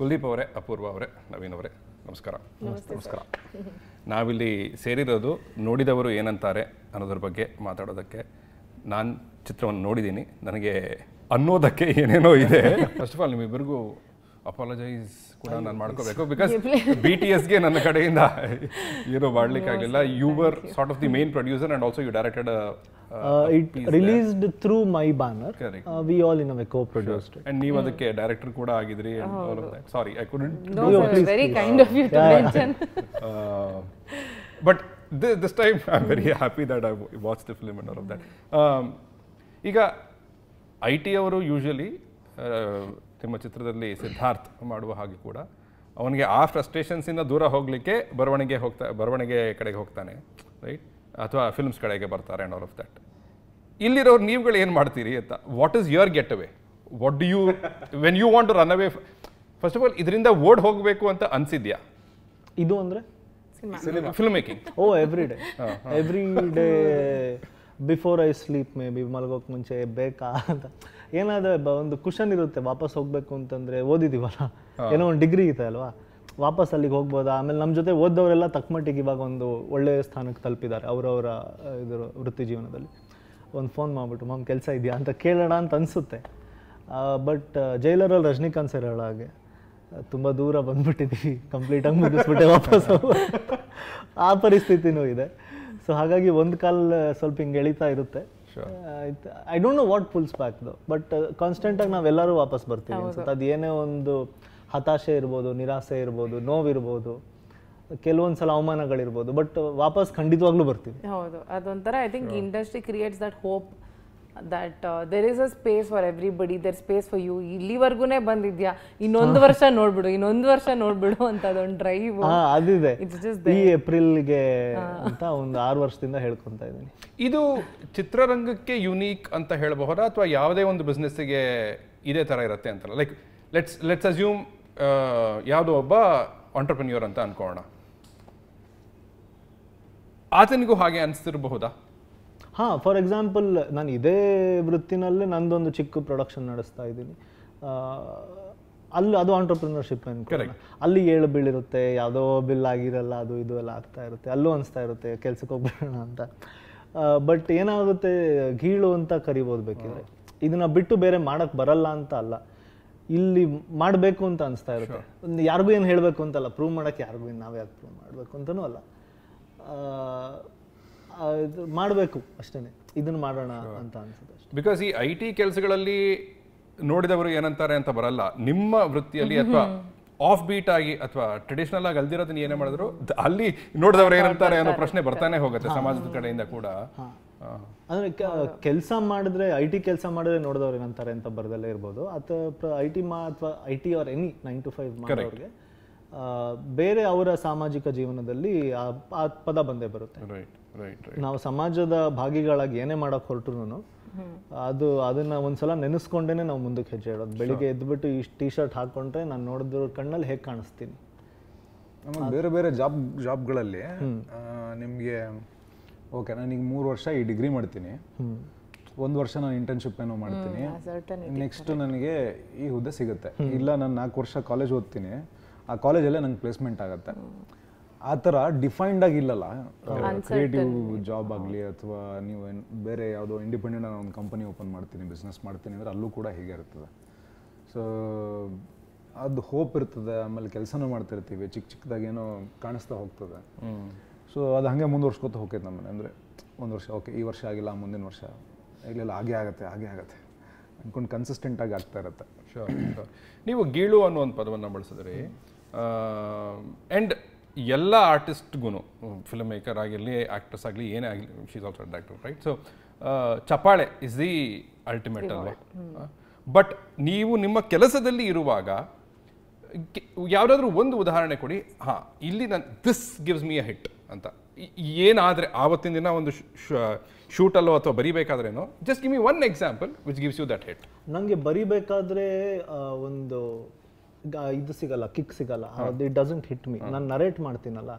ಕುಲ್ದೀಪ್ ಅವರೇ, ಅಪೂರ್ವ ಅವರೇ, ನವೀನ್ ಅವರೇ, ನಮಸ್ಕಾರ. ನಮಸ್ಕಾರ. ನಾವಿಲ್ಲಿ ಸೇರಿರೋದು ನೋಡಿದವರು ಏನಂತಾರೆ ಅನ್ನೋದ್ರ ಬಗ್ಗೆ ಮಾತಾಡೋದಕ್ಕೆ. ನಾನು ಚಿತ್ರವನ್ನು ನೋಡಿದ್ದೀನಿ, ನನಗೆ ಅನ್ನೋದಕ್ಕೆ ಏನೇನೋ ಇದೆ. ಫಸ್ಟ್ ಆಫ್ ಆಲ್ ನಿಮ್ಮಿಬ್ಬರಿಗೂ ಅಪಾಲಜೈಸ್ ಕೂಡ ನಾನು ಮಾಡ್ಕೋಬೇಕು, ಬಿಕಾಸ್ BTSಗೆ ನನ್ನ ಕಡೆಯಿಂದ ಏನೋ ಮಾಡಲಿಕ್ಕಾಗಲಿಲ್ಲ. You were sort of the main producer and also you directed it released through my banner. We all in a way co-produced it. And ನೀವು ಅದಕ್ಕೆ ಡೈರೆಕ್ಟರ್ ಕೂಡ ಆಗಿದ್ರಿ and all of that. Sorry, I couldn't. No, sir, very kind of you to mention. But this time I'm very happy that I watched the film and all of that. ಈಗ IT ಅವರು usually ನಿಮ್ಮ ಚಿತ್ರದಲ್ಲಿ ಸಿದ್ಧಾರ್ಥ್ ಮಾಡುವ ಹಾಗೆ ಕೂಡ ಅವನಿಗೆ ಆ ಫ್ರಸ್ಟ್ರೇಷನ್ಸಿಂದ ದೂರ ಹೋಗಲಿಕ್ಕೆ ಬರವಣಿಗೆ ಕಡೆಗೆ ಹೋಗ್ತಾನೆ, ರೈಟ್? ಅಥವಾ ಫಿಲ್ಮ್ಸ್ ಕಡೆಗೆ ಬರ್ತಾರೆ ಆ್ಯಂಡ್ ಆಲ್ ಆಫ್ ದ್ಯಾಟ್. ಇಲ್ಲಿರೋರು ನೀವುಗಳು ಏನು ಮಾಡ್ತೀರಿ ಅಂತ? What is your getaway? What do you when you want to run away? First of all ಇದರಿಂದ ಓಡ್ ಹೋಗಬೇಕು ಅಂತ ಅನ್ಸಿದ್ಯಾ? ಇದು ಅಂದರೆ film making. Every day before I sleep, maybe ಮಲಗೋಕೆ ಮುಂಚೆ ಬೇಕಾ ಅಂತ ಏನಾದರೂ ಒಂದು ಕುಷನ್ ಇರುತ್ತೆ. ವಾಪಸ್ ಹೋಗಬೇಕು ಅಂತಂದರೆ ಓದಿದ್ದೀವಲ್ಲ, ಏನೋ ಒಂದು ಡಿಗ್ರಿ ಇದೆ ಅಲ್ವಾ, ವಾಪಸ್ ಅಲ್ಲಿಗೆ ಹೋಗ್ಬೋದಾ. ಆಮೇಲೆ ನಮ್ಮ ಜೊತೆ ಓದೋರೆಲ್ಲ ತಕ್ಕಮಟ್ಟಿಗೆ ಇವಾಗ ಒಂದು ಒಳ್ಳೆಯ ಸ್ಥಾನಕ್ಕೆ ತಲುಪಿದ್ದಾರೆ ಅವರವರ ಇದರ ವೃತ್ತಿ ಜೀವನದಲ್ಲಿ. ಒಂದು ಫೋನ್ ಮಾಡಿಬಿಟ್ಟು ಮ್ಯಾಮ್ ಕೆಲಸ ಇದೆಯಾ ಅಂತ ಕೇಳೋಣ ಅಂತ ಅನಿಸುತ್ತೆ. ಬಟ್ ಜೈಲರಲ್ಲಿ ರಜನಿಕಾಂತ್ ಸರ್ ಹೇಳೋ ಹಾಗೆ ತುಂಬ ದೂರ ಬಂದ್ಬಿಟ್ಟಿದ್ದೀವಿ, ಕಂಪ್ಲೀಟಾಗಿ ಮುಗಿಸ್ಬಿಟ್ಟೆ ವಾಪಸ್ಸು, ಆ ಪರಿಸ್ಥಿತಿನೂ ಇದೆ. ಸೊ ಹಾಗಾಗಿ ಒಂದು ಕಾಲ ಸ್ವಲ್ಪ ಹಿಂಗೆ ಎಳಿತಾ ಇರುತ್ತೆ. I don't know what pulls back ದೋ, ಬಟ್ ಕಾನ್ಸ್ಟೆಂಟಾಗಿ ನಾವೆಲ್ಲರೂ ವಾಪಸ್ ಬರ್ತೀವಿ ಅನ್ಸುತ್ತೆ. ಅದು ಏನೇ ಒಂದು ಹತಾಶೆ ಇರ್ಬೋದು, ನಿರಾಸೆ ಇರ್ಬೋದು, ನೋವಿರ್ಬೋದು, ಕೆಲವೊಂದು ಸಲ ಅವಮಾನಗಳಿರ್ಬೋದು, ಬಟ್ ವಾಪಸ್ ಖಂಡಿತವಾಗ್ಲೂ ಬರ್ತೀವಿ. ಹೌದು, ಅದೊಂಥರ I think industry creates that hope that there is a space for everybody, there space for you. ಇಲ್ಲಿವರೆಗೂನೇ ಬಂದಿದ್ಯಾ, ಇನ್ನೊಂದು ವರ್ಷ ನೋಡ್ಬಿಡು ಅಂತ ಅದೊಂದು ಡ್ರೈವ್ ಅದಿದೆ. ಈ ಏಪ್ರಿಲ್ಗೆ ಅಂತ ಒಂದು 6 ವರ್ಷದಿಂದ ಹೇಳ್ಕೊಂತ ಇದ್ದೀನಿ. ಇದು ಚಿತ್ರರಂಗಕ್ಕೆ ಯುನೀಕ್ ಅಂತ ಹೇಳಬಹುದಾ, ಅಥವಾ ಯಾವುದೇ ಒಂದು ಬಿಸ್ನೆಸ್ಸಿಗೆ ಇದೇ ಥರ ಇರುತ್ತೆ ಅಂತಲ್ಲ? ಲೈಕ್ ಲೆಟ್ಸ್ ಅಸ್ಯೂಮ್ ಯಾವುದೋ ಒಬ್ಬ ಆಂಟರ್ಪ್ರೆನ್ಯೂರ್ ಅಂತ ಅನ್ಕೋಣ, ಆತನಿಗೂ ಹಾಗೆ ಅನಿಸ್ತಿರಬಹುದಾ? ಫಾರ್ ಎಕ್ಸಾಂಪಲ್ ನಾನು ಇದೇ ವೃತ್ತಿನಲ್ಲೇ ನಂದೊಂದು ಚಿಕ್ಕ ಪ್ರೊಡಕ್ಷನ್ ನಡೆಸ್ತಾ ಇದ್ದೀನಿ. ಅಲ್ಲಿ ಅದು ಆಂಟರ್ಪ್ರಿನರ್ಶಿಪ್ ಅನ್ಕೊಳ್ಳೋಣ. ಅಲ್ಲಿ 7 ಬೀಳಿರುತ್ತೆ, ಯಾವುದೋ ಬಿಲ್ ಆಗಿರಲ್ಲ, ಅದು ಇದು ಎಲ್ಲ ಆಗ್ತಾ ಇರುತ್ತೆ. ಅಲ್ಲೂ ಅನಿಸ್ತಾ ಇರುತ್ತೆ ಕೆಲ್ಸಕ್ಕೆ ಹೋಗ್ಬಿಡೋಣ ಅಂತ. ಬಟ್ ಏನಾಗುತ್ತೆ, ಗೀಳು ಅಂತ ಕರಿಬೋದು ಬೇಕಿದ್ರೆ. ಇದನ್ನ ಬಿಟ್ಟು ಬೇರೆ ಮಾಡಕ್ ಬರಲ್ಲ ಅಂತ ಅಲ್ಲ, ಇಲ್ಲಿ ಮಾಡಬೇಕು ಅಂತ ಅನಿಸ್ತಾ ಇರುತ್ತೆ. ಯಾರಿಗೂ ಏನು ಹೇಳಬೇಕು ಅಂತಲ್ಲ, ಪ್ರೂವ್ ಮಾಡೋಕ್ಕೆ ಯಾರಿಗೂ ನಾವು ಯಾಕೆ ಪ್ರೂವ್ ಮಾಡಬೇಕು ಅಂತನೂ ಅಲ್ಲ, ಮಾಡಬೇಕು ಅಷ್ಟೇ, ಇದನ್ನು ಮಾಡೋಣ ಅಂತ ಅನ್ಸುತ್ತೆ ಅಷ್ಟೇ. ಬಿಕಾಸ್ ಈ IT ಕೆಲಸಗಳಲ್ಲಿ ನೋಡಿದವರು ಏನಂತಾರೆ ಅಂತ ಬರಲ್ಲ. ನಿಮ್ಮ ವೃತ್ತಿಯಲ್ಲಿ ಅಥವಾ ಆಫ್ ಬೀಟ್ ಆಗಿ ಅಥವಾ ಟ್ರೆಡಿಷನಲ್ ಆಗಿ ಅಲ್ದಿರೋದನ್ನ ಏನೇ ಮಾಡಿದ್ರು ಅಲ್ಲಿ ನೋಡಿದವರು ಏನಂತಾರೆ ಅನ್ನೋ ಪ್ರಶ್ನೆ ಬರ್ತಾನೆ ಹೋಗುತ್ತೆ ಸಮಾಜದ ಕಡೆಯಿಂದ ಕೂಡ. ಅಂದರೆ ಕೆಲಸ ಮಾಡಿದ್ರೆ, IT ಕೆಲಸ ಮಾಡಿದ್ರೆ ನೋಡಿದವ್ರು ಏನಂತಾರೆ ಅಂತ ಬರ್ದಲ್ಲೇ ಇರ್ಬೋದು. ಅಥವಾ ಅಥವಾ IT ಆರ್ ಎನಿ 9 to 5 ಮಾಡೋರಿಗೆ ಬೇರೆ ಅವರ ಸಾಮಾಜಿಕ ಜೀವನದಲ್ಲಿ ಆ ಪದ ಬಂದೇ ಬರುತ್ತೆ. ನಾವು ಸಮಾಜದ ಭಾಗಿಗಳಾಗಿ ಏನೇ ಮಾಡಕ್ ಹೊರಟ್ರು ಅದನ್ನ ಒಂದ್ಸಲ ನೆನೆಸ್ಕೊಂಡೇನೆ ನಾವು ಮುಂದಕ್ಕೆ ಹೆಜ್ಜೆ ಇಡೋದು. ಬೆಳಿಗ್ಗೆ ಎದ್ಬಿಟ್ಟು ಈ T-ಶರ್ಟ್ ಹಾಕೊಂಡ್ರೆ ನಾನು ನೋಡಿದ್ರ ಕಣ್ಣಲ್ಲಿ ಹೇಗೆ ಕಾಣಿಸ್ತೀನಿ. ನಮ್ಮ ಬೇರೆ ಬೇರೆ ಜಾಬ್ಗಳಲ್ಲಿ ನಿಮಗೆ ಓಕೆ, ನಾನೀಗ 3 ವರ್ಷ ಈ ಡಿಗ್ರಿ ಮಾಡ್ತೀನಿ, 1 ವರ್ಷ ನಾನು ಇಂಟರ್ನ್ಶಿಪ್ ಏನೋ ಮಾಡ್ತೀನಿ, ನೆಕ್ಸ್ಟ್ ನನಗೆ ಈ ಹುದ್ದೆ ಸಿಗುತ್ತೆ. ಇಲ್ಲ ನಾನು 4 ವರ್ಷ ಕಾಲೇಜ್ ಓದ್ತೀನಿ, ಆ ಕಾಲೇಜಲ್ಲೇ ನಂಗೆ ಪ್ಲೇಸ್ಮೆಂಟ್ ಆಗುತ್ತೆ. ಆ ಥರ ಡಿಫೈನ್ಡ್ ಆಗಿಲ್ಲಲ್ಲ ಕ್ರಿಯೇಟಿವ್ ಜಾಬ್ ಆಗಲಿ, ಅಥವಾ ನೀವು ಬೇರೆ ಯಾವುದೋ ಇಂಡಿಪೆಂಡೆಂಟ್ ನಾನು ಒಂದು ಕಂಪನಿ ಓಪನ್ ಮಾಡ್ತೀನಿ, ಬಿಸ್ನೆಸ್ ಮಾಡ್ತೀನಿ ಅಂದರೆ ಅಲ್ಲೂ ಕೂಡ ಹೀಗೆ ಇರ್ತದೆ. ಸೊ ಅದು ಹೋಪ್ ಇರ್ತದೆ. ಆಮೇಲೆ ಕೆಲಸನೂ ಮಾಡ್ತಿರ್ತೀವಿ, ಚಿಕ್ಕದಾಗೇನೋ ಕಾಣಿಸ್ತಾ ಹೋಗ್ತದೆ. ಸೊ ಅದು ಹಾಗೆ ಮುಂದುವರ್ಸ್ಕೊತ ಹೋಗ್ತೈತೆ ನಮ್ಮನೆ. ಅಂದರೆ 1 ವರ್ಷ ಓಕೆ, ಈ ವರ್ಷ ಆಗಿಲ್ಲ, ಮುಂದಿನ ವರ್ಷ ಇಲ್ಲ, ಹಾಗೆ ಆಗುತ್ತೆ ಅಂದ್ಕೊಂಡು ಕನ್ಸಿಸ್ಟೆಂಟಾಗಿ ಆಗ್ತಾ ಇರುತ್ತೆ. ಶೋರ್. ನೀವು ಗೀಳು ಅನ್ನೋ ಒಂದು ಪದವನ್ನು ಬಳಸಿದ್ರಿ. ಆ್ಯಂಡ್ ಎಲ್ಲ ಆರ್ಟಿಸ್ಟ್ಗೂ, ಫಿಲ್ಮ್ ಮೇಕರ್ ಆಗಿರಲಿ, ಆ್ಯಕ್ಟ್ರೆಸ್ ಆಗಲಿ, ಏನೇ ಆಗಲಿ, she is also director, right? So ಚಪ್ಪಾಳೆ ಇಸ್ ದಿ ಅಲ್ಟಿಮೇಟ್ ಅಲ್ವಾ? ಬಟ್ ನೀವು ನಿಮ್ಮ ಕೆಲಸದಲ್ಲಿ ಇರುವಾಗ ಯಾವುದಾದ್ರೂ ಒಂದು ಉದಾಹರಣೆ ಕೊಡಿ. ಇಲ್ಲಿ ನಾನು this gives me a hit ಅಂತ ಏನಾದರೆ ಆವತ್ತಿನ ದಿನ ಒಂದು ಶೂಟಲ್ಲೋ ಅಥವಾ ಬರಿಬೇಕಾದ್ರೇನೋ, just give me one example which gives you that hit. ನನಗೆ ಬರಿಬೇಕಾದ್ರೆ ಒಂದು ಇದು ಸಿಗಲ್ಲ, ಕಿಕ್ ಸಿಗಲ್ಲ, ಇಟ್ ಡಸಂಟ್ ಹಿಟ್ ಮೀ. ನಾನು ನರೇಟ್ ಮಾಡ್ತೀನಲ್ಲ,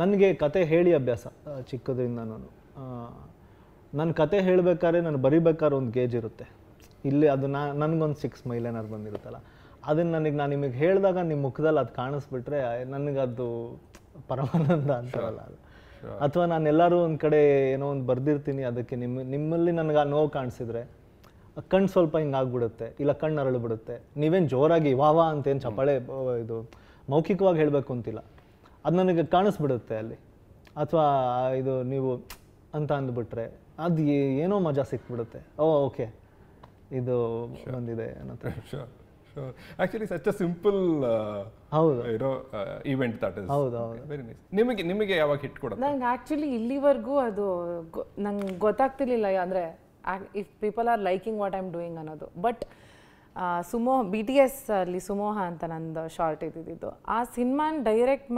ನನಗೆ ಕತೆ ಹೇಳಿ ಅಭ್ಯಾಸ ಚಿಕ್ಕದ್ರಿಂದ. ನನ್ನ ಕತೆ ಹೇಳಬೇಕಾದ್ರೆ, ನಾನು ಬರಿಬೇಕಾದ್ರೆ ಒಂದು ಗೇಜ್ ಇರುತ್ತೆ. ಇಲ್ಲಿ ಅದು ನನಗೊಂದು 6 ಮೈಲ್ ಏನಾದ್ರು ಬಂದಿರುತ್ತಲ್ಲ, ಅದನ್ನು ನಾನು ನಿಮಗೆ ಹೇಳಿದಾಗ ನಿಮ್ಮ ಮುಖದಲ್ಲಿ ಅದು ಕಾಣಿಸ್ಬಿಟ್ರೆ ನನಗದು ಪರಮಾನಂದ ಅಂತಾರಲ್ಲ ಅದು. ಅಥವಾ ನಾನು ಎಲ್ಲರೂ ಒಂದು ಕಡೆ ಏನೋ ಒಂದು ಬರ್ದಿರ್ತೀನಿ, ಅದಕ್ಕೆ ನಿಮ್ಮಲ್ಲಿ ನನಗೆ ಆ ನೋವು ಕಾಣಿಸಿದ್ರೆ ಕಣ್ಣು ಸ್ವಲ್ಪ ಹಿಂಗೆ ಆಗ್ಬಿಡುತ್ತೆ, ಇಲ್ಲ ಕಣ್ಣು ಅರಳಿಬಿಡುತ್ತೆ. ನೀವೇನು ಜೋರಾಗಿ ವಾ ಅಂತೇನು ಚಪ್ಪಾಳೆ ಇದು ಮೌಖಿಕವಾಗಿ ಹೇಳಬೇಕು ಅಂತಿಲ್ಲ, ಅದು ನನಗೆ ಕಾಣಿಸ್ಬಿಡುತ್ತೆ ಅಲ್ಲಿ. ಅಥವಾ ಇದು ನೀವು ಅಂತ ಅಂದ್ಬಿಟ್ರೆ ಅದು ಏನೋ ಮಜಾ ಸಿಕ್ಬಿಡುತ್ತೆ. ಓಕೆ ಇದು ಬಂದಿದೆ ಅನ್ನೋದು. ಆಕ್ಚುಲಿ ಸಚ್ ಅ ಸಿಂಪಲ್ ಹೌದು ಈವೆಂಟ್ ದಟ್ ಇಸ್ ಹೌದು ವೆರಿ ನೈಸ್. ನಿಮಗೆ ಯಾವಾಗ ಹಿಟ್ ಕೊಡುತ್ತೆ? ನಂಗೆ ಆ್ಯಕ್ಚುಲಿ ಇಲ್ಲಿವರೆಗೂ ಅದು ನಂಗೆ ಗೊತ್ತಾಗ್ತಿರ್ಲಿಲ್ಲ, ಅಂದರೆ if people are liking what I am doing ಅನ್ನೋದು. ಬಟ್ BTS ಅಲ್ಲಿ ಸುಮೋಹ ಅಂತ ನಂದು ಶಾರ್ಟ್ ಇದ್ದಿದ್ದು, ಆ ಸಿನಿಮಾನ ಡೈರೆಕ್ಟ್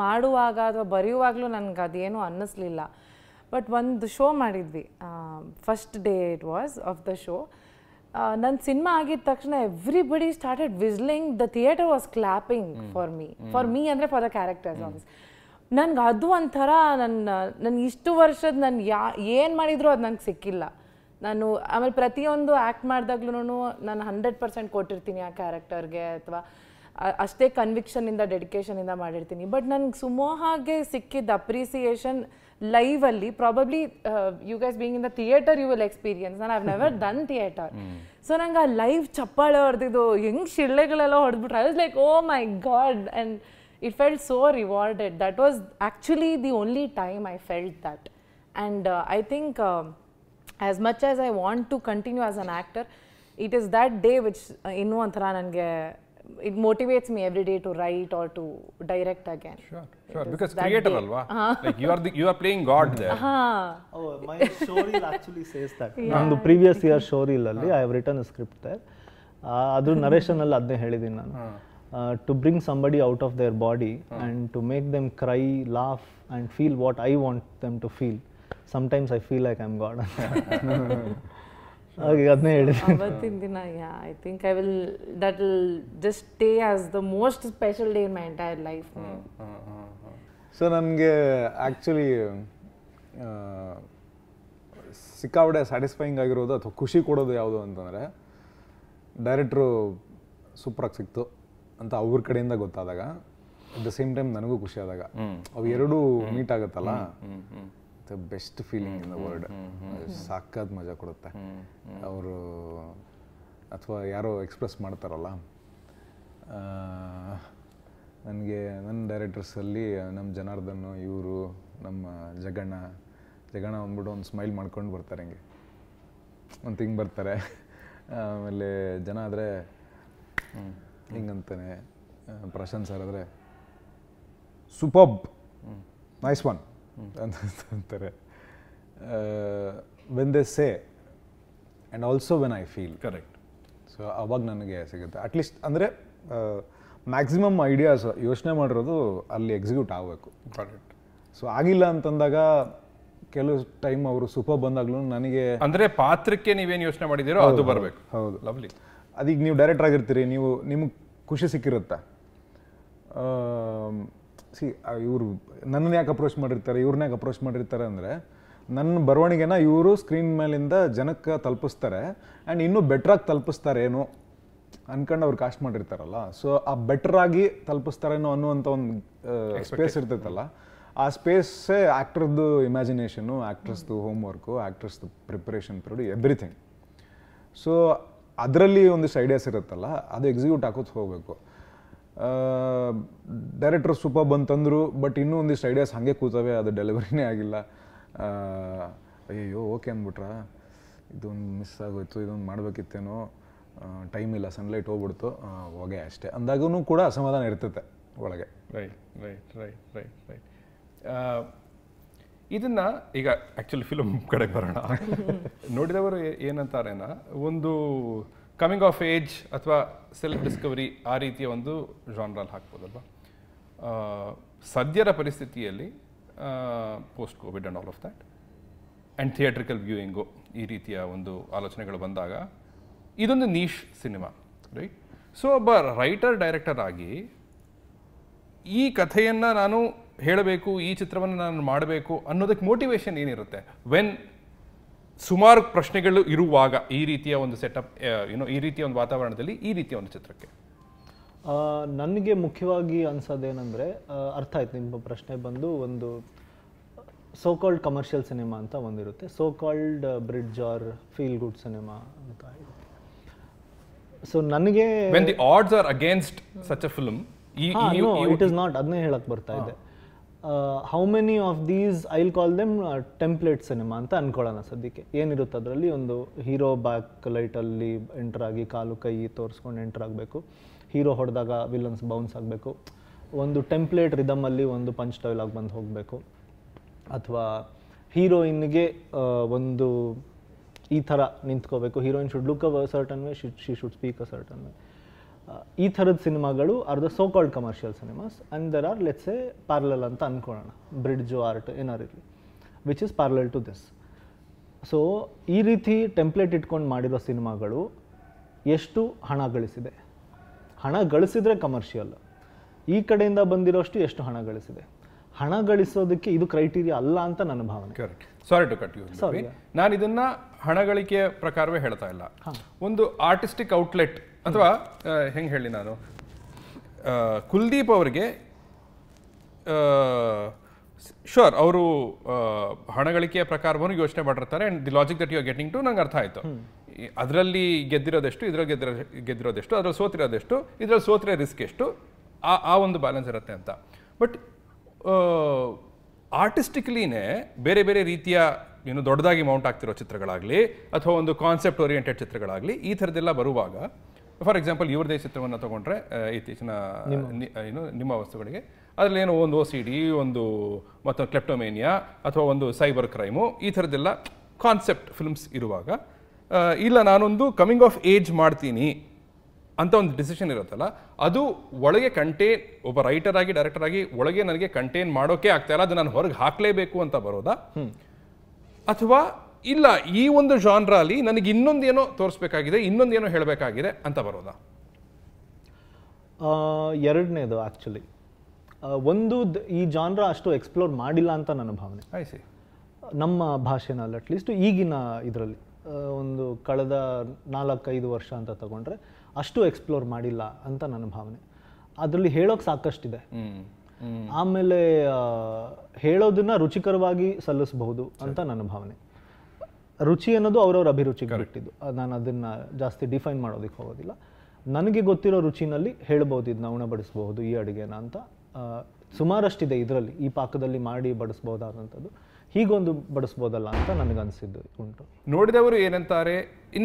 ಮಾಡುವಾಗ ಅಥವಾ ಬರೆಯುವಾಗಲೂ ನನಗೆ ಅದೇನೂ ಅನ್ನಿಸ್ಲಿಲ್ಲ. ಬಟ್ ಒಂದು ಶೋ ಮಾಡಿದ್ವಿ, first day it was of the show. ನನ್ನ ಸಿನಿಮಾ ಆಗಿದ ತಕ್ಷಣ everybody started whistling, the theatre was clapping for me ಅಂದರೆ ಫಾರ್ ದ ಕ್ಯಾರೆಕ್ಟರ್ಸ್ ಆಫೀಸ್. ನನ್ಗೆ ಅದು ಒಂಥರ ನನ್ನ ಇಷ್ಟು ವರ್ಷದ ನಾನು ಏನು ಮಾಡಿದ್ರು ಅದು ನಂಗೆ ಸಿಕ್ಕಿಲ್ಲ. ನಾನು ಆಮೇಲೆ ಪ್ರತಿಯೊಂದು ಆ್ಯಕ್ಟ್ ಮಾಡಿದಾಗ್ಲೂ ನಾನು 100% ಕೊಟ್ಟಿರ್ತೀನಿ ಆ ಕ್ಯಾರೆಕ್ಟರ್ಗೆ, ಅಥವಾ ಅಷ್ಟೇ ಕನ್ವಿಕ್ಷನಿಂದ ಡೆಡಿಕೇಶನಿಂದ ಮಾಡಿರ್ತೀನಿ. ಬಟ್ ನನಗೆ ಸುಮೋಹಾಗೆ ಸಿಕ್ಕಿದ್ದ ಅಪ್ರಿಸಿಯೇಷನ್ ಲೈವಲ್ಲಿ, probably you guys being in the theatre you will experience. ನಾನು have never done theatre. So ನಂಗೆ ಆ ಲೈವ್ ಚಪ್ಪಾಳೆ ಹೊಡೆದಿದ್ದು ಹೆಂಗೆ ಶಿಳ್ಳೆಗಳೆಲ್ಲ ಹೊಡೆದ್ಬಿಟ್ರೆ I was like oh my God, and it felt so rewarded. That was actually the only time I felt that. And I think as much as I want to continue as an actor, it is that day which ಇನ್ನೂ ಒಂಥರ ನನಗೆ it motivates me every day to write or to direct again. Sure, because creator alwa, like you are playing God there. My show reel actually says that. ನಂದು previous year show reel ಅಲ್ಲಿ I have written a script there. ಅದ್ರ narration ಅಲ್ಲಿ ಅದನ್ನೇ ಹೇಳಿದ್ದೀನಿ ನಾನು. To bring somebody out of their body and to make them cry, laugh and feel what I want them to feel. Sometimes I feel like I'm God. ಹಾಗೆ ಅದನ್ನೇ ಹೇಳಿದ್ದೀನಿ ಅವತ್ತಿನ ದಿನ. I think that will just stay as the most special day in my entire life. So ನನಗೆ actually ಸಿಕ್ಕಾಪಟ್ಟೆ satisfying ಆಗಿರೋದು ಅಥವಾ ಖುಷಿ ಕೊಡೋದು ಯಾವುದು ಅಂತಂದರೆ, ಡೈರೆಕ್ಟ್ರು ಸೂಪರಾಗಿ ಸಿಕ್ತು ಅಂತ ಅವ್ರ ಕಡೆಯಿಂದ ಗೊತ್ತಾದಾಗ, ಅಟ್ ದ ಸೇಮ್ ಟೈಮ್ ನನಗೂ ಖುಷಿ ಆದಾಗ, ಅವು ಎರಡೂ ಮೀಟ್ ಆಗುತ್ತಲ್ಲ, the best feeling in the world. ಸಾಕಾದ ಮಜಾ ಕೊಡುತ್ತೆ. ಅವರು ಅಥವಾ ಯಾರೋ ಎಕ್ಸ್ಪ್ರೆಸ್ ಮಾಡ್ತಾರಲ್ಲ, ನನಗೆ ನನ್ನ ಡೈರೆಕ್ಟರ್ಸಲ್ಲಿ ನಮ್ಮ ಜನಾರ್ದನ್, ಇವರು ನಮ್ಮ ಜಗಣ್ಣ ಅಂದ್ಬಿಟ್ಟು ಒಂದು ಸ್ಮೈಲ್ ಮಾಡ್ಕೊಂಡು ಬರ್ತಾರೆ, ಹಿಂಗೆ ಬರ್ತಾರೆ. ಆಮೇಲೆ ಜನ ಆದರೆ ಹಿಂಗಂತಾನೆ, ಪ್ರಶಾಂತ್ ಸರ್ ಆದರೆ ಸೂಪರ್ಬ್, ನೈಸ್ ಒನ್ ಅಂತಾರೆ. When they say and also when I feel correct. So ಅವಾಗ ನನಗೆ ಸಿಗುತ್ತೆ ಅಟ್ಲೀಸ್ಟ್. ಅಂದರೆ ಮ್ಯಾಕ್ಸಿಮಮ್ ಐಡಿಯಾಸ್ ಯೋಚನೆ ಮಾಡಿರೋದು ಅಲ್ಲಿ ಎಕ್ಸಿಕ್ಯೂಟ್ ಆಗಬೇಕು. ಕರೆಕ್ಟ್. ಸೊ ಆಗಿಲ್ಲ ಅಂತಂದಾಗ ಕೆಲವು ಟೈಮ್ ಅವರು ಸೂಪರ್ ಬಂದಾಗ್ಲೂ ನನಗೆ, ಅಂದರೆ ಪಾತ್ರಕ್ಕೆ ನೀವೇನು ಯೋಚನೆ ಮಾಡಿದ್ದೀರೋ ಅದು ಬರಬೇಕು. ಹೌದು, ಲವ್ಲಿ. ಅದೀಗ ನೀವು ಡೈರೆಕ್ಟರ್ ಆಗಿರ್ತೀರಿ, ನಿಮಗೆ ಖುಷಿ ಸಿಕ್ಕಿರುತ್ತೆ. ಇವರು ನನ್ನನ್ನು ಯಾಕೆ ಅಪ್ರೋಚ್ ಮಾಡಿರ್ತಾರೆ, ಇವ್ರನ್ನ ಯಾಕೆ ಅಪ್ರೋಚ್ ಮಾಡಿರ್ತಾರೆ ಅಂದರೆ, ನನ್ನ ಬರವಣಿಗೆನ ಇವರು ಸ್ಕ್ರೀನ್ ಮೇಲಿಂದ ಜನಕ್ಕೆ ತಲುಪಿಸ್ತಾರೆ ಆ್ಯಂಡ್ ಇನ್ನೂ ಬೆಟ್ರಾಗಿ ತಲುಪಿಸ್ತಾರೇನೋ ಅನ್ಕೊಂಡು ಅವ್ರು ಕಾಸ್ಟ್ ಮಾಡಿರ್ತಾರಲ್ಲ. ಸೊ ಆ ಬೆಟ್ರಾಗಿ ತಲುಪಿಸ್ತಾರೇನೋ ಅನ್ನುವಂಥ ಒಂದು ಸ್ಪೇಸ್ ಇರ್ತೈತಲ್ಲ, ಆ ಸ್ಪೇಸೇ ಆ್ಯಕ್ಟರ್ದು ಇಮ್ಯಾಜಿನೇಷನು, ಆ್ಯಕ್ಟ್ರಸ್ದು ಹೋಮ್ವರ್ಕು, ಆ್ಯಕ್ಟ್ರಸ್ದು ಪ್ರಿಪ್ರೇಷನ್ ಪೀರಿಯಡ್, ಎವ್ರಿಥಿಂಗ್. ಸೊ ಅದರಲ್ಲಿ ಒಂದಿಷ್ಟು ಐಡಿಯಾಸ್ ಇರುತ್ತಲ್ಲ, ಅದು ಎಕ್ಸಿಕ್ಯೂಟ್ ಹಾಕೋದು ಹೋಗಬೇಕು. ಡೈರೆಕ್ಟರ್ ಸೂಪರ್ ಬಂತಂದರು, ಬಟ್ ಇನ್ನೂ ಒಂದಿಷ್ಟು ಐಡಿಯಾಸ್ ಹಾಗೆ ಕೂತವೆ, ಅದು ಡೆಲಿವರಿನೇ ಆಗಿಲ್ಲ. ಅಯ್ಯೋ ಓಕೆ ಅಂದ್ಬಿಟ್ರಾ, ಇದೊಂದು ಮಿಸ್ ಆಗೋಯ್ತು, ಇದೊಂದು ಮಾಡಬೇಕಿತ್ತೇನೋ, ಟೈಮ್ ಇಲ್ಲ, ಸನ್ಲೈಟ್ ಹೋಗ್ಬಿಡ್ತು, ಹೋಗೆ ಅಷ್ಟೇ ಅಂದಾಗೂ ಕೂಡ ಅಸಮಾಧಾನ ಇರ್ತೈತೆ ಒಳಗೆ. ರೈಟ್. ಇದನ್ನ ಈಗ ಆ್ಯಕ್ಚುಲಿ ಫಿಲ್ಮ್ ಕಡೆಗೆ ಬರೋಣ. ನೋಡಿದವರು ಏನಂತಾರೇನ, ಒಂದು ಕಮಿಂಗ್ ಆಫ್ ಏಜ್ ಅಥವಾ ಸೆಲ್ಫ್ ಡಿಸ್ಕವರಿ ಆ ರೀತಿಯ ಒಂದು ಜಾನ್ರಲ್ಲಿ ಹಾಕ್ಬೋದಲ್ವಾ. ಸದ್ಯದ ಪರಿಸ್ಥಿತಿಯಲ್ಲಿ post Covid and all of that and theatrical viewing ಈ ರೀತಿಯ ಒಂದು ಆಲೋಚನೆಗಳು ಬಂದಾಗ ಇದೊಂದು ನೀಶ್ ಸಿನಿಮಾ, ರೈಟ್? ಸೊ ಒಬ್ಬ ರೈಟರ್ ಡೈರೆಕ್ಟರ್ ಆಗಿ ಈ ಕಥೆಯನ್ನು ನಾನು ಹೇಳಬೇಕು, ಈ ಚಿತ್ರವನ್ನು ನಾನು ಮಾಡಬೇಕು ಅನ್ನೋದಕ್ಕೆ ಮೋಟಿವೇಶನ್ ಏನಿರುತ್ತೆ ವೆನ್ ಸುಮಾರು ಪ್ರಶ್ನೆಗಳು ಇರುವಾಗ ಈ ರೀತಿಯ ಒಂದು ಸೆಟಪ್, ಈ ರೀತಿಯ ಒಂದು ವಾತಾವರಣದಲ್ಲಿ ಈ ರೀತಿಯ ಒಂದು ಚಿತ್ರಕ್ಕೆ? ನನಗೆ ಮುಖ್ಯವಾಗಿ ಅನ್ಸೋದೇನೆಂದರೆ, ಅರ್ಥ ಆಯ್ತು ನಿಮ್ಮ ಪ್ರಶ್ನೆ ಬಂದು, ಒಂದು ಸೋ ಕಾಲ್ಡ್ ಕಮರ್ಷಿಯಲ್ ಸಿನಿಮಾ ಅಂತ ಒಂದಿರುತ್ತೆ, so called bridge or feel good cinema ಅಂತ ಇರುತ್ತೆ. ಸೊ ನನಗೆ when the odds are against such a film, it is not, ಅದನ್ನೇ ಹೇಳಕ್ ಬರ್ತಾ ಇದೆ. How many of these I will call them template cinema ಅಂತ ಅನ್ಕೊಳ್ಳೋಣ ಸದ್ಯಕ್ಕೆ. ಏನಿರುತ್ತೆ ಅದರಲ್ಲಿ, ಒಂದು ಹೀರೋ ಬ್ಯಾಕ್ ಲೈಟಲ್ಲಿ ಎಂಟರ್ ಆಗಿ ಕಾಲು ಕೈ ತೋರಿಸ್ಕೊಂಡು ಎಂಟರ್ ಆಗಬೇಕು, ಹೀರೋ ಹೊಡೆದಾಗ ವಿಲನ್ಸ್ ಬೌನ್ಸ್ ಆಗಬೇಕು, ಒಂದು ಟೆಂಪ್ಲೇಟ್ ರಿದಮಲ್ಲಿ ಒಂದು ಪಂಚ್ ಡೈಲಾಗ್ ಬಂದು ಹೋಗಬೇಕು, ಅಥವಾ ಹೀರೋಯಿನ್ಗೆ ಒಂದು ಈ ಥರ ನಿಂತ್ಕೋಬೇಕು, heroine should look a certain way, she should speak a certain way. ಈ ಥರದ ಸಿನಿಮಾಗಳು are the so called commercial cinemas, and there are let's a parallel ಅಂತ ಅಂದ್ಕೊಳ್ಳೋಣ, ಬ್ರಿಡ್ಜು ಆರ್ಟ್ ಏನಾರು ಇರಲಿ, which is parallel to this. So ಈ ರೀತಿ template ಇಟ್ಕೊಂಡು ಮಾಡಿರೋ ಸಿನಿಮಾಗಳು ಎಷ್ಟು ಹಣ ಗಳಿಸಿದೆ? ಹಣ ಗಳಿಸಿದ್ರೆ ಕಮರ್ಷಿಯಲ್. ಈ ಕಡೆಯಿಂದ ಬಂದಿರೋಷ್ಟು ಎಷ್ಟು ಹಣ ಗಳಿಸಿದೆ? ಹಣ ಗಳಿಸೋದಕ್ಕೆ ಇದು ಕ್ರೈಟೀರಿಯಾ ಅಲ್ಲ ಅಂತ ನನ್ನ ಭಾವನೆ. Correct. Sorry to cut you. ನಾನು ಇದನ್ನ ಹಣ ಗಳಿಕೆಯ ಪ್ರಕಾರವೇ ಹೇಳ್ತಾ ಇಲ್ಲ. ಒಂದು ಆರ್ಟಿಸ್ಟಿಕ್ ಔಟ್ಲೆಟ್ ಅಥವಾ ಹೆಂಗೆ ಹೇಳಿ ನಾನು, ಕುಲ್ದೀಪ್ ಅವರಿಗೆ ಶೋರ್ ಅವರು ಹಣ ಗಳಿಕೆಯ ಪ್ರಕಾರವನ್ನು ಯೋಚನೆ ಮಾಡಿರ್ತಾರೆ. And the logic that you are getting to ನಂಗೆ ಅರ್ಥ ಆಯಿತು. ಅದರಲ್ಲಿ ಗೆದ್ದಿರೋದೆಷ್ಟು, ಇದ್ರಲ್ಲಿ ಗೆದ್ದಿರೋದೆಷ್ಟು, ಅದ್ರಲ್ಲಿ ಸೋತಿರೋದೆಷ್ಟು, ಇದ್ರಲ್ಲಿ ಸೋತಿರೋ ರಿಸ್ಕ್ ಎಷ್ಟು, ಆ ಒಂದು ಬ್ಯಾಲೆನ್ಸ್ ಇರುತ್ತೆ ಅಂತ. ಬಟ್ ಆರ್ಟಿಸ್ಟಿಕ್ಲಿನೇ ಬೇರೆ ಬೇರೆ ರೀತಿಯ ಏನು ದೊಡ್ಡದಾಗಿ ಮೌಂಟ್ ಆಗ್ತಿರೋ ಚಿತ್ರಗಳಾಗಲಿ ಅಥವಾ ಒಂದು ಕಾನ್ಸೆಪ್ಟ್ ಓರಿಯೆಂಟೆಡ್ ಚಿತ್ರಗಳಾಗಲಿ, ಈ ಥರದ್ದೆಲ್ಲ ಬರುವಾಗ, ಫಾರ್ ಎಕ್ಸಾಂಪಲ್ ಇವ್ರದೇ ಚಿತ್ರವನ್ನು ತಗೊಂಡ್ರೆ ಇತ್ತೀಚಿನ ಏನು ನಿಮ್ಮ ವಸ್ತುಗಳಿಗೆ, ಅದರಲ್ಲಿ ಏನೋ ಒಂದು OCD, ಒಂದು ಮತ್ತೊಂದು ಕ್ಲೆಪ್ಟೋಮೇನಿಯಾ ಅಥವಾ ಒಂದು ಸೈಬರ್ ಕ್ರೈಮು, ಈ ಥರದ್ದೆಲ್ಲ ಕಾನ್ಸೆಪ್ಟ್ ಫಿಲ್ಮ್ಸ್ ಇರುವಾಗ, ಇಲ್ಲ ನಾನೊಂದು ಕಮಿಂಗ್ ಆಫ್ ಏಜ್ ಮಾಡ್ತೀನಿ ಅಂತ ಒಂದು ಡಿಸಿಷನ್ ಇರುತ್ತಲ್ಲ, ಅದು ಒಳಗೆ ಕಂಟೈನ್, ಒಬ್ಬ ರೈಟರ್ ಆಗಿ ಡೈರೆಕ್ಟರ್ ಆಗಿ ಒಳಗೆ ನನಗೆ ಕಂಟೈನ್ ಮಾಡೋಕೆ ಆಗ್ತಾ ಇಲ್ಲ, ಅದು ನಾನು ಹೊರಗೆ ಹಾಕಲೇಬೇಕು ಅಂತ ಬರೋದಾ, ಅಥವಾ ಇಲ್ಲ ಈ ಒಂದು ಜಾನ್ರಲ್ಲಿ ನನಗೆ ಇನ್ನೊಂದೇನೋ ತೋರಿಸ್ಬೇಕಾಗಿದೆ, ಇನ್ನೊಂದೇನೋ ಹೇಳಬೇಕಾಗಿದೆ ಅಂತ ಬರೋದಾ? ಎರಡನೇದು ಆ್ಯಕ್ಚುಲಿ. ಒಂದು ಈ ಜಾನ್ರ ಅಷ್ಟು ಎಕ್ಸ್ಪ್ಲೋರ್ ಮಾಡಿಲ್ಲ ಅಂತ ನನ್ನ ಭಾವನೆ. ನಮ್ಮ ಭಾಷೆನಲ್ಲಿ ಅಟ್ಲೀಸ್ಟ್ ಈಗಿನ ಇದರಲ್ಲಿ ಒಂದು ಕಳೆದ 4-5 ವರ್ಷ ಅಂತ ತಗೊಂಡ್ರೆ ಅಷ್ಟು ಎಕ್ಸ್ಪ್ಲೋರ್ ಮಾಡಿಲ್ಲ ಅಂತ ನನ್ನ ಭಾವನೆ. ಅದರಲ್ಲಿ ಹೇಳೋಕೆ ಸಾಕಷ್ಟಿದೆ. ಆಮೇಲೆ ಹೇಳೋದನ್ನ ರುಚಿಕರವಾಗಿ ಸಲ್ಲಿಸಬಹುದು ಅಂತ ನನ್ನ ಭಾವನೆ. ರುಚಿ ಅನ್ನೋದು ಅವ್ರವ್ರ ಅಭಿರುಚಿಗೆ ಬಿಟ್ಟಿದ್ದು, ನಾನು ಅದನ್ನು ಜಾಸ್ತಿ ಡಿಫೈನ್ ಮಾಡೋದಕ್ಕೆ ಹೋಗೋದಿಲ್ಲ. ನನಗೆ ಗೊತ್ತಿರೋ ರುಚಿನಲ್ಲಿ ಹೇಳ್ಬೋದು, ಇದನ್ನ ಉಣಬಡಿಸ್ಬಹುದು ಈ ಅಡುಗೆನ ಅಂತ. ಸುಮಾರಷ್ಟಿದೆ ಇದರಲ್ಲಿ, ಈ ಪಾಕದಲ್ಲಿ ಮಾಡಿ ಬಡಿಸ್ಬೋದಾದಂಥದ್ದು, ಹೀಗೊಂದು ಬಡಿಸ್ಬೋದಲ್ಲ ಅಂತ ನನಗನ್ಸಿದ್ದು ಉಂಟು. ನೋಡಿದವರು ಏನಂತಾರೆ,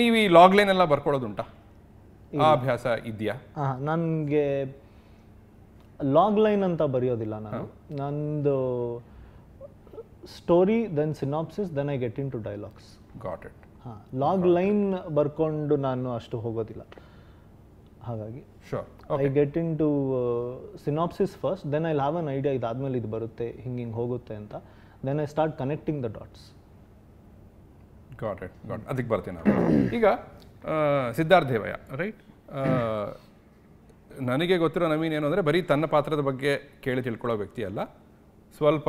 ನೀವು ಈ ಲಾಗ್ ಲೈನ್ ಎಲ್ಲ ಬರ್ಕೊಳ್ಳೋದುಂಟಾ? ಆ ಅಭ್ಯಾಸ ಇದೆಯಾ? ನನಗೆ ಲಾಗ್ ಲೈನ್ ಅಂತ ಬರೆಯೋದಿಲ್ಲ ನಾನು. ನಂದು story, then synopsis, then I get into dialogues. Got it. Log line ಬರ್ಕೊಂಡು ನಾನು ಅಷ್ಟು ಹೋಗೋದಿಲ್ಲ. ಹಾಗಾಗಿ I get into synopsis first, then I have an idea, ಇದಾದ್ಮೇಲೆ ಇದು ಬರುತ್ತೆ, ಹಿಂಗೆ ಹೋಗುತ್ತೆ ಅಂತ. Then I start connecting the dots. Got it. ಅದಕ್ಕೆ ಬರ್ತೀನಿ ನಾನು. ಈಗ ಸಿದ್ಧಾರ್ಥ್ ದೇವಯ್ಯ, ರೈಟ್? ನನಗೆ ಗೊತ್ತಿರೋ ನವೀನ್ ಏನು ಅಂದರೆ, ಬರೀ ತನ್ನ ಪಾತ್ರದ ಬಗ್ಗೆ ಕೇಳಿ ತಿಳ್ಕೊಳ್ಳೋ ವ್ಯಕ್ತಿ ಅಲ್ಲ, ಸ್ವಲ್ಪ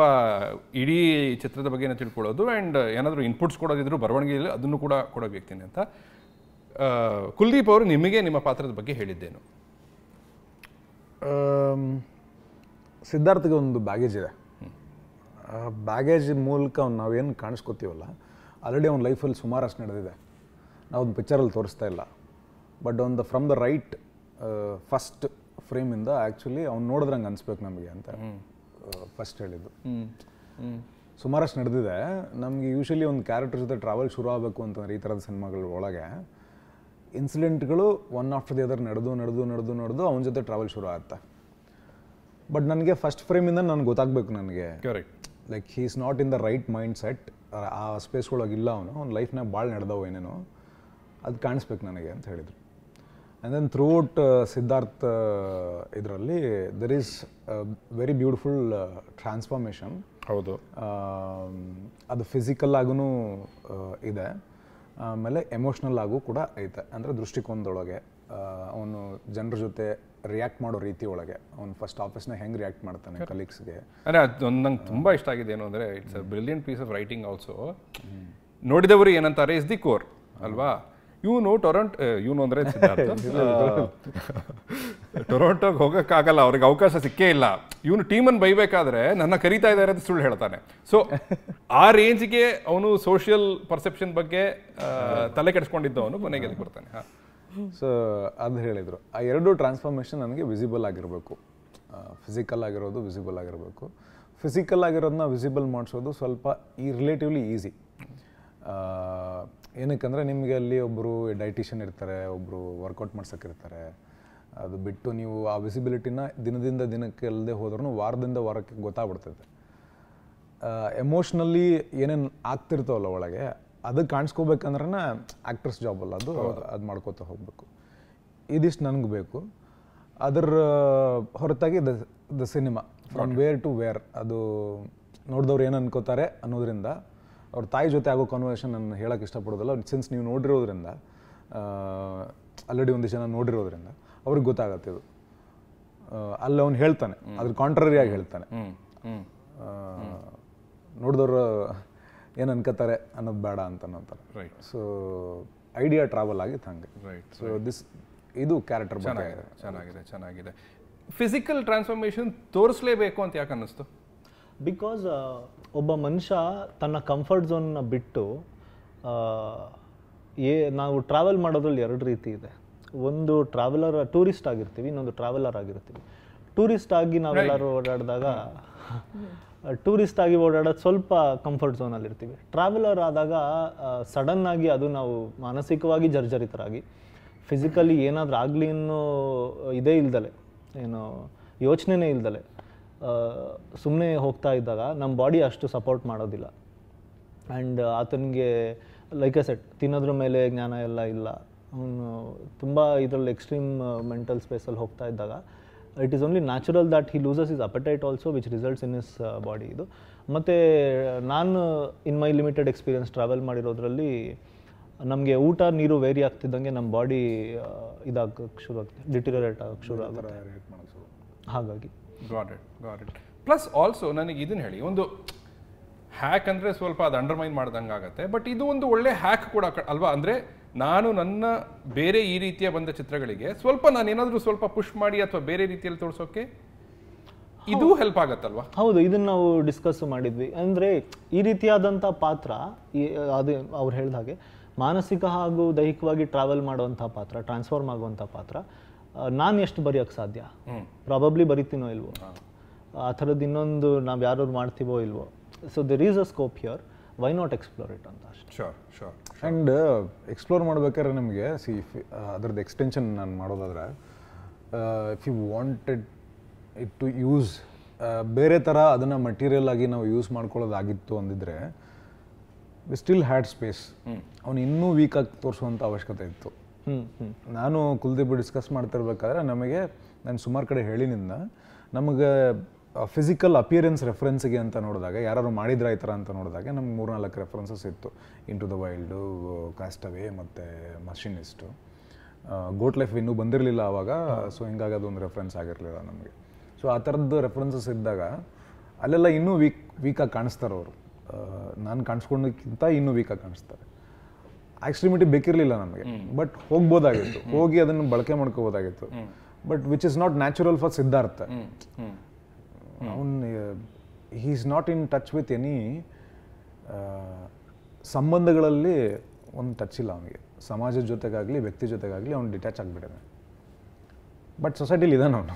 ಇಡೀ ಚಿತ್ರದ ಬಗ್ಗೆನೇ ತಿಳ್ಕೊಳ್ಳೋದು, ಆ್ಯಂಡ್ ಏನಾದರೂ ಇನ್ಪುಟ್ಸ್ ಕೊಡೋದಿದ್ರು ಬರವಣಿಗೆಯಲ್ಲಿ ಅದನ್ನು ಕೂಡ ಕೊಡೋ ವ್ಯಕ್ತಿನೇ ಅಂತ. ಕುಲ್ದೀಪ್ ಅವರು ನಿಮಗೆ ನಿಮ್ಮ ಪಾತ್ರದ ಬಗ್ಗೆ ಹೇಳಿದ್ದೇನು? ಸಿದ್ಧಾರ್ಥಗೆ ಒಂದು ಬ್ಯಾಗೇಜ್ ಇದೆ. ಬ್ಯಾಗೇಜ್ ಮೂಲಕ ನಾವೇನು ಕಾಣಿಸ್ಕೊತೀವಲ್ಲ, ಆಲ್ರೆಡಿ ಅವ್ನ ಲೈಫಲ್ಲಿ ಸುಮಾರಷ್ಟು ನಡೆದಿದೆ. ನಾವು ಒಂದು ಪಿಕ್ಚರಲ್ಲಿ ತೋರಿಸ್ತಾ ಇಲ್ಲ, ಬಟ್ ಒಂದು ಫ್ರಮ್ ದ ರೈಟ್ ಫಸ್ಟ್ ಫ್ರೇಮಿಂದ ಆ್ಯಕ್ಚುಲಿ ಅವ್ನು ನೋಡಿದ್ರೆ ಹಂಗೆ ಅನಿಸ್ಬೇಕು ನಮಗೆ ಅಂತ ಫಸ್ಟ್ ಹೇಳಿದ್ದು. ಸುಮಾರಷ್ಟು ನಡೆದಿದೆ. ನಮಗೆ ಯೂಶಲಿ ಒಂದು ಕ್ಯಾರೆಕ್ಟರ್ ಜೊತೆ ಟ್ರಾವೆಲ್ ಶುರು ಆಗಬೇಕು ಅಂತಂದ್ರೆ ಈ ಥರದ ಸಿನಿಮಾಗಳ ಒಳಗೆ ಇನ್ಸಿಡೆಂಟ್ಗಳು ಒನ್ ಆಫ್ಟರ್ ದಿ ಅದರ್ ನಡೆದು ಅವನ ಜೊತೆ ಟ್ರಾವೆಲ್ ಶುರು ಆಗುತ್ತೆ. ಬಟ್ ನನಗೆ ಫಸ್ಟ್ ಫ್ರೇಮಿಂದ ನನಗೆ ಗೊತ್ತಾಗಬೇಕು, ನನಗೆ like he is not in the right mind set, ಆ ಸ್ಪೇಸ್ ಒಳಗಿಲ್ಲ ಅವನು, ಅವ್ನ ಲೈಫ್ನಾಗ ಭಾಳ ನಡೆದವು ಏನೇನೋ, ಅದು ಕಾಣಿಸ್ಬೇಕು ನನಗೆ ಅಂತ ಹೇಳಿದರು. And then throughout Siddharth ಇದರಲ್ಲಿ there is very beautiful transformation. ಹೌದು, ಅದು ಫಿಸಿಕಲ್ ಆಗೂ ಇದೆ, ಆಮೇಲೆ ಎಮೋಷ್ನಲ್ ಆಗು ಕೂಡ ಐತೆ. ಅಂದರೆ ದೃಷ್ಟಿಕೋನದೊಳಗೆ ಅವನು ಜನರ ಜೊತೆ ರಿಯಾಕ್ಟ್ ಮಾಡೋ ರೀತಿ ಒಳಗೆ, ಅವ್ನು ಫಸ್ಟ್ ಆಫೀಸ್ನ ಹೆಂಗೆ ರಿಯಾಕ್ಟ್ ಮಾಡ್ತಾನೆ ಕಲೀಗ್ಸ್ಗೆ. ಅಂದರೆ ಅದೊಂದು ನಂಗೆ ತುಂಬ ಇಷ್ಟ ಆಗಿದೆ ಏನು ಅಂದರೆ, it's a brilliant piece of writing also. ನೋಡಿದವರು ಏನಂತಾರೆ, ಇಸ್ ದಿ ಕೋರ್ ಅಲ್ವಾ. ಇವನು ಟೊರಂಟೋ, ಇವನು ಅಂದರೆ ಸಿದ್ಧಾರ್ಥ ಟೊರೊಂಟೋಗೆ ಹೋಗೋಕ್ಕಾಗಲ್ಲ, ಅವ್ರಿಗೆ ಅವಕಾಶ ಸಿಕ್ಕೇ ಇಲ್ಲ. ಇವನು ಟೀಮನ್ನು ಬೈಬೇಕಾದ್ರೆ ನನ್ನ ಕರೀತಾ ಇದ್ದಾರೆ ಅಂತ ಸುಳ್ಳು ಹೇಳ್ತಾನೆ. ಸೊ ಆ ರೇಂಜ್ಗೆ ಅವನು ಸೋಷಿಯಲ್ ಪರ್ಸೆಪ್ಷನ್ ಬಗ್ಗೆ ತಲೆ ಕೆಡಿಸ್ಕೊಂಡಿದ್ದವನು ಕೊನೆಗೆ ಅದಕ್ಕೆ ಬರ್ತಾನೆ. ಸೊ ಅದು ಹೇಳಿದರು, ಆ ಎರಡು ಟ್ರಾನ್ಸ್ಫಾರ್ಮೇಷನ್ ನನಗೆ ವಿಸಿಬಲ್ ಆಗಿರಬೇಕು. ಫಿಸಿಕಲ್ ಆಗಿರೋದು ವಿಸಿಬಲ್ ಆಗಿರಬೇಕು. ಫಿಸಿಕಲ್ ಆಗಿರೋದನ್ನ ವಿಸಿಬಲ್ ಮಾಡಿಸೋದು ಸ್ವಲ್ಪ ರಿಲೇಟಿವ್ಲಿ ಈಸಿ. ಏನಕ್ಕಂದರೆ ನಿಮಗೆ ಅಲ್ಲಿ ಒಬ್ಬರು ಡೈಟಿಷಿಯನ್ ಇರ್ತಾರೆ, ಒಬ್ಬರು ವರ್ಕೌಟ್ ಮಾಡ್ಸೋಕ್ಕಿರ್ತಾರೆ. ಅದು ಬಿಟ್ಟು ನೀವು ಆ ವಿಸಿಬಿಲಿಟಿನ ದಿನದಿಂದ ದಿನಕ್ಕೆ ಅಲ್ಲದೆ ಹೋದ್ರೂ ವಾರದಿಂದ ವಾರಕ್ಕೆ ಗೊತ್ತಾಗ್ಬಿಡ್ತದೆ. ಎಮೋಷ್ನಲಿ ಏನೇನು ಆಗ್ತಿರ್ತಾವಲ್ಲ ಒಳಗೆ, ಅದು ಕಾಣಿಸ್ಕೋಬೇಕಂದ್ರೆ ಆ್ಯಕ್ಟ್ರಸ್ ಜಾಬ್ ಅಲ್ಲ ಅದು, ಅದು ಮಾಡ್ಕೋತಾ ಹೋಗಬೇಕು. ಇದಿಷ್ಟು ನನಗೆ ಬೇಕು. ಅದರ ಹೊರತಾಗಿ the cinema from where to where, ಅದು ನೋಡಿದವ್ರು ಏನು ಅನ್ಕೋತಾರೆ ಅನ್ನೋದ್ರಿಂದ, ಅವ್ರ ತಾಯಿ ಜೊತೆ ಆಗೋ ಕಾನ್ವರ್ಸೇಷನ್ ನಾನು ಹೇಳೋಕ್ಕೆ ಇಷ್ಟಪಡೋದಿಲ್ಲ. ಸಿನ್ಸ್ ನೀವು ನೋಡಿರೋದ್ರಿಂದ, ಆಲ್ರೆಡಿ ಒಂದಿಷ್ಟು ಜನ ನೋಡಿರೋದ್ರಿಂದ ಅವ್ರಿಗೆ ಗೊತ್ತಾಗತ್ತೆ ಇದು. ಅಲ್ಲಿ ಅವ್ನು ಹೇಳ್ತಾನೆ, ಅದ್ರ ಕಾಂಟ್ರರಿಯಾಗಿ ಹೇಳ್ತಾನೆ. ನೋಡಿದವ್ರು ಏನು ಅನ್ಕೋತಾರೆ ಅನ್ನೋದು ಬೇಡ ಅಂತ ಅಂತಾರೆ. ರೈಟ್. ಸೊ ಐಡಿಯಾ ಟ್ರಾವೆಲ್ ಆಗಿತ್ತು ಹಂಗೆ. ರೈಟ್. ಸೊ ಇದು ಕ್ಯಾರೆಕ್ಟರ್ ಚೆನ್ನಾಗಿದೆ, ಚೆನ್ನಾಗಿದೆ, ಚೆನ್ನಾಗಿದೆ. ಫಿಸಿಕಲ್ ಟ್ರಾನ್ಸ್ಫಾರ್ಮೇಷನ್ ತೋರಿಸ್ಲೇಬೇಕು ಅಂತ ಯಾಕೆ ಅನ್ನಿಸ್ತು? ಬಿಕಾಸ್ ಒಬ್ಬ ಮನುಷ್ಯ ತನ್ನ ಕಂಫರ್ಟ್ ಝೋನ್ನ ಬಿಟ್ಟು, ನಾವು ಟ್ರಾವೆಲ್ ಮಾಡೋದ್ರಲ್ಲಿ ಎರಡು ರೀತಿ ಇದೆ. ಒಂದು ಟೂರಿಸ್ಟ್ ಆಗಿರ್ತೀವಿ, ಇನ್ನೊಂದು ಟ್ರಾವೆಲರ್ ಆಗಿರ್ತೀವಿ. ಟೂರಿಸ್ಟ್ ಆಗಿ ನಾವೆಲ್ಲರೂ ಓಡಾಡಿದಾಗ, ಟೂರಿಸ್ಟ್ ಆಗಿ ಓಡಾಡೋದು ಸ್ವಲ್ಪ ಕಂಫರ್ಟ್ ಝೋನಲ್ಲಿ ಇರ್ತೀವಿ. ಟ್ರಾವೆಲರ್ ಆದಾಗ ಸಡನ್ನಾಗಿ ಅದು ನಾವು ಮಾನಸಿಕವಾಗಿ ಜರ್ಜರಿತರಾಗಿ, ಫಿಸಿಕಲಿ ಏನಾದರೂ ಆಗಲಿ ಅನ್ನೋ ಇದೇ ಇಲ್ದಲೆ, ಏನೋ ಯೋಚನೆನೇ ಇಲ್ದಲೆ ಸುಮ್ಮನೆ ಹೋಗ್ತಾ ಇದ್ದಾಗ ನಮ್ಮ ಬಾಡಿ ಅಷ್ಟು ಸಪೋರ್ಟ್ ಮಾಡೋದಿಲ್ಲ. ಆ್ಯಂಡ್ ಆತನಿಗೆ ಲೈಕ್ ಎ ಸೆಟ್ ತಿನ್ನೋದ್ರ ಮೇಲೆ ಜ್ಞಾನ ಎಲ್ಲ ಇಲ್ಲ. ಅವನು ತುಂಬ ಇದರಲ್ಲಿ ಎಕ್ಸ್ಟ್ರೀಮ್ ಮೆಂಟಲ್ ಸ್ಪೇಸಲ್ಲಿ ಹೋಗ್ತಾ ಇದ್ದಾಗ it is only natural that he loses is appetite also, which results in his body. ಇದು ಮತ್ತು ನಾನು ಇನ್ ಮೈ ಲಿಮಿಟೆಡ್ ಎಕ್ಸ್ಪೀರಿಯನ್ಸ್ ಟ್ರಾವೆಲ್ ಮಾಡಿರೋದ್ರಲ್ಲಿ ನಮಗೆ ಊಟ ನೀರು ವೇರಿ ಆಗ್ತಿದ್ದಂಗೆ ನಮ್ಮ ಬಾಡಿ ಇದಾಗಕ್ಕೆ ಶುರು ಆಗುತ್ತೆ, ಡಿಟಿರಿಯರೇಟ್ ಆಗಕ್ಕೆ ಶುರು ಆಗುತ್ತೆ. ಹಾಗಾಗಿ ಗಾಟ್ ಇಟ್. ಪ್ಲಸ್ ಆಲ್ಸೋ ನನಗೆ ಇದನ್ನು ಹೇಳಿ, ಒಂದು ಹ್ಯಾಕ್ ಅಂದರೆ ಸ್ವಲ್ಪ ಅದು ಅಂಡರ್ಮೈನ್ ಮಾಡ್ದಂಗೆ ಆಗುತ್ತೆ, ಬಟ್ ಇದು ಒಂದು ಒಳ್ಳೆ ಹ್ಯಾಕ್ ಕೂಡ ಅಲ್ವಾ? ಅಂದರೆ ನಾನು ನನ್ನ ಬೇರೆ ಈ ರೀತಿಯ ಬಂದ ಚಿತ್ರಗಳಿಗೆ ಸ್ವಲ್ಪ ನಾನು ಏನಾದರೂ ಸ್ವಲ್ಪ ಪುಷ್ ಮಾಡಿ ಅಥವಾ ಬೇರೆ ರೀತಿಯಲ್ಲಿ ತೋರಿಸೋಕೆ ಇದು ಹೆಲ್ಪ್ ಆಗತ್ತಲ್ವಾ? ಹೌದು, ಇದನ್ನು ನಾವು ಡಿಸ್ಕಸ್ ಮಾಡಿದ್ವಿ. ಅಂದರೆ ಈ ರೀತಿಯಾದಂಥ ಪಾತ್ರ, ಅದು ಅವ್ರು ಹೇಳಿದ ಹಾಗೆ ಮಾನಸಿಕ ಹಾಗೂ ದೈಹಿಕವಾಗಿ ಟ್ರಾವೆಲ್ ಮಾಡುವಂಥ ಪಾತ್ರ, ಟ್ರಾನ್ಸ್ಫಾರ್ಮ್ ಆಗುವಂಥ ಪಾತ್ರ ನಾನು ಎಷ್ಟು ಬರೆಯೋಕ್ಕೆ ಸಾಧ್ಯ? ಪ್ರಾಬಬ್ಲಿ ಬರಿತೀನೋ ಇಲ್ವೋ, ಆ ಥರದ್ದು ಇನ್ನೊಂದು ನಾವು ಯಾರು ಮಾಡ್ತೀವೋ ಇಲ್ವೋ. So there is a scope here, why not explore it ಅಂತ ಅಷ್ಟೇ. Sure sure. ಆ್ಯಂಡ್ ಎಕ್ಸ್ಪ್ಲೋರ್ ಮಾಡ್ಬೇಕಾದ್ರೆ ನಿಮಗೆ ಅದ್ರದ್ದು ಎಕ್ಸ್ಟೆನ್ಷನ್ ನಾನು ಮಾಡೋದಾದ್ರೆ, if you wanted it to use ಬೇರೆ ಥರ ಅದನ್ನು ಮಟೀರಿಯಲ್ ಆಗಿ ನಾವು ಯೂಸ್ ಮಾಡ್ಕೊಳ್ಳೋದಾಗಿತ್ತು ಅಂದಿದ್ರೆ, ವಿ ಸ್ಟಿಲ್ ಹ್ಯಾಡ್ ಸ್ಪೇಸ್. ಅವನು ಇನ್ನೂ ವೀಕಾಗಿ ತೋರಿಸುವಂಥ ಅವಶ್ಯಕತೆ ಇತ್ತು. ನಾನು ಕುಲ್ದೀಪ್ ಡಿಸ್ಕಸ್ ಮಾಡ್ತಿರ್ಬೇಕಾದ್ರೆ ನಾನು ಸುಮಾರು ಕಡೆ ಹೇಳಿನಿಂದ ನಮಗೆ ಫಿಸಿಕಲ್ ಅಪಿಯರೆನ್ಸ್ ರೆಫರೆನ್ಸ್ಗೆ ಅಂತ ನೋಡಿದಾಗ, ಯಾರು ಮಾಡಿದ್ರ ಈ ಥರ ಅಂತ ನೋಡಿದಾಗ ನಮ್ಗೆ 3-4 ರೆಫರೆನ್ಸಸ್ ಇತ್ತು. ಇಂಟು ದ ವೈಲ್ಡು, ಕಾಸ್ಟವೇ ಮತ್ತು ಮಷಿನಿಸ್ಟು. ಗೋಟ್ ಲೈಫ್ ಇನ್ನೂ ಬಂದಿರಲಿಲ್ಲ ಆವಾಗ, ಸೊ ಹಿಂಗಾಗಿ ಅದೊಂದು ರೆಫರೆನ್ಸ್ ಆಗಿರಲಿಲ್ಲ ನಮಗೆ. ಸೊ ಆ ಥರದ್ದು ರೆಫರೆನ್ಸಸ್ ಇದ್ದಾಗ ಅಲ್ಲೆಲ್ಲ ಇನ್ನೂ ವೀಕಾಗಿ ಕಾಣಿಸ್ತಾರೆ ಅವರು. ನಾನು ಕಾಣಿಸ್ಕೊಂಡಕ್ಕಿಂತ ಇನ್ನೂ ವೀಕಾಗಿ ಕಾಣಿಸ್ತಾರೆ. ಎಕ್ಸ್ಟ್ರಿಮಿಟಿ ಬೇಕಿರಲಿಲ್ಲ ನಮಗೆ, ಬಟ್ ಹೋಗ್ಬೋದಾಗಿತ್ತು, ಹೋಗಿ ಅದನ್ನು ಬಳಕೆ ಮಾಡ್ಕೋಬೋದಾಗಿತ್ತು. But which is not natural for Siddhartha. He is not in touch with any ಸಂಬಂಧಗಳಲ್ಲಿ ಒಂದು ಟಚ್ ಇಲ್ಲ ಅವನಿಗೆ. ಸಮಾಜದ ಜೊತೆಗಾಗಲಿ ವ್ಯಕ್ತಿ ಜೊತೆಗಾಗಲಿ ಅವ್ನು ಡಿಟ್ಯಾಚ್ ಆಗಿಬಿಟ್ಟಿದೆ. ಬಟ್ ಸೊಸೈಟಿಲಿ ಇದ್ದಾನೆ ಅವನು.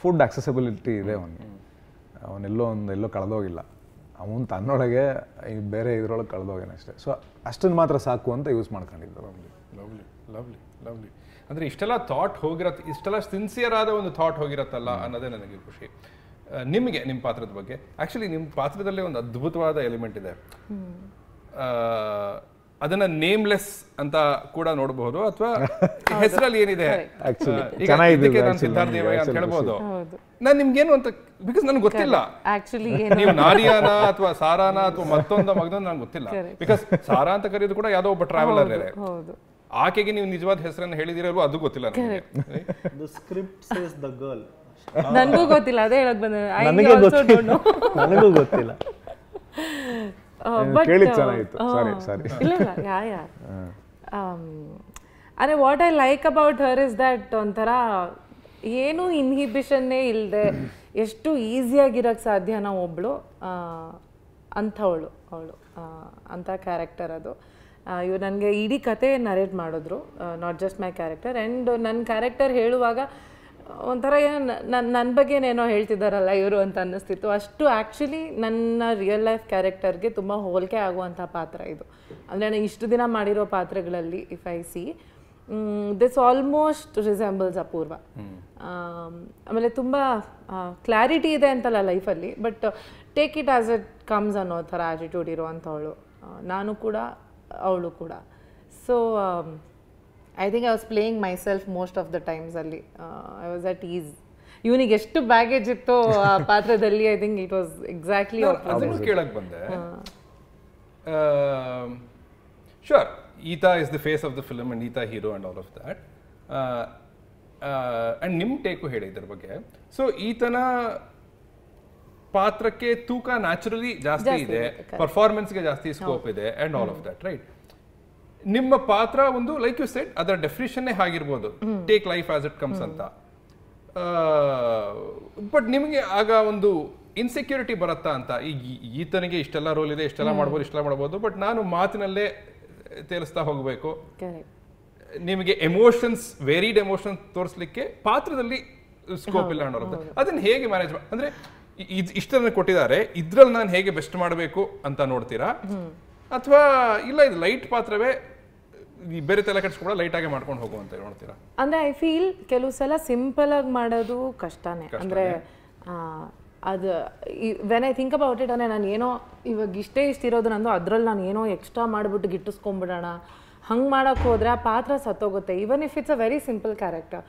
ಫುಡ್ ಆಕ್ಸೆಸಿಬಿಲಿಟಿ ಇದೆ ಅವನಿಗೆ. ಅವನೆಲ್ಲೋ ಕಳೆದೋಗಿಲ್ಲ. ಅವನು ತನ್ನೊಳಗೆ ಬೇರೆ ಇದರೊಳಗೆ ಕಳೆದೋಗೇನೆ ಅಷ್ಟೇ. ಸೊ ಅಷ್ಟನ್ನು ಮಾತ್ರ ಸಾಕು ಅಂತ ಯೂಸ್ ಮಾಡ್ಕೊಂಡಿದ್ದು. Lovely lovely lovely. ಅಂದರೆ ಇಷ್ಟೆಲ್ಲ ಥಾಟ್ ಹೋಗಿರತ್ತೆ, ಇಷ್ಟೆಲ್ಲ ಸಿನ್ಸಿಯರ್ ಆದ ಒಂದು ಥಾಟ್ ಹೋಗಿರತ್ತಲ್ಲ ಅನ್ನೋದೇ ನನಗೆ ಖುಷಿ. ನಿಮಗೆ ನಿಮ್ಮ ಪಾತ್ರದ ಬಗ್ಗೆ, ಆ್ಯಕ್ಚುಲಿ ನಿಮ್ಮ ಪಾತ್ರದಲ್ಲೇ ಒಂದು ಅದ್ಭುತವಾದ ಎಲಿಮೆಂಟ್ ಇದೆ. ಅದನ್ನ ನೇಮ್ಲೆಸ್ ಅಂತ ಕೂಡ ನೋಡಬಹುದು, ಅಥವಾ ಹೆಸರಲ್ಲಿ ಏನಿದೆ ಸಿದ್ಧಾರ್ಥ ದೇವಯ್ಯ ಅಂತ ಹೇಳ್ಬೋದು. ನಾನು ನಿಮ್ಗೇನು ಅಂತ ಬಿಕಾಸ್ ನನಗೆ ಗೊತ್ತಿಲ್ಲ ಆಕ್ಚುಲಿ ನೀವು ನಾರಿಯಾನ ಅಥವಾ ಸಾರಾನ ಅಥವಾ ಮತ್ತೊಂದು ಮಗದೊಂದು ನನಗೆ ಗೊತ್ತಿಲ್ಲ. ಬಿಕಾಸ್ ಸಾರಾ ಅಂತ ಕರೆಯೋದು ಕೂಡ ಯಾವುದೋ ಒಬ್ಬ ಟ್ರಾವೆಲರ್ ಇದೆ. ಆಕೆಗೆ ನೀವು ನಿಜವಾದ ಹೆಸರನ್ನು ಹೇಳಿದಿರಲ್ವೋ ಅದು ಗೊತ್ತಿಲ್ಲ ನನಗೆ. ನನಗೂ ಗೊತ್ತಿಲ್ಲ, ಅದೇ ಹೇಳಕ್ ಬಂದೆ. ನನಗೂ ಗೊತ್ತಿಲ್ಲ. ಅರೆ what I like about her is that ಒಂಥರ ಏನು ಇನ್ಹಿಬಿಷನ್ನೇ ಇಲ್ಲದೆ ಎಷ್ಟು ಈಸಿಯಾಗಿರೋಕ್ಕೆ ಸಾಧ್ಯನೋ ಒಬ್ಬಳು ಅಂಥವಳು ಅವಳು ಅಂಥ ಕ್ಯಾರೆಕ್ಟರ್ ಅದು. ಇವ್ರು ನನಗೆ ಇಡೀ ಕತೆ ನರೇಟ್ ಮಾಡಿದ್ರು, not just my character. And ನನ್ನ ಕ್ಯಾರೆಕ್ಟರ್ ಹೇಳುವಾಗ ಒಂಥರ ನನ್ನ ಬಗ್ಗೆನೇನೋ ಹೇಳ್ತಿದ್ದಾರಲ್ಲ ಇವರು ಅಂತ ಅನ್ನಿಸ್ತಿತ್ತು. ಅಷ್ಟು ಆ್ಯಕ್ಚುಲಿ ನನ್ನ ರಿಯಲ್ ಲೈಫ್ ಕ್ಯಾರೆಕ್ಟರ್ಗೆ ತುಂಬ ಹೋಲಿಕೆ ಆಗುವಂಥ ಪಾತ್ರ ಇದು. ಅಂದರೆ ನಾನು ಇಷ್ಟು ದಿನ ಮಾಡಿರೋ ಪಾತ್ರಗಳಲ್ಲಿ if I see this almost resembles Apoorva. ಆಮೇಲೆ ತುಂಬ ಕ್ಲಾರಿಟಿ ಇದೆ ಅಂತಲ್ಲ ಲೈಫಲ್ಲಿ, but take it as it comes ಅನ್ನೋ ಥರ ಆ್ಯಟಿಟ್ಯೂಡ್ ಇರುವಂಥವಳು ನಾನು ಕೂಡ, ಅವಳು ಕೂಡ. So I think I was playing myself most of the times ಅಲ್ಲಿ. I was at ease. ಇವನಿಗೆ ಎಷ್ಟು ಬ್ಯಾಗೇಜ್ ಇತ್ತು ಆ ಪಾತ್ರದಲ್ಲಿ, I think it was exactly ಅದನ್ನು ಕೇಳಕ್ಕೆ ಬಂದೆ. ಶೋರ್, ಈತ is the face of the film and ಈತ hero and all of that. And ನಿಮ್ಮ ಟೇಕು ಹೇಳಿ ಇದ್ರ ಬಗ್ಗೆ. ಸೊ ಈತನ ಪಾತ್ರಕ್ಕೆ ತೂಕ ನ್ಯಾಚುರಲಿ ಜಾಸ್ತಿ ಇದೆ, ಪರ್ಫಾರ್ಮೆನ್ಸ್ಗೆ ಜಾಸ್ತಿ ಸ್ಕೋಪ್ ಇದೆ and all of that, right? ನಿಮ್ಮ ಪಾತ್ರ ಒಂದು ಲೈಕ್ ಯು ಸೆಡ್ ಅದರ ಡೆಫಿನಿಷನ್ನೇ ಆಗಿರ್ಬೋದು, take life as it comes ಅಂತ. ಬಟ್ ನಿಮಗೆ ಆಗ ಒಂದು ಇನ್ಸೆಕ್ಯೂರಿಟಿ ಬರುತ್ತಾ ಅಂತ? ಈತನಿಗೆ ಇಷ್ಟೆಲ್ಲ ರೋಲ್ ಇದೆ, ಇಷ್ಟೆಲ್ಲ ಮಾಡ್ಬೋದು, ಬಟ್ ನಾನು ಮಾತಿನಲ್ಲೇ ತೇಲಿಸ್ತಾ ಹೋಗಬೇಕು. ನಿಮಗೆ ಎಮೋಷನ್ಸ್, ವೇರಿಡ್ ಎಮೋಷನ್ಸ್ ತೋರಿಸ್ಲಿಕ್ಕೆ ಪಾತ್ರದಲ್ಲಿ ಸ್ಕೋಪ್ ಇಲ್ಲ ಅನ್ನೋದು. ಅದನ್ನ ಹೇಗೆ ಮ್ಯಾನೇಜ್ ಅಂದ್ರೆ ಇಷ್ಟನ್ನ ಕೊಟ್ಟಿದ್ದಾರೆ, ಇದ್ರಲ್ಲಿ ನಾನು ಹೇಗೆ ಬೆಸ್ಟ್ ಮಾಡಬೇಕು ಅಂತ ನೋಡ್ತೀರಾ, ಅಥವಾ ಇಲ್ಲ ಇದು ಲೈಟ್ ಪಾತ್ರವೇ ಬೇರೆ ತಲೆ ಕಟ್ಸ್ಕೊಂಡು ಲೈಟ್ ಆಗಿ ಮಾಡ್ಕೊಂಡು ಹೋಗುವಂತ ನೋಡ್ತೀರಾ? ಅಂದ್ರೆ ಐ ಫೀಲ್ ಕೆಲವು ಸಲ ಸಿಂಪಲ್ ಆಗಿ ಮಾಡೋದು ಕಷ್ಟನೇ. ಅಂದ್ರೆ ಅದು when I think about it, ಅಂದ್ರೆ ನಾನು ಏನೋ ಇವಾಗ ಇಷ್ಟಿರೋದು ನಂದು, ಅದ್ರಲ್ಲಿ ನಾನು ಏನೋ ಎಕ್ಸ್ಟ್ರಾ ಮಾಡಿಬಿಟ್ಟು ಗಿಟ್ಟಿಸ್ಕೊಂಡ್ಬಿಡೋಣ ಹಂಗೆ ಮಾಡೋಕ್ಕೆ ಹೋದ್ರೆ ಆ ಪಾತ್ರ ಸತ್ತೋಗುತ್ತೆ. Even if it's a very simple character.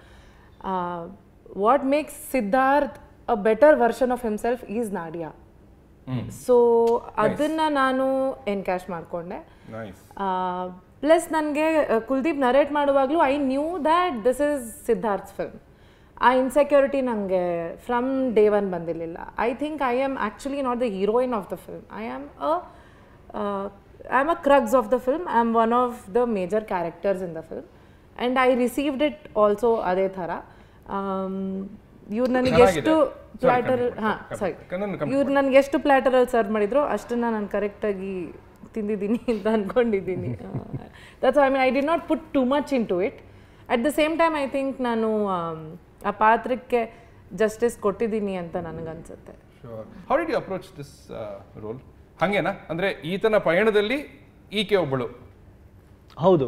What makes Siddharth a better version of himself is Nadia. So ಅದನ್ನ ನಾನು ಎನ್ಕ್ಯಾಶ್ ಮಾಡಿಕೊಂಡೆ. ಪ್ಲಸ್ ನನಗೆ ಕುಲ್ದೀಪ್ ನರೇಟ್ ಮಾಡುವಾಗಲೂ I knew that this is Siddharth film. ಆ ಇನ್ಸೆಕ್ಯೂರಿಟಿ ನನಗೆ ಫ್ರಮ್ ಡೇ ಒನ್ ಬಂದಿರಲಿಲ್ಲ. I think I am actually not the heroine of the film. I am a crux of the film. I am one of the major characters in the film and I received it also ಅದೇ ಥರ. ಇವ್ರು ನನಗೆ ಎಷ್ಟು plotter ಇವ್ರು ನನಗೆ ಎಷ್ಟು ಪ್ಲಾಟರಲ್ಲಿ serve ಮಾಡಿದ್ರು ಅಷ್ಟನ್ನ ನಾನು ಕರೆಕ್ಟಾಗಿ ತಿಂದಿದ್ದೀನಿ ಅಂತ ಅಂದ್ಕೊಂಡಿದ್ದೀನಿ. That's I mean I did not put too much into it. At the same time I think ನಾನು ಆ ಪಾತ್ರಕ್ಕೆ ಜಸ್ಟಿಸ್ ಕೊಟ್ಟಿದ್ದೀನಿ ಅಂತ ನನಗನ್ಸುತ್ತೆ. How did you approach this role? ಹಾಗೇನಾ ಅಂದರೆ ಈತನ ಪಯಣದಲ್ಲಿ ಈಕೆ ಒಬ್ಬಳು? ಹೌದು,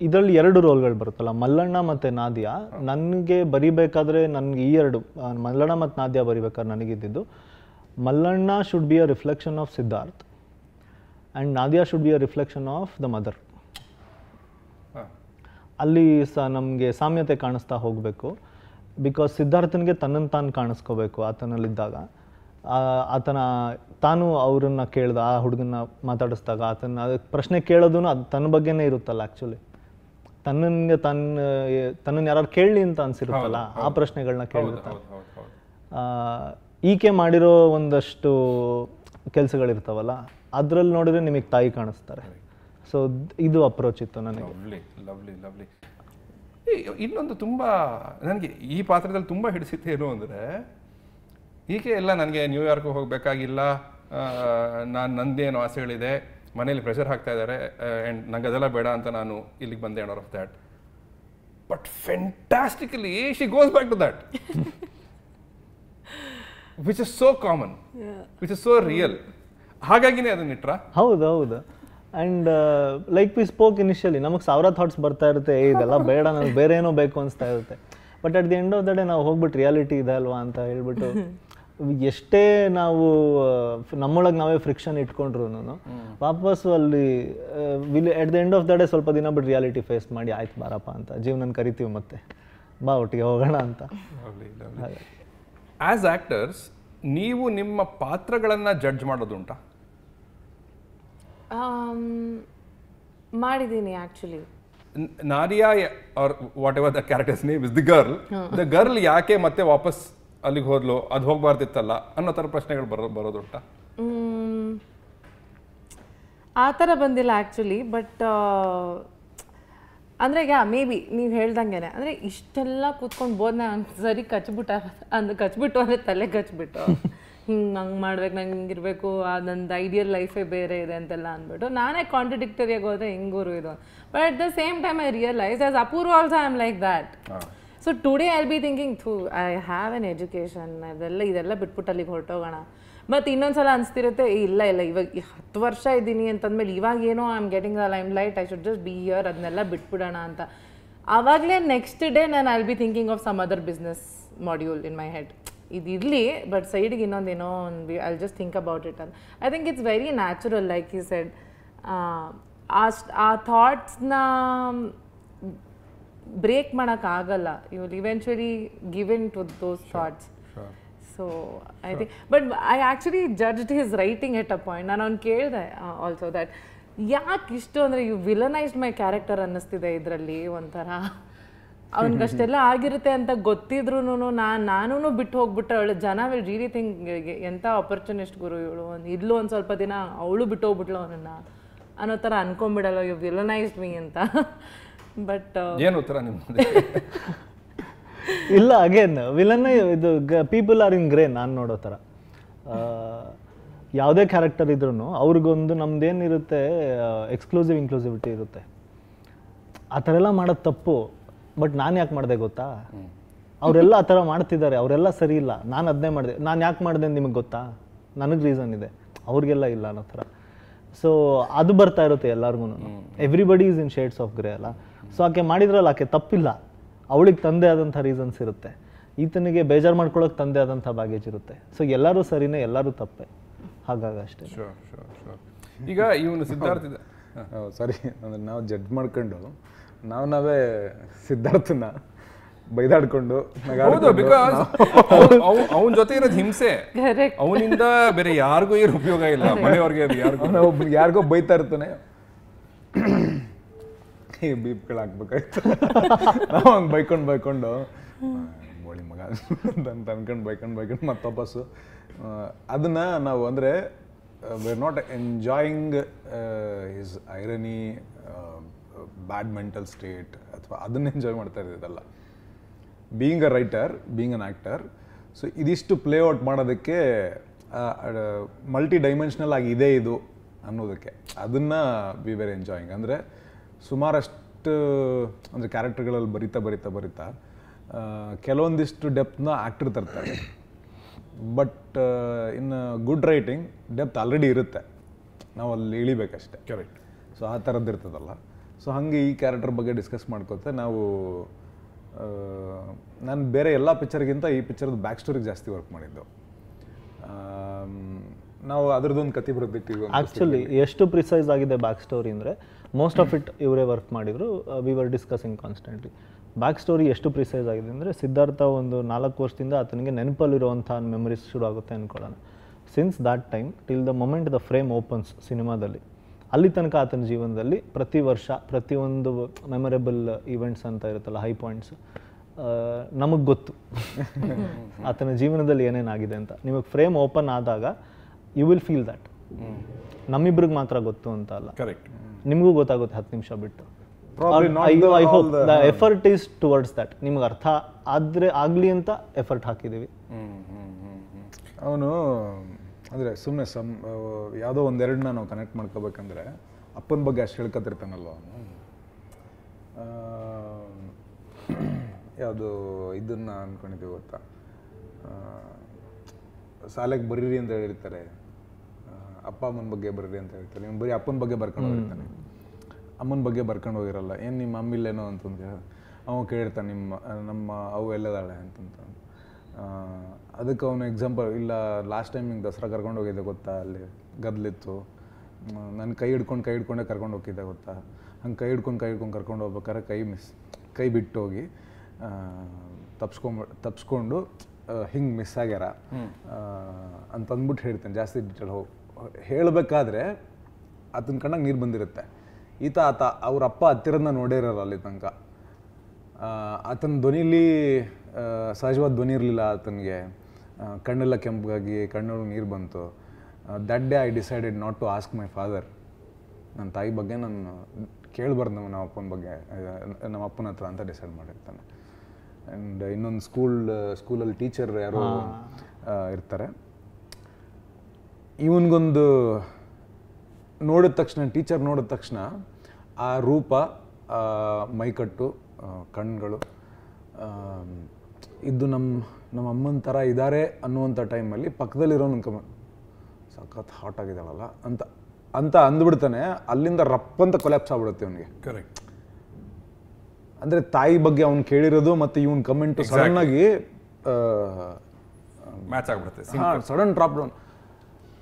ಇದರಲ್ಲಿ 2 ರೋಲ್ಗಳು ಬರುತ್ತಲ್ಲ, ಮಲ್ಲಣ್ಣ ಮತ್ತು ನಾದ್ಯಾ. ನನಗೆ ಬರಿಬೇಕಾದ್ರೆ ನನಗೆ ಈ 2 ಮಲ್ಲಣ್ಣ ಮತ್ತು ನಾದ್ಯಾ ಬರಿಬೇಕಾದ್ರೆ ನನಗಿದ್ದಿದ್ದು, Mallanna should be a reflection of Siddharth and Nadia should be a reflection of the mother. ಅಲ್ಲಿ ನಮಗೆ ಸಾಮ್ಯತೆ ಕಾಣಿಸ್ತಾ ಹೋಗಬೇಕು. ಬಿಕಾಸ್ ಸಿದ್ಧಾರ್ಥನಿಗೆ ತನ್ನನ್ನು ತಾನು ಕಾಣಿಸ್ಕೋಬೇಕು ಆತನಲ್ಲಿದ್ದಾಗ. ತಾನು ಅವ್ರನ್ನ ಕೇಳ್ದ, ಆ ಹುಡುಗನ್ನ ಮಾತಾಡಿಸಿದಾಗ ಆತನ ಅದಕ್ಕೆ ಪ್ರಶ್ನೆ ಕೇಳೋದು ಅದು ತನ್ನ ಬಗ್ಗೆನೇ ಇರುತ್ತಲ್ಲ. ಆ್ಯಕ್ಚುಲಿ ತನ್ನನ್ನು ಯಾರು ಕೇಳಲಿ ಅಂತ ಅನ್ಸಿರುತ್ತಲ್ಲ, ಆ ಪ್ರಶ್ನೆಗಳನ್ನ ಕೇಳಿರ್ತಾನೆ. ಈಕೆ ಮಾಡಿರೋ ಒಂದಷ್ಟು ಕೆಲಸಗಳಿರ್ತಾವಲ್ಲ, ಅದ್ರಲ್ಲಿ ನೋಡಿದ್ರೆ ನಿಮಗೆ ತಾಯಿ ಕಾಣಿಸ್ತಾರೆ. ಸೊ ಇದು ಅಪ್ರೋಚ್ ಇತ್ತು ನನಗೆ. ಲವ್ಲಿ. ಇನ್ನೊಂದು ತುಂಬ ನನಗೆ ಈ ಪಾತ್ರದಲ್ಲಿ ತುಂಬ ಹಿಡಿಸಿತ್ತು ಏನು ಅಂದರೆ, ಈಕೆ ಎಲ್ಲ ನನಗೆ ನ್ಯೂಯಾರ್ಕ್ ಹೋಗಬೇಕಾಗಿಲ್ಲ, ನಂದೇನು ಆಸೆಗಳಿದೆ, ಮನೇಲಿ ಪ್ರೆಷರ್ ಹಾಕ್ತಾ ಇದ್ದಾರೆ ಆ್ಯಂಡ್ ನಂಗೆ ಅದೆಲ್ಲ ಬೇಡ ಅಂತ ನಾನು ಇಲ್ಲಿಗೆ ಬಂದೆ all of that. But fantastically she goes back to that, which is so common, which is so real. ಹಾಗಾಗಿನೇ ಅದನ್ನ ಇಟ್ರ? ಹೌದು. And like we spoke initially, ನಮಗೆ 1000 ಥಾಟ್ಸ್ ಬರ್ತಾ ಇರುತ್ತೆ, ಇದೆಲ್ಲ ಬೇಡ, ನನಗೆ ಬೇರೆ ಏನೋ ಬೇಕು ಅನಿಸ್ತಾ ಇರುತ್ತೆ. But at the end of the day ನಾವು ಹೋಗ್ಬಿಟ್ಟು ರಿಯಾಲಿಟಿ ಇದೆ ಅಲ್ವಾ ಅಂತ ಹೇಳ್ಬಿಟ್ಟು, ಎಷ್ಟೇ ನಾವು ನಮ್ಮೊಳಗೆ ನಾವೇ ಫ್ರಿಕ್ಷನ್ ಇಟ್ಕೊಂಡ್ರು ವಾಪಸ್ಸು ಅಲ್ಲಿ at the end of the day ಸ್ವಲ್ಪ ದಿನ ಬಿಟ್ಟು ರಿಯಾಲಿಟಿ ಫೇಸ್ ಮಾಡಿ, ಆಯ್ತು ಬಾರಪ್ಪ ಅಂತ ಜೀವನ ಕರಿತೀವಿ, ಮತ್ತೆ ಬಾ ಒಟ್ಟಿಗೆ ಹೋಗೋಣ ಅಂತ. ಆಸ್ ಆಕ್ಟರ್ಸ್ ನೀವು ನಿಮ್ಮ ಪಾತ್ರಗಳನ್ನ ಜಡ್ಜ್ ಮಾಡೋದುಂಟಾ? ಮಾಡಿದ್ದೀನಿ actually. Nadia or whatever the character's name is the girl ಯಾಕೆ ಮತ್ತೆ ವಾಪಸ್ ಅಲ್ಲಿಗೆ ಹೋದ್ಲು, ಅದು ಹೋಗ್ಬಾರ್ದಿತ್ತಲ್ಲ ಅನ್ನೋ ಥರ ಪ್ರಶ್ನೆಗಳು ಬರೋದುಂಟಾ? ಆ ಥರ ಬಂದಿಲ್ಲ ಆ್ಯಕ್ಚುಲಿ. ಬಟ್ ಅಂದರೆ ಮೇ ಬಿ ನೀವು ಹೇಳ್ದಂಗೆ ಅಂದರೆ ಇಷ್ಟೆಲ್ಲ ಕೂತ್ಕೊಂಡು ಬೋದ್ನ ಸರಿ ಕಚ್ಬಿಟ್ಟು ಅಂದರೆ ತಲೆ ಕಚ್ಬಿಟ್ಟು ಹಂಗೆ ಮಾಡ್ಬೇಕು, ನಂಗೆ ಹಿಂಗಿರಬೇಕು, ನಂದು ಐಡಿಯಲ್ ಲೈಫೇ ಬೇರೆ ಇದೆ ಅಂತೆಲ್ಲ ಅಂದ್ಬಿಟ್ಟು ನಾನೇ ಕಾಂಟ್ರಡಿಕ್ಟರಿಯಾಗಿ ಹೋದರೆ ಹೆಂಗೂರು ಇದು. But at the same time I realise as Apoorva also I am like that. So today I be thinking I have an education, ಇದೆಲ್ಲ ಬಿಟ್ಬಿಟ್ಟು ಅಲ್ಲಿಗೆ ಹೊರಟೋಗೋಣ. ಮತ್ತು ಇನ್ನೊಂದ್ಸಲ ಅನಿಸ್ತಿರುತ್ತೆ ಇಲ್ಲ ಇವಾಗ 10 ವರ್ಷ ಇದ್ದೀನಿ ಅಂತಂದ್ಮೇಲೆ ಇವಾಗ ಏನೋ I am getting the limelight, I should just be here, ಅದನ್ನೆಲ್ಲ ಬಿಟ್ಬಿಡೋಣ ಅಂತ. ಆವಾಗಲೇ ನೆಕ್ಸ್ಟ್ ಡೇ ನಾನು I be thinking of some other business module in my head. ಇದಿರಲಿ ಬಟ್ ಸೈಡಿಗೆ ಇನ್ನೊಂದೇನೋ ಒಂದು I just think about it ಅಂತ. I think it's very natural like you said. ಆ ಥಾಟ್ಸ್ನ ಬ್ರೇಕ್ ಮಾಡೋಕ್ಕಾಗಲ್ಲ. You will eventually give in to those thoughts. So I think but I actually judged his writing at a point. ನಾನು ಅವ್ನು ಕೇಳಿದೆ also that ಯಾಕೆ ಇಷ್ಟು ಅಂದರೆ you ವಿಲನೈಸ್ಡ್ my character ಅನ್ನಿಸ್ತಿದೆ ಇದರಲ್ಲಿ ಒಂಥರ. ಅವ್ನಿಗಷ್ಟೆಲ್ಲ ಆಗಿರುತ್ತೆ ಅಂತ ಗೊತ್ತಿದ್ರು ನಾನು ಬಿಟ್ಟು ಹೋಗ್ಬಿಟ್ರೆ ಅವಳು ಜನ ವಿಲ್ ರಿಯಲಿ ಥಿಂಕ್ ಎಂಥ ಆಪರ್ಚುನಿಸ್ಟ್ ಗುರು ಇವಳು, ಇಲ್ಲೂ ಒಂದು ಸ್ವಲ್ಪ ದಿನ ಅವಳು ಬಿಟ್ಟು ಹೋಗ್ಬಿಟ್ಲು ಅವನನ್ನು ಅನ್ನೋ ಥರ ಅನ್ಕೊಂಬಿಡಲ್ಲ ಯು ವಿಲನೈಸ್ಡ್ ಮೀ ಅಂತ. ಬಟ್ ಏನು ಉತ್ತರ ನಿಮ್ಮದು? ಇಲ್ಲ, ಅಗೇನ್ ವಿಲನ್ ಇದು ಪೀಪಲ್ ಆರ್ ಇನ್ ಗ್ರೇ. ನಾನು ನೋಡೋ ಥರ ಯಾವುದೇ ಕ್ಯಾರೆಕ್ಟರ್ ಇದ್ರೂ ಅವ್ರಿಗೊಂದು ನಮ್ದೇನಿರುತ್ತೆ ಇನ್ಕ್ಲೂಸಿವಿಟಿ ಇರುತ್ತೆ. ಆ ಥರ ಎಲ್ಲ ಮಾಡೋದು ತಪ್ಪು. ಬಟ್ ನಾನು ಯಾಕೆ ಮಾಡಿದೆ ಗೊತ್ತಾ? ಅವರೆಲ್ಲ ಆ ಥರ ಮಾಡ್ತಿದ್ದಾರೆ, ಅವರೆಲ್ಲ ಸರಿ ಇಲ್ಲ, ನಾನು ಅದನ್ನೇ ಮಾಡಿದೆ. ನಾನು ಯಾಕೆ ಮಾಡಿದೆ ಅಂತ ನಿಮಗೆ ಗೊತ್ತಾ? ನನಗೆ ರೀಸನ್ ಇದೆ, ಅವ್ರಿಗೆಲ್ಲ ಇಲ್ಲ ಅನ್ನೋ ಥರ. ಸೊ ಅದು ಬರ್ತಾ ಇರುತ್ತೆ ಎಲ್ಲರಿಗೂ. Everybody is in shades of grey ಅಲ್ಲ. ಸೊ ಆಕೆ ಮಾಡಿದ್ರಲ್ಲ, ಆಕೆ ತಪ್ಪಿಲ್ಲ, ಅವಳಿಗೆ ತಂದೆ ಆದಂಥ ರೀಸನ್ಸ್ ಇರುತ್ತೆ, ಈತನಿಗೆ ಬೇಜಾರು ಮಾಡ್ಕೊಳ್ಳೋಕೆ ತಂದೆ ಆದಂಥ ಬ್ಯಾಗೇಜ್ ಇರುತ್ತೆ. ಸೊ ಎಲ್ಲರೂ ಸರಿನೇ, ಎಲ್ಲರೂ ತಪ್ಪೆ, ಹಾಗಾಗಿ ಅಷ್ಟೇ. ಈಗ ಇವನು ಸಿದ್ಧಾರ್ಥ ಸಾರಿ, ಅಂದರೆ ನಾವು ಜಡ್ಜ್ ಮಾಡ್ಕೊಂಡು ನಾವೇ ಸಿದ್ಧಾರ್ಥನ ಬೈದಾಡ್ಕೊಂಡು ಅವನ ಜೊತೆ ಇರೋದು ಹಿಂಸೆ, ಅವನಿಂದ ಬೇರೆ ಯಾರಿಗೂ ಏನು ಉಪಯೋಗ ಇಲ್ಲ, ಮನೆಯವ್ರಿಗೆ ಯಾರಿಗೋ ಬೈತಾ ಇರ್ತಾನೆ. ಬೀಪ್ಗಳು ಹಾಕ್ಬೇಕಾಯ್ತು. ನಾವು ಹಂಗೆ ಬೈಕೊಂಡು ಬೋಳಿ ಮಗ ಅಂತ ಅನ್ಕೊಂಡು ಬೈಕೊಂಡು ಮತ್ತೆ ವಾಪಸ್ಸು ಅದನ್ನ ನಾವು ಅಂದರೆ we are not enjoying his irony, bad mental state ಅಥವಾ ಅದನ್ನ ಎಂಜಾಯ್ ಮಾಡ್ತಾ ಇದ್ದಿದ್ದಲ್ಲ. Being a writer, being an actor, so ಇದಿಷ್ಟು ಪ್ಲೇ ಔಟ್ ಮಾಡೋದಕ್ಕೆ ಮಲ್ಟಿ ಡೈಮೆನ್ಷನಲ್ ಆಗಿ ಇದೆ ಇದು ಅನ್ನೋದಕ್ಕೆ ಅದನ್ನು ವಿ ವೇರ್ ಎಂಜಾಯಿಂಗ್. ಅಂದರೆ ಸುಮಾರಷ್ಟು ಅಂದರೆ ಕ್ಯಾರೆಕ್ಟರ್ಗಳಲ್ಲಿ ಬರಿತಾ ಕೆಲವೊಂದಿಷ್ಟು ಡೆಪ್ತ್ನ ಆ್ಯಕ್ಟರ್ ತರ್ತಾರೆ. But in good writing depth already ಇರುತ್ತೆ, ನಾವು ಅಲ್ಲಿ ಇಳಿಬೇಕಷ್ಟೆ. ಕರೆಕ್ಟ್. ಸೊ ಆ ಥರದ್ದು ಇರ್ತದಲ್ಲ. ಸೊ ಹಾಗೆ ಈ ಕ್ಯಾರೆಕ್ಟರ್ ಬಗ್ಗೆ ಡಿಸ್ಕಸ್ ಮಾಡ್ಕೋತ ನಾವು ನಾನು ಬೇರೆ ಎಲ್ಲ ಪಿಕ್ಚರ್ಗಿಂತ ಈ ಪಿಕ್ಚರ್ದು ಬ್ಯಾಕ್ ಸ್ಟೋರಿಗೆ ಜಾಸ್ತಿ ವರ್ಕ್ ಮಾಡಿದ್ದು. ನಾವು ಅದ್ರದ್ದೊಂದು ಕತೆ ಬರೆದಿಟ್ಟಿವಿ. ಆ್ಯಕ್ಚುಲಿ ಎಷ್ಟು ಪ್ರಿಸೈಸ್ ಆಗಿದೆ ಬ್ಯಾಕ್ ಸ್ಟೋರಿ ಅಂದರೆ ಮೋಸ್ಟ್ ಆಫ್ ಇಟ್ ಇವರೇ ವರ್ಕ್ ಮಾಡಿದ್ರು. We were discussing constantly. Back story ಎಷ್ಟು ಪ್ರಿಸೈಸ್ ಆಗಿದೆ ಅಂದರೆ ಸಿದ್ಧಾರ್ಥ ಒಂದು 4 ವರ್ಷದಿಂದ ಆತನಿಗೆ ನೆನಪಲ್ಲಿರುವಂಥ ಮೆಮೊರೀಸ್ ಶುರು ಆಗುತ್ತೆ ಅಂದ್ಕೊಳ್ಳೋಣ. Since that time till the moment the frame opens ಸಿನಿಮಾದಲ್ಲಿ, ಅಲ್ಲಿ ತನಕ ಆತನ ಜೀವನದಲ್ಲಿ ಪ್ರತಿ ವರ್ಷ ಪ್ರತಿಯೊಂದು ಮೆಮೊರೇಬಲ್ ಈವೆಂಟ್ಸ್ ಅಂತ ಇರುತ್ತಲ್ಲ, ಹೈ ಪಾಯಿಂಟ್ಸ್, ನಮಗೆ ಗೊತ್ತು ಆತನ ಜೀವನದಲ್ಲಿ ಏನೇನಾಗಿದೆ ಅಂತ. ನಿಮಗೆ ಫ್ರೇಮ್ ಓಪನ್ ಆದಾಗ ಯು ವಿಲ್ ಫೀಲ್ ದ್ಯಾಟ್. ನಮ್ಮಿಬ್ರಿಗೆ ಮಾತ್ರ ಗೊತ್ತು ಅಂತ ಅಲ್ಲ, ಕರೆಕ್ಟ್, ನಿಮಗೂ ಗೊತ್ತಾಗುತ್ತೆ 10 ನಿಮಿಷ ಬಿಟ್ಟು. I hope the effort is towards that. ನಿಮ್ಗೆ ಅರ್ಥ ಆಗಲಿ ಅಂತ ಎಫರ್ಟ್ ಹಾಕಿದ್ದೀವಿ. ಅವನು ಅಂದರೆ ಸುಮ್ಮನೆ ಯಾವುದೋ ಒಂದೆರಡನ್ನ ನಾವು ಕನೆಕ್ಟ್ ಮಾಡ್ಕೋಬೇಕಂದ್ರೆ ಅಪ್ಪನ ಬಗ್ಗೆ ಅಷ್ಟು ಹೇಳ್ಕೊತಿರ್ತಾನಲ್ವ ಅವನು. ಯಾವುದು ಇದನ್ನು ಅಂದ್ಕೊಂಡಿದ್ದೀವಿ ಗೊತ್ತಾ, ಶಾಲೆಗೆ ಬರೀರಿ ಅಂತ ಹೇಳಿರ್ತಾರೆ, ಅಪ್ಪ ಅಮ್ಮನ ಬಗ್ಗೆ ಬರೀರಿ ಅಂತ ಹೇಳ್ತಾರೆ. ನೀವು ಬರೀ ಅಪ್ಪನ ಬಗ್ಗೆ ಬರ್ಕೊಂಡು ಹೋಗಿರ್ತಾನೆ, ಅಮ್ಮನ ಬಗ್ಗೆ ಬರ್ಕೊಂಡು ಹೋಗಿರಲ್ಲ. ಏನು ನಿಮ್ಮ ಅಮ್ಮಿಲ್ಲೇನೋ ಅಂತಂದು ಅವ ಕೇಳಿರ್ತಾನೆ, ನಮ್ಮ ಅವು ಎಲ್ಲದಾಳೆ ಅಂತಂತ. ಅದಕ್ಕೆ ಅವನು ಎಕ್ಸಾಂಪಲ್, ಇಲ್ಲ ಲಾಸ್ಟ್ ಟೈಮ್ ಹಿಂಗೆ ದಸರಾ ಕರ್ಕೊಂಡು ಹೋಗಿದ್ದೆ ಗೊತ್ತಾ, ಅಲ್ಲಿ ಗದ್ಲಿತ್ತು, ನನ್ನ ಕೈ ಹಿಡ್ಕೊಂಡೇ ಕರ್ಕೊಂಡು ಹೋಗಿದ್ದೆ ಗೊತ್ತಾ, ಹಂಗೆ ಕೈ ಹಿಡ್ಕೊಂಡು ಕರ್ಕೊಂಡು ಹೋಗ್ಬೇಕಾದ್ರೆ ಕೈ ಬಿಟ್ಟು ಹೋಗಿ ತಪ್ಸ್ಕೊಂಡು ಹಿಂಗೆ ಮಿಸ್ ಆಗ್ಯಾರ ಅಂತಂದ್ಬಿಟ್ಟು ಹೇಳ್ತೇನೆ. ಜಾಸ್ತಿ ಡೀಟೇಲ್ ಹೇಳಬೇಕಾದ್ರೆ ಆತನ ಕಣ್ಣಾಗ ನೀರು ಬಂದಿರುತ್ತೆ. ಅವ್ರ ಅಪ್ಪ ಹತ್ತಿರನ ನೋಡೇ ಇರೋಲ್ಲ ಅಲ್ಲಿ ತನಕ. ಆತನ ಧ್ವನಿಲಿ ಸಹಜವಾದ ಧ್ವನಿ ಇರಲಿಲ್ಲ ಆತನಿಗೆ, ಕಣ್ಣೆಲ್ಲ ಕೆಂಪಾಗಿ ಕಣ್ಣೊಳಗೆ ನೀರು ಬಂತು. That day I decided not to ask my father. ನನ್ನ ತಾಯಿ ಬಗ್ಗೆ ನಾನು ಕೇಳಬಾರ್ದು ನಮ್ಮ ಅಪ್ಪನ ಬಗ್ಗೆ, ನಮ್ಮ ಅಪ್ಪನ ಹತ್ರ ಅಂತ ಡಿಸೈಡ್ ಮಾಡಿರ್ತಾನೆ. ಆ್ಯಂಡ್ ಇನ್ನೊಂದು ಸ್ಕೂಲಲ್ಲಿ ಟೀಚರ್ ಯಾರೋ ಇರ್ತಾರೆ. ಇವನಿಗೊಂದು ನೋಡಿದ ತಕ್ಷಣ, ಟೀಚರ್ ನೋಡಿದ ತಕ್ಷಣ ಆ ರೂಪ, ಮೈಕಟ್ಟು, ಕಣ್ಗಳು ಇದು ನಮ್ಮ ಅಮ್ಮನ ಥರ ಇದ್ದಾರೆ ಅನ್ನುವಂಥ ಟೈಮಲ್ಲಿ ಪಕ್ಕದಲ್ಲಿರೋನು ಸಖತ್ ಹಾಟ್ ಆಗಿದ್ದಾಳಲ್ಲ ಅಂತ ಅಂದ್ಬಿಡ್ತಾನೆ. ಅಲ್ಲಿಂದ ರಪ್ಪಂತ ಕೊಲ್ಯಾಪ್ಸ್ ಆಗ್ಬಿಡುತ್ತೆ ಅವನಿಗೆ. ಕರೆಕ್ಟ್. ಅಂದರೆ ತಾಯಿ ಬಗ್ಗೆ ಅವ್ನು ಕೇಳಿರೋದು ಮತ್ತು ಇವನ್ ಕಮೆಂಟು ಸಡನ್ ಆಗಿ ಮ್ಯಾಚ್ ಆಗ್ಬಿಡುತ್ತೆ, ಸಡನ್ ಡ್ರಾಪ್ ಡೌನ್.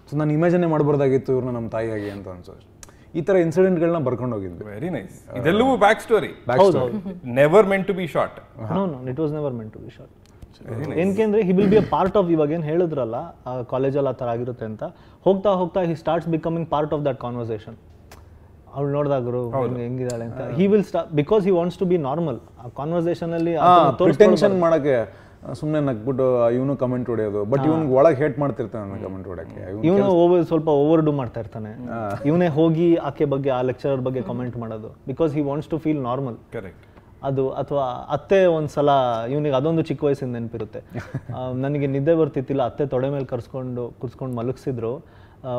ಸೊ ನಾನು ಇಮ್ಯಾಜಿನೇ ಮಾಡಬಾರ್ದಾಗಿತ್ತು ಇವ್ರನ್ನ ನಮ್ಮ ತಾಯಿಯಾಗಿ ಅಂತ ಅನ್ಸೋದು. ಈ ಥರ ಇನ್ಸಿಡೆಂಟ್ಗಳನ್ನ ಬರ್ಕೊಂಡು ಹೋಗಿದ್ವಿ. Very nice. ಇದೆಲ್ಲವೂ back story, never meant to be short. No it was never meant to be short. ಏನಕ್ಕೆ he will be a part of, ಇವಾಗ ಏನು ಹೇಳಿದ್ರಲ್ಲ ಕಾಲೇಜಲ್ಲಿ ಆ ಥರ ಆಗಿರುತ್ತೆ ಅಂತ, ಹೋಗ್ತಾ ಹೋಗ್ತಾ he starts becoming part of that conversation. ಅವ್ಳು ನೋಡಿದಾಗರು ಹೆಂಗಿದ್ದಾಳೆ ಅಂತ he will start, because he wants to be normal. ಆ ಕಾನ್ವರ್ಸೇಷನ್ ಅಲ್ಲಿ ಟೆನ್ಷನ್ ಮಾಡಕ್ಕೆ ಸುಮ್ಮನೆ ನಕ್ಬಿಟ್ಟು ಇವನು ಕಮೆಂಟ್ ಹೊಡೆಯೋದು, ಬಟ್ ಇವ್ನಿಗೆ ಒಳಗೆ ಹೇಟ್ ಮಾಡ್ತಿರ್ತಾನೆ ಕಮೆಂಟ್ ಹೊಡೆಯಕ್ಕೆ. ಇವನು ಸ್ವಲ್ಪ ಓವರ್ ಡೂ ಮಾಡ್ತಾ ಇರ್ತಾನೆ. ಇವನೇ ಹೋಗಿ ಆಕೆ ಬಗ್ಗೆ, ಆ ಲೆಕ್ಚರರ್ ಬಗ್ಗೆ ಕಮೆಂಟ್ ಮಾಡೋದು, because he wants to feel normal. Correct. ಅದು ಅಥವಾ ಅತ್ತೆ ಒಂದ್ಸಲ ಇವನಿಗೆ ಅದೊಂದು ಚಿಕ್ಕ ವಯಸ್ಸಿಂದ ನೆನಪಿರುತ್ತೆ. ನನಗೆ ನಿದ್ದೆ ಬರ್ತಿತ್ತಿಲ್ಲ, ಅತ್ತೆ ತೊಡೆ ಮೇಲೆ ಕುರ್ಸ್ಕೊಂಡು ಮಲಗಿಸಿದ್ರು.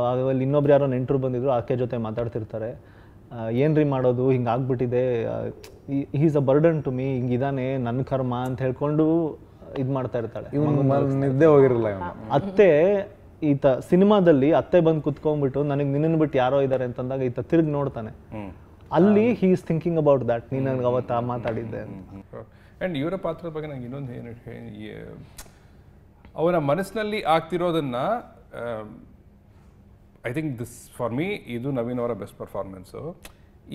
ಅಲ್ಲಿ ಇನ್ನೊಬ್ರು ಯಾರೋ ನೆಂಟರು ಬಂದಿದ್ರು, ಆಕೆ ಜೊತೆ ಮಾತಾಡ್ತಿರ್ತಾರೆ. ಏನ್ರಿ ಮಾಡೋದು, ಹಿಂಗೆ ಆಗ್ಬಿಟ್ಟಿದೆ, is a burden to me, ಹಿಂಗಿದಾನೆ, ನನ್ನ ಕರ್ಮ ಅಂತ ಹೇಳ್ಕೊಂಡು ಇದು ಮಾಡ್ತಾ ಇರ್ತಾಳೆ. ನಿದ್ದೆ ಹೋಗಿರಲ್ಲ. ಅತ್ತೆ ಈತ ಸಿನಿಮಾದಲ್ಲಿ ಅತ್ತೆ ಬಂದು ಕುತ್ಕೊಂಡ್ಬಿಟ್ಟು ನನಗೆ ನಿನ್ನನ್ನು ಬಿಟ್ಟು ಯಾರೋ ಇದ್ದಾರೆ ಅಂತಂದಾಗ ಈತ ತಿರುಗಿ ನೋಡ್ತಾನೆ. ಅಲ್ಲಿ he is thinking about that, ನೀನು ನನಗೆ ಅವತ್ತು ಮಾತಾಡಿದ್ದೆ ಅಂತ. ಆ್ಯಂಡ್ ಇವರ ಪಾತ್ರದ ಬಗ್ಗೆ ನಂಗೆ ಇನ್ನೊಂದು ಏನು, ಅವನ ಮನಸ್ಸಿನಲ್ಲಿ ಆಗ್ತಿರೋದನ್ನ, I think this for me ಇದು ನವೀನ್ ಅವರ ಬೆಸ್ಟ್ ಪರ್ಫಾರ್ಮೆನ್ಸು.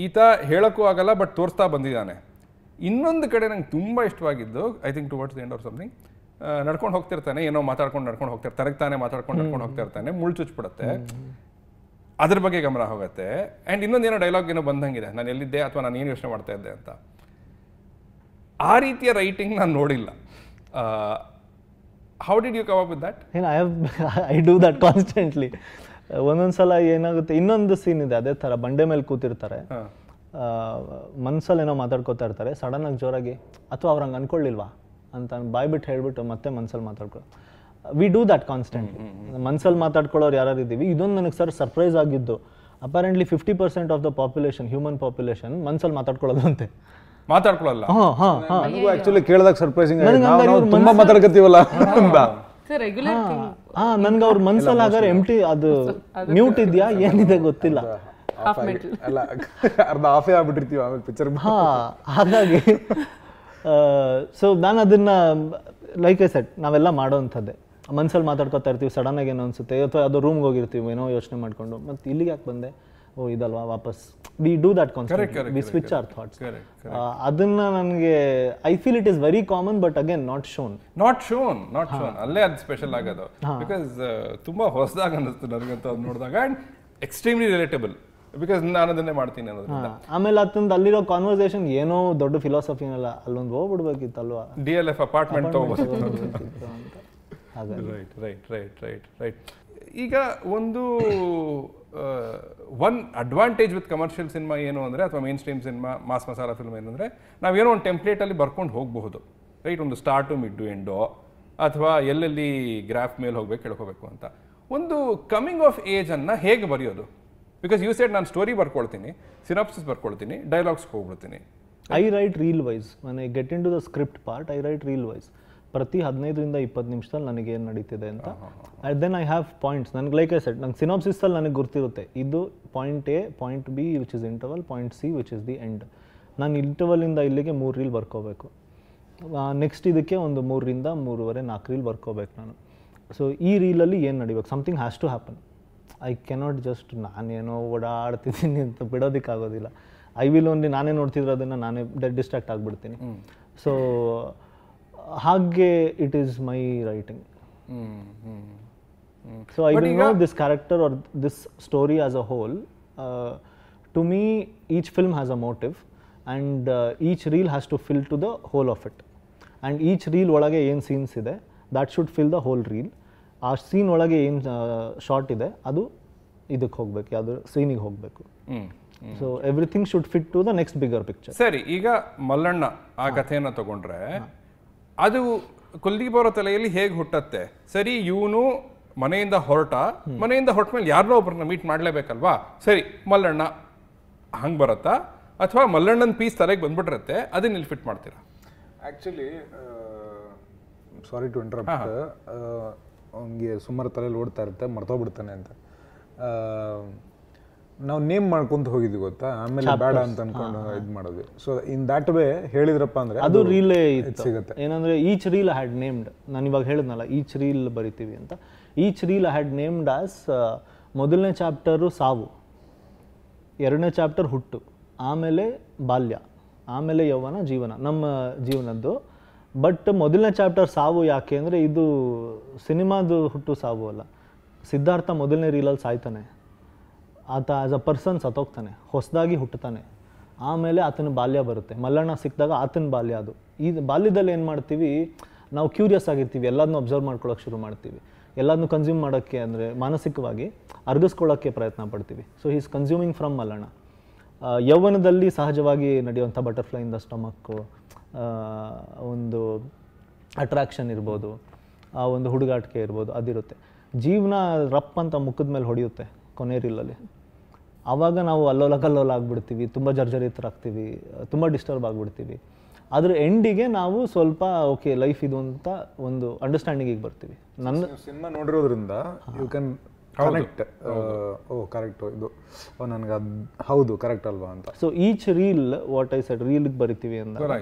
ಈತ ಹೇಳೋಕ್ಕೂ ಆಗಲ್ಲ, ಬಟ್ ತೋರಿಸ್ತಾ ಬಂದಿದ್ದಾನೆ. ಇನ್ನೊಂದು ಕಡೆ ನಂಗೆ ತುಂಬ ಇಷ್ಟವಾಗಿದ್ದು, I think towards the end or something, ನಡ್ಕೊಂಡು ಹೋಗ್ತಿರ್ತಾನೆ, ಏನೋ ಮಾತಾಡ್ಕೊಂಡು ನಡ್ಕೊಂಡು ಹೋಗ್ತಾರೆ, ತನಗೆ ತಾನೇ ಮಾತಾಡ್ಕೊಂಡು ನಡ್ಕೊಂಡು ಹೋಗ್ತಾ ಇರ್ತಾನೆ, ಮುಳ್ಳು ಚುಚ್ಬಿಡುತ್ತೆ, ಅದ್ರ ಬಗ್ಗೆ ಗಮನ ಹೋಗುತ್ತೆ. ಆ್ಯಂಡ್ ಇನ್ನೊಂದೇನೋ ಡೈಲಾಗ್ ಏನೋ ಬಂದಂಗಿದೆ, ನಾನು ಎಲ್ಲಿದ್ದೆ ಅಥವಾ ನಾನು ಏನು ಯೋಚನೆ ಮಾಡ್ತಾ ಇದ್ದೆ ಅಂತ. ಆ ರೀತಿಯ ರೈಟಿಂಗ್ ನಾನು ನೋಡಿಲ್ಲ. How did you come up with that? I do that constantly. ಒಂದೊಂದ್ಸಲ ಏನಾಗುತ್ತೆ, ಇನ್ನೊಂದು ಸೀನ್ ಇದೆ ಅದೇ ಥರ, ಬಂಡೆ ಮೇಲೆ ಕೂತಿರ್ತಾರೆ, ಮನ್ಸಲ್ಲಿ ಏನೋ ಮಾತಾಡ್ಕೋತಾ ಇರ್ತಾರೆ, ಸಡನ್ ಆಗಿ ಜೋರಾಗಿ ಅಥವಾ ಅವ್ರು ಹಂಗೆ ಅನ್ಕೊಳ್ಳಿಲ್ವಾ ಅಂತ ಬಾಯ್ಬಿಟ್ಟು ಹೇಳ್ಬಿಟ್ಟು ಮತ್ತೆ ಮನ್ಸಲ್ಲಿ ಮಾತಾಡ್ಕೊ. We do that constantly. ಮನ್ಸಲ್ಲಿ ಮಾತಾಡ್ಕೊಳ್ಳೋರು ಯಾರು ಇದ್ದೀವಿ. ಇದೊಂದು ನನಗೆ ಸರ್ಪ್ರೈಸ್ ಆಗಿದ್ದು, apparently 50% of the population, human population ಮನ್ಸಲ್ಲಿ ಮಾತಾಡ್ಕೊಳ್ಳೋದು ಅಂತೆ, ಮಾತಾಡ್ಕೊಳ್ಳಲ್ಲ. ಆಕ್ಚುಲಿ ಕೇಳಿದಾಗ ಸರ್ಪ್ರೈಸಿಂಗ್, ತುಂಬಾ ಮಾತಾಡ್ಕತ್ತೀವಲ್ಲ ಅಂತ. ನನ್ಗೆ ಅವ್ರ ಮನ್ಸಲ್ಲಿ ಹಾಗಾದ್ರೆ ಎಂಟಿ, ಅದು ಮ್ಯೂಟ್ ಇದೆಯಾ ಏನಿದೆ ಗೊತ್ತಿಲ್ಲ, ಅರ್ಧ ಆಫೇ ಆಗ್ಬಿಟ್ಟಿರ್ತೀವಿ ಆಮೇಲೆ ಪಿಕ್ಚರ್. ಹಾಗಾಗಿ ಸೊ ನಾನು ಅದನ್ನ ಲೈಕ್ ಐ ಸೆಟ್, ನಾವೆಲ್ಲ ಮಾಡೋವಂಥದ್ದೇ. ಮನ್ಸಲ್ಲಿ ಮಾತಾಡ್ಕೊತಾ ಇರ್ತೀವಿ, ಸಡನ್ ಆಗಿ ಏನೋ ಅನ್ಸುತ್ತೆ, ಅಥವಾ ಅದು ರೂಮ್ಗೆ ಹೋಗಿರ್ತೀವಿ, ಏನೋ ಯೋಚನೆ ಮಾಡ್ಕೊಂಡು, ಮತ್ತೆ ಇಲ್ಲಿಗೆ ಯಾಕೆ ಬಂದೆ, ಓ ಇದಲ್ವಾ ವಾಪಸ್. We do that concept, we switch our thoughts. ಅದನ್ನ ನನಗೆ I feel it is very common, but again not shown. ಅಲ್ಲೇ ಅದು ಸ್ಪೆಷಲ್ ಆಗೋದು. ಬಿಕಾಸ್ ತುಂಬಾ ಹೊಸದಾಗಿ ಅನ್ನಿಸ್ತು ನನಗಂತ ಅದು ನೋಡಿದಾಗ, ಅಂಡ್ ಎಕ್ಸ್ಟ್ರೀಮ್ಲಿ ರಿಲೇಟಬಲ್, ಬಿಕಾಸ್ ನಾನು ಅದನ್ನೇ ಮಾಡ್ತೀನಿ ಅನ್ನೋದ್ರಿಂದ. ಆಮೇಲೆ ಅದೊಂದು ಅಲ್ಲಿರೋ ಕಾನ್ವರ್ಸೇಷನ್ ಏನೋ ದೊಡ್ಡ ಫಿಲಾಸಫಿನಲ್ಲ, ಅಲ್ಲೊಂದು ಹೋಗ್ಬಿಡ್ಬೇಕಿತ್ತಲ್ವಾ, DLF ಅಪಾರ್ಟ್ಮೆಂಟ್ ತಗೋಬೇಕು. ರೈಟ್. ಈಗ ಒಂದು one advantage with commercial cinema ಏನು ಅಂದರೆ, ಅಥವಾ mainstream cinema, mass masala film ಏನಂದರೆ, ನಾವೇನೋ ಒಂದು ಟೆಂಪ್ಲೇಟಲ್ಲಿ ಬರ್ಕೊಂಡು ಹೋಗಬಹುದು, ರೈಟ್? ಒಂದು ಸ್ಟಾರ್ಟು ಮಿಡ್ಡು ಎಂಡೋ, ಅಥವಾ ಎಲ್ಲೆಲ್ಲಿ ಗ್ರಾಫ್ ಮೇಲೆ ಹೋಗ್ಬೇಕು ಕೇಳ್ಕೋಬೇಕು ಅಂತ. ಒಂದು ಕಮಿಂಗ್ ಆಫ್ ಏಜನ್ನು ಹೇಗೆ ಬರೆಯೋದು? ಬಿಕಾಸ್ ಯು ಸೆಡ್ ನಾನು ಸ್ಟೋರಿ ಬರ್ಕೊಳ್ತೀನಿ, ಸಿನಾಪ್ಸಿಸ್ ಬರ್ಕೊಳ್ತೀನಿ, ಡೈಲಾಗ್ಸ್ಗೆ ಹೋಗ್ಬಿಡ್ತೀನಿ. I write reel wise. when I get into the script part, I write reel wise. ಪ್ರತಿ 15-20 ನಿಮಿಷದಲ್ಲಿ ನನಗೆ ಏನು ನಡೀತಿದೆ ಅಂತ. And then I have points. ನನಗೆ ಲೈಕ್ ಐ ಸೆಟ್, ನಂಗೆ ಸಿನಾಪ್ಸಿಸಲ್ಲಿ ನನಗೆ ಗೊತ್ತಿರುತ್ತೆ, ಇದು point A, point B which is interval, point C which is the end. ನಾನು ಇಂಟರ್ವಲಿಂದ ಇಲ್ಲಿಗೆ 3 ರೀಲ್ ಬರ್ಕೋಬೇಕು, ನೆಕ್ಸ್ಟ್ ಇದಕ್ಕೆ ಒಂದು 3ರಿಂದ 3.5-4 ರೀಲ್ ಬರ್ಕೋಬೇಕು ನಾನು. ಸೊ ಈ ರೀಲಲ್ಲಿ ಏನು ನಡಿಬೇಕು, something has to happen. I cannot just ನಾನೇನೋ ಓಡಾಡ್ತಿದ್ದೀನಿ ಅಂತ ಬಿಡೋದಕ್ಕಾಗೋದಿಲ್ಲ. ಐ ವಿಲ್ ಓನ್ಲಿ, ನಾನೇ ನೋಡ್ತಿದ್ರೆ ಅದನ್ನು ನಾನೇ ಡಿಸ್ಟ್ರಾಕ್ಟ್ ಆಗಿಬಿಡ್ತೀನಿ. ಸೊ ಹಾಗೆ it is my writing. So I will know this character or this story as a whole. To me each film has a motive, and each reel has to fill to the whole of it. And each reel ಒಳಗೆ ಏನು scenes ಇದೆ, that should fill the whole reel. ಆ scene ಒಳಗೆ ಏನು short ಇದೆ ಅದು ಇದಕ್ಕೆ ಹೋಗ್ಬೇಕು, ಯಾವುದು ಸೀನಿಗೆ ಹೋಗಬೇಕು. So everything should fit to the next bigger picture. ಸರಿ, ಈಗ ಮಲ್ಲಣ್ಣ ಆ ಕಥೆಯನ್ನು ತಗೊಂಡ್ರೆ ಅದು ಕುಲ್ದೀಪ್ ಅವರ ತಲೆಯಲ್ಲಿ ಹೇಗೆ ಹುಟ್ಟತ್ತೆ? ಸರಿ, ಇವನು ಮನೆಯಿಂದ ಹೊರಟ ಮೇಲೆ ಯಾರನ್ನೋ ಒಬ್ಬರನ್ನ ಮೀಟ್ ಮಾಡಲೇಬೇಕಲ್ವಾ? ಸರಿ, ಮಲ್ಲಣ್ಣ ಹಂಗೆ ಬರತ್ತಾ, ಅಥವಾ ಮಲ್ಲಣ್ಣನ ಪೀಸ್ ತಲೆಗೆ ಬಂದ್ಬಿಟ್ಟಿರತ್ತೆ, ಅದನ್ನ ಇಲ್ಲಿ ಫಿಟ್ ಮಾಡ್ತೀರಾ? ಆ್ಯಕ್ಚುಲಿ ಸಾರಿ ಟು ಇಂಟರಪ್ಟ್, ಅವನಿಗೆ ಸುಮಾರು ತಲೆಯಲ್ಲಿ ಓಡ್ತಾ ಇರುತ್ತೆ, ಮರ್ತೋಗ್ಬಿಡ್ತಾನೆ ಅಂತ. ನಾವು ನೇಮ್ ಮಾಡ್ಕೊಂತ ಹೋಗಿದ್ವಿ ಗೊತ್ತಾ, ಆಮೇಲೆ ಬೇಡ ಅಂತ ಅನ್ಕೊಂಡು ಇದು ಮಾಡೋದು. ಸೊ ಇನ್ ದ್ಯಾಟ್ ವೇ ಹೇಳಿದ್ರಪ್ಪ ಅಂದ್ರೆ ಅದು ರೀಲೇ ಸಿಗುತ್ತೆ. ಏನಂದ್ರೆ ಈಚ್ ರೀಲ್ ಹ್ಯಾಡ್ ನೇಮ್ಡ್, ನಾನು ಇವಾಗ ಹೇಳಿದ್ನಲ್ಲ ಈಚ್ ರೀಲ್ ಬರಿತೀವಿ ಅಂತ. Each reel had named as ಮೊದಲನೇ ಚಾಪ್ಟರು ಸಾವು, ಎರಡನೇ ಚಾಪ್ಟರ್ ಹುಟ್ಟು, ಆಮೇಲೆ ಬಾಲ್ಯ, ಆಮೇಲೆ ಯೌವನ, ಜೀವನ, ನಮ್ಮ ಜೀವನದ್ದು. ಬಟ್ ಮೊದಲನೇ ಚಾಪ್ಟರ್ ಸಾವು ಯಾಕೆ ಅಂದರೆ ಇದು ಸಿನಿಮಾದು ಹುಟ್ಟು ಸಾವು ಅಲ್ಲ. ಸಿದ್ಧಾರ್ಥ ಮೊದಲನೇ ರೀಲಲ್ಲಿ ಸಾಯ್ತಾನೆ, ಆತ ಆ್ಯಸ್ ಅ ಪರ್ಸನ್ ಸತ್ತೋಗ್ತಾನೆ, ಹೊಸದಾಗಿ ಹುಟ್ಟುತ್ತಾನೆ. ಆಮೇಲೆ ಆತನ ಬಾಲ್ಯ ಬರುತ್ತೆ, ಮಲ್ಲಣ್ಣ ಸಿಕ್ಕಿದಾಗ ಆತನ ಬಾಲ್ಯ. ಅದು ಈ ಬಾಲ್ಯದಲ್ಲಿ ಏನು ಮಾಡ್ತೀವಿ ನಾವು, ಕ್ಯೂರಿಯಸ್ ಆಗಿರ್ತೀವಿ, ಎಲ್ಲದನ್ನೂ ಅಬ್ಸರ್ವ್ ಮಾಡ್ಕೊಳ್ಳೋಕೆ ಶುರು ಮಾಡ್ತೀವಿ, ಎಲ್ಲದನ್ನೂ ಕನ್ಸ್ಯೂಮ್ ಮಾಡೋಕ್ಕೆ ಅಂದರೆ ಮಾನಸಿಕವಾಗಿ ಅರ್ಗಿಸ್ಕೊಳ್ಳೋಕ್ಕೆ ಪ್ರಯತ್ನ ಪಡ್ತೀವಿ. So is consuming from Mallanna. ಯೌವನದಲ್ಲಿ ಸಹಜವಾಗಿ ನಡೆಯುವಂಥ ಬಟರ್ಫ್ಲೈ ಇನ್ ದ ಸ್ಟಮಕ್ಕು, ಒಂದು ಅಟ್ರಾಕ್ಷನ್ ಇರ್ಬೋದು, ಆ ಒಂದು ಹುಡುಗಾಟಿಕೆ ಇರ್ಬೋದು, ಅದಿರುತ್ತೆ. ಜೀವನ ರಪ್ ಅಂತ ಮುಖದ ಮೇಲೆ ಹೊಡೆಯುತ್ತೆ ಕೊನೆ ರೀಲಲ್ಲಿ. ಆವಾಗ ನಾವು ಅಲ್ಲೋಲ ಕಲ್ಲೋಲ ಆಗ್ಬಿಡ್ತೀವಿ, ತುಂಬ ಜರ್ಜರಿತರಾಗ್ತೀವಿ, ತುಂಬ ಡಿಸ್ಟರ್ಬ್ ಆಗಿಬಿಡ್ತೀವಿ. ಅದ್ರ ಎಂಡಿಗೆ ನಾವು ಸ್ವಲ್ಪ ಓಕೆ ಲೈಫ್ ಇದು ಅಂತ ಒಂದು ಅಂಡರ್ಸ್ಟ್ಯಾಂಡಿಂಗಿಗೆ ಬರ್ತೀವಿ. ನನ್ನ ಸಿನಿಮಾ ನೋಡಿರೋದ್ರಿಂದ you can connect, oh correct, ಇದು ನನಗೆ ಅದು ಹೌದು ಕರೆಕ್ಟ್ ಅಲ್ವಾ ಅಂತ. So each reel, what I said, ರೀಲ್ಗೆ ಬರಿತೀವಿ ಅಂತ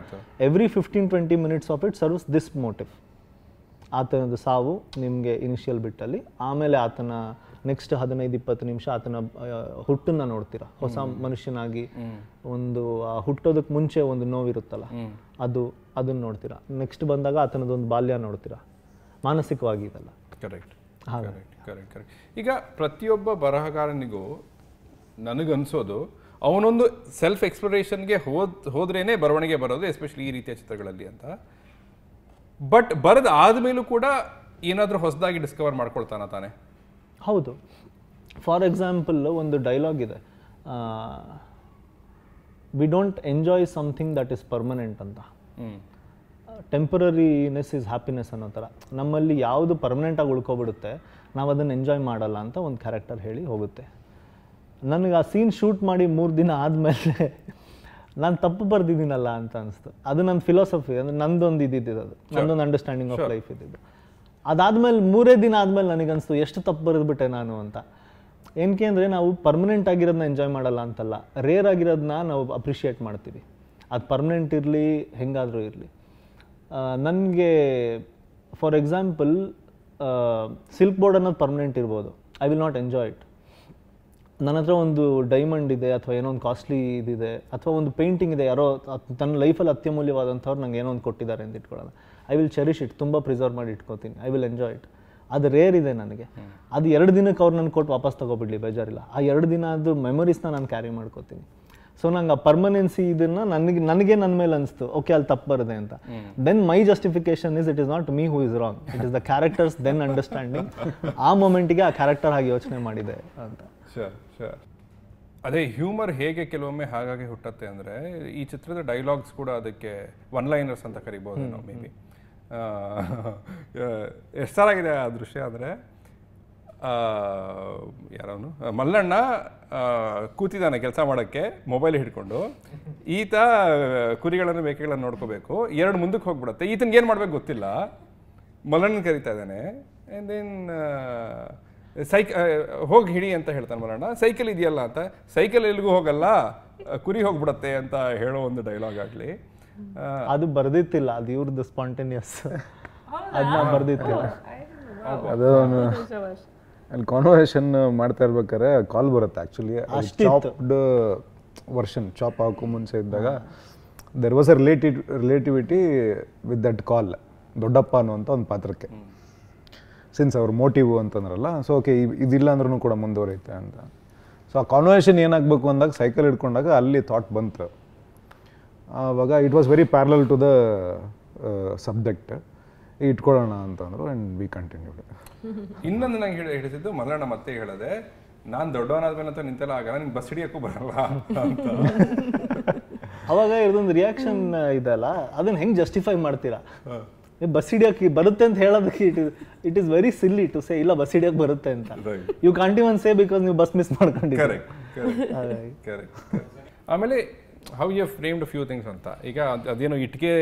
every 15-20 minutes of it serves this motive. ಆತನದು ಸಾವು ನಿಮಗೆ ಇನಿಷಿಯಲ್ ಬಿಟ್ಟಲ್ಲಿ, ಆಮೇಲೆ ಆತನ ನೆಕ್ಸ್ಟ್ 15-20 ನಿಮಿಷ ಆತನ ಹುಟ್ಟನ್ನ ನೋಡ್ತೀರಾ, ಹೊಸ ಮನುಷ್ಯನಾಗಿ. ಒಂದು ಹುಟ್ಟೋದಕ್ಕೆ ಮುಂಚೆ ಒಂದು ನೋವಿರುತ್ತಲ್ಲ, ಅದನ್ನ ನೋಡ್ತೀರಾ. ನೆಕ್ಸ್ಟ್ ಬಂದಾಗ ಆತನದೊಂದು ಬಾಲ್ಯ ನೋಡ್ತೀರಾ, ಮಾನಸಿಕವಾಗಿ ಇದೆಲ್ಲ. ಕರೆಕ್ಟ್. ಈಗ ಪ್ರತಿಯೊಬ್ಬ ಬರಹಗಾರನಿಗೂ ನನಗನ್ಸೋದು ಅವನೊಂದು ಸೆಲ್ಫ್ ಎಕ್ಸ್ಪ್ಲೋರೇಷನ್ಗೆ ಹೋದ್ರೇನೆ ಬರವಣಿಗೆ ಬರೋದು, ಎಸ್ಪೆಷಲಿ ಈ ರೀತಿಯ ಚಿತ್ರಗಳಲ್ಲಿ ಅಂತ. ಬಟ್ ಬರೆದ ಆದ್ಮೇಲೂ ಕೂಡ ಏನಾದರೂ ಹೊಸದಾಗಿ ಡಿಸ್ಕವರ್ ಮಾಡ್ಕೊಳ್ತಾನ ತಾನೆ? ಹೌದು. ಫಾರ್ ಎಕ್ಸಾಂಪಲ್ ಒಂದು ಡೈಲಾಗ್ ಇದೆ, we don't enjoy something that is permanent ಅಂತ. ಟೆಂಪರರಿನೆಸ್ ಈಸ್ ಹ್ಯಾಪಿನೆಸ್ ಅನ್ನೋ ಥರ. ನಮ್ಮಲ್ಲಿ ಯಾವುದು ಪರ್ಮನೆಂಟಾಗಿ ಉಳ್ಕೊಬಿಡುತ್ತೆ ನಾವು ಅದನ್ನು ಎಂಜಾಯ್ ಮಾಡಲ್ಲ ಅಂತ ಒಂದು ಕ್ಯಾರೆಕ್ಟರ್ ಹೇಳಿ ಹೋಗುತ್ತೆ. ನನಗೆ ಆ ಸೀನ್ ಶೂಟ್ ಮಾಡಿ 3 ದಿನ ಆದಮೇಲೆ ನಾನು ತಪ್ಪು ಬರೆದಿದ್ದೀನಲ್ಲ ಅಂತ ಅನಿಸ್ತು. ಅದು ನನ್ನ ಫಿಲಾಸಫಿ, ಅಂದರೆ ನಂದೊಂದು ಇದ್ದಿದ್ದು, ಅದು ನಂದೊಂದು ಅಂಡರ್ಸ್ಟ್ಯಾಂಡಿಂಗ್ ಆಫ್ ಲೈಫ್ ಇದ್ದಿದ್ದು. ಅದಾದಮೇಲೆ 3 ದಿನ ಆದಮೇಲೆ ನನಗನ್ನಿಸ್ತು ಎಷ್ಟು ತಪ್ಪು ಬರೆದ್ಬಿಟ್ಟೆ ನಾನು ಅಂತ. ಏನಕ್ಕೆ ಅಂದರೆ ನಾವು ಪರ್ಮನೆಂಟ್ ಆಗಿರೋದನ್ನ ಎಂಜಾಯ್ ಮಾಡಲ್ಲ ಅಂತಲ್ಲ, ರೇರ್ ಆಗಿರೋದನ್ನ ನಾವು ಅಪ್ರಿಷಿಯೇಟ್ ಮಾಡ್ತೀವಿ. ಅದು ಪರ್ಮನೆಂಟ್ ಇರಲಿ ಹೆಂಗಾದರೂ ಇರಲಿ. ನನಗೆ ಫಾರ್ ಎಕ್ಸಾಂಪಲ್ ಸಿಲ್ಕ್ ಬೋರ್ಡ್ ಅನ್ನೋದು ಪರ್ಮನೆಂಟ್ ಇರ್ಬೋದು, I will not enjoy it. ನನ್ನ ಹತ್ರ ಒಂದು ಡೈಮಂಡ್ ಇದೆ ಅಥವಾ ಏನೋ ಒಂದು ಕಾಸ್ಟ್ಲಿ ಇದಿದೆ, ಅಥವಾ ಒಂದು ಪೇಂಟಿಂಗ್ ಇದೆ, ಯಾರೋ ತನ್ನ ಲೈಫಲ್ಲಿ ಅತ್ಯಮೂಲ್ಯವಾದಂಥವ್ರು ನಂಗೆ ಏನೋ ಒಂದು ಕೊಟ್ಟಿದ್ದಾರೆ ಅಂತ ಇಟ್ಕೊಳ್ಳೋಣ. ಐ ವಿಲ್ ಚೆರಿಶ್ ಇಟ್, ತುಂಬ ಪ್ರಿಸರ್ವ್ ಮಾಡಿ ಇಟ್ಕೋತೀನಿ, ಐ ವಿಲ್ ಎಂಜಾಯ್ ಇಟ್. ಅದು ರೇರ್ ಇದೆ ನನಗೆ. ಅದು 2 ದಿನಕ್ಕೆ ಅವ್ರು ನನ್ನ ಕೊಟ್ಟು ವಾಪಸ್ ತೊಗೊಬಿಡ್ಲಿ, ಬೇಜಾರಿಲ್ಲ. ಆ 2 ದಿನ ಅದು ಮೆಮೊರೀಸ್ನ ನಾನು ಕ್ಯಾರಿ ಮಾಡ್ಕೋತೀನಿ. ಸೊ ನಂಗೆ ಆ ಪರ್ಮನೆನ್ಸಿ ಇದನ್ನು ನನಗೆ ನನ್ನ ಮೇಲೆ ಅನಿಸ್ತು, ಓಕೆ ಅಲ್ಲಿ ತಪ್ಪು ಬರದೆ ಅಂತ. Then my justification is it is not me who is wrong, it is the characters then understanding. ಆ ಮೊಮೆಂಟಿಗೆ ಆ ಕ್ಯಾರೆಕ್ಟರ್ ಹಾಗೆ ಯೋಚನೆ ಮಾಡಿದೆ ಅಂತ. ಅದೇ ಹ್ಯೂಮರ್ ಹೇಗೆ ಕೆಲವೊಮ್ಮೆ ಹಾಗಾಗಿ ಹುಟ್ಟತ್ತೆ ಅಂದರೆ, ಈ ಚಿತ್ರದ ಡೈಲಾಗ್ಸ್ ಕೂಡ ಅದಕ್ಕೆ ಒನ್ ಲೈನರ್ಸ್ ಅಂತ ಕರಿಬೋದು ನಾವು. ಮೇ ಬಿ ಎಷ್ಟು ಚೆನ್ನಾಗಿದೆ ಆ ದೃಶ್ಯ ಅಂದರೆ, ಯಾರವನು ಮಲ್ಲಣ್ಣ ಕೂತಿದ್ದಾನೆ ಕೆಲಸ ಮಾಡೋಕ್ಕೆ, ಮೊಬೈಲ್ ಹಿಡ್ಕೊಂಡು. ಈತ ಕುರಿಗಳನ್ನು ಮೇಕೆಗಳನ್ನು ನೋಡ್ಕೋಬೇಕು, 2 ಮುಂದಕ್ಕೆ ಹೋಗ್ಬಿಡುತ್ತೆ. ಈತನಿಗೆ ಏನು ಮಾಡ್ಬೇಕು ಗೊತ್ತಿಲ್ಲ, ಮಲ್ಲಣ್ಣನ ಕರಿತಾ ಇದ್ದಾನೆ. ಆ್ಯಂಡ್ ದೆನ್ ಹೋಗಿ ಹಿಡಿ ಅಂತ ಹೇಳ್ತಾನೆ ಮಲ್ಲಣ್ಣ. ಸೈಕಲ್ ಇದೆಯಲ್ಲ ಅಂತ, ಸೈಕಲ್ ಎಲ್ಲಿಗೂ ಹೋಗಲ್ಲ, ಕುರಿ ಹೋಗ್ಬಿಡತ್ತೆ ಅಂತ ಹೇಳೋ ಒಂದು ಡೈಲಾಗ್ ಆಗಲಿ. ಅದು ಬರ್ದಿತ್ತಿಲ್ಲ, ಅದು ಇವ್ರದ್ದು ಸ್ಪಾಂಟೇನಿಯಸ್, ಅದನ್ನ ಬರ್ದಿತ್ತಿಲ್ಲ. ಅದು ಅಲ್ಲಿ ಕಾನ್ವರ್ಸೇಷನ್ ಮಾಡ್ತಾ ಇರ್ಬೇಕಾದ್ರೆ ಕಾಲ್ ಬರುತ್ತೆ. ಆ್ಯಕ್ಚುಲಿ ಚಾಪ್ಡ್ ವರ್ಷನ್, ಚಾಪ್ ಹಾಕೋ ಮುಂಚೆ ಇದ್ದಾಗ there was a relativity with that call, ದೊಡ್ಡಪ್ಪ ಅನ್ನುವಂಥ ಒಂದು ಪಾತ್ರಕ್ಕೆ. ಸಿನ್ಸ್ ಅವ್ರ ಮೋಟಿವ್ ಅಂತಂದ್ರಲ್ಲ, ಸೊ ಓಕೆ ಇದಿಲ್ಲ ಅಂದ್ರೂ ಕೂಡ ಮುಂದುವರಿಯುತ್ತೆ ಅಂತ. ಸೊ ಆ ಕಾನ್ವರ್ಸೇಷನ್ ಏನಾಗಬೇಕು ಅಂದಾಗ ಸೈಕಲ್ ಹಿಡ್ಕೊಂಡಾಗ ಅಲ್ಲಿ ಥಾಟ್ ಬಂತು. ಆವಾಗ it was very parallel to the subject, ಇಟ್ಕೊಳ್ಳೋಣ ಅಂತಂದ್ರು. And we continued. ಇನ್ನೊಂದು ನಂಗೆ ಹಿಡಿಸಿದ್ದು ಮಲ್ಲಣ್ಣ ಮತ್ತೆ ಹೇಳದೆ, ನಾನು ದೊಡ್ಡವನಾದ್ಮೇಲೆ ಅಂತ ನಿಂತೆಲ್ಲ ಆಗಲ್ಲ, ನಿಂಗೆ ಬಸ್ ಹಿಡಿಯೋಕ್ಕೂ ಬರಲ್ಲ ಅಂತ. ಅವಾಗ ಇರೋದೊಂದು ರಿಯಾಕ್ಷನ್ ಇದೆಲ್ಲ, ಅದನ್ನ ಹೆಂಗೆ ಜಸ್ಟಿಫೈ ಮಾಡ್ತೀರಾ? ಬಸ್ ಹಿಡಿಯೋಕೆ ಬರುತ್ತೆ ಅಂತ ಹೇಳೋದಕ್ಕೆ it is very silly to say ಇಲ್ಲ ಬಸ್ ಹಿಡಿಯೋಕೆ ಬರುತ್ತೆ ಅಂತ. You can't even say because ನೀವು ಬಸ್ ಮಿಸ್ ಮಾಡ್ಕೊಂಡಿದ್ದೀರಿ. ಆಮೇಲೆ how you framed few things ಅಂತ. ಈಗ ಅದೇನೋ ಇಟ್ಕೆ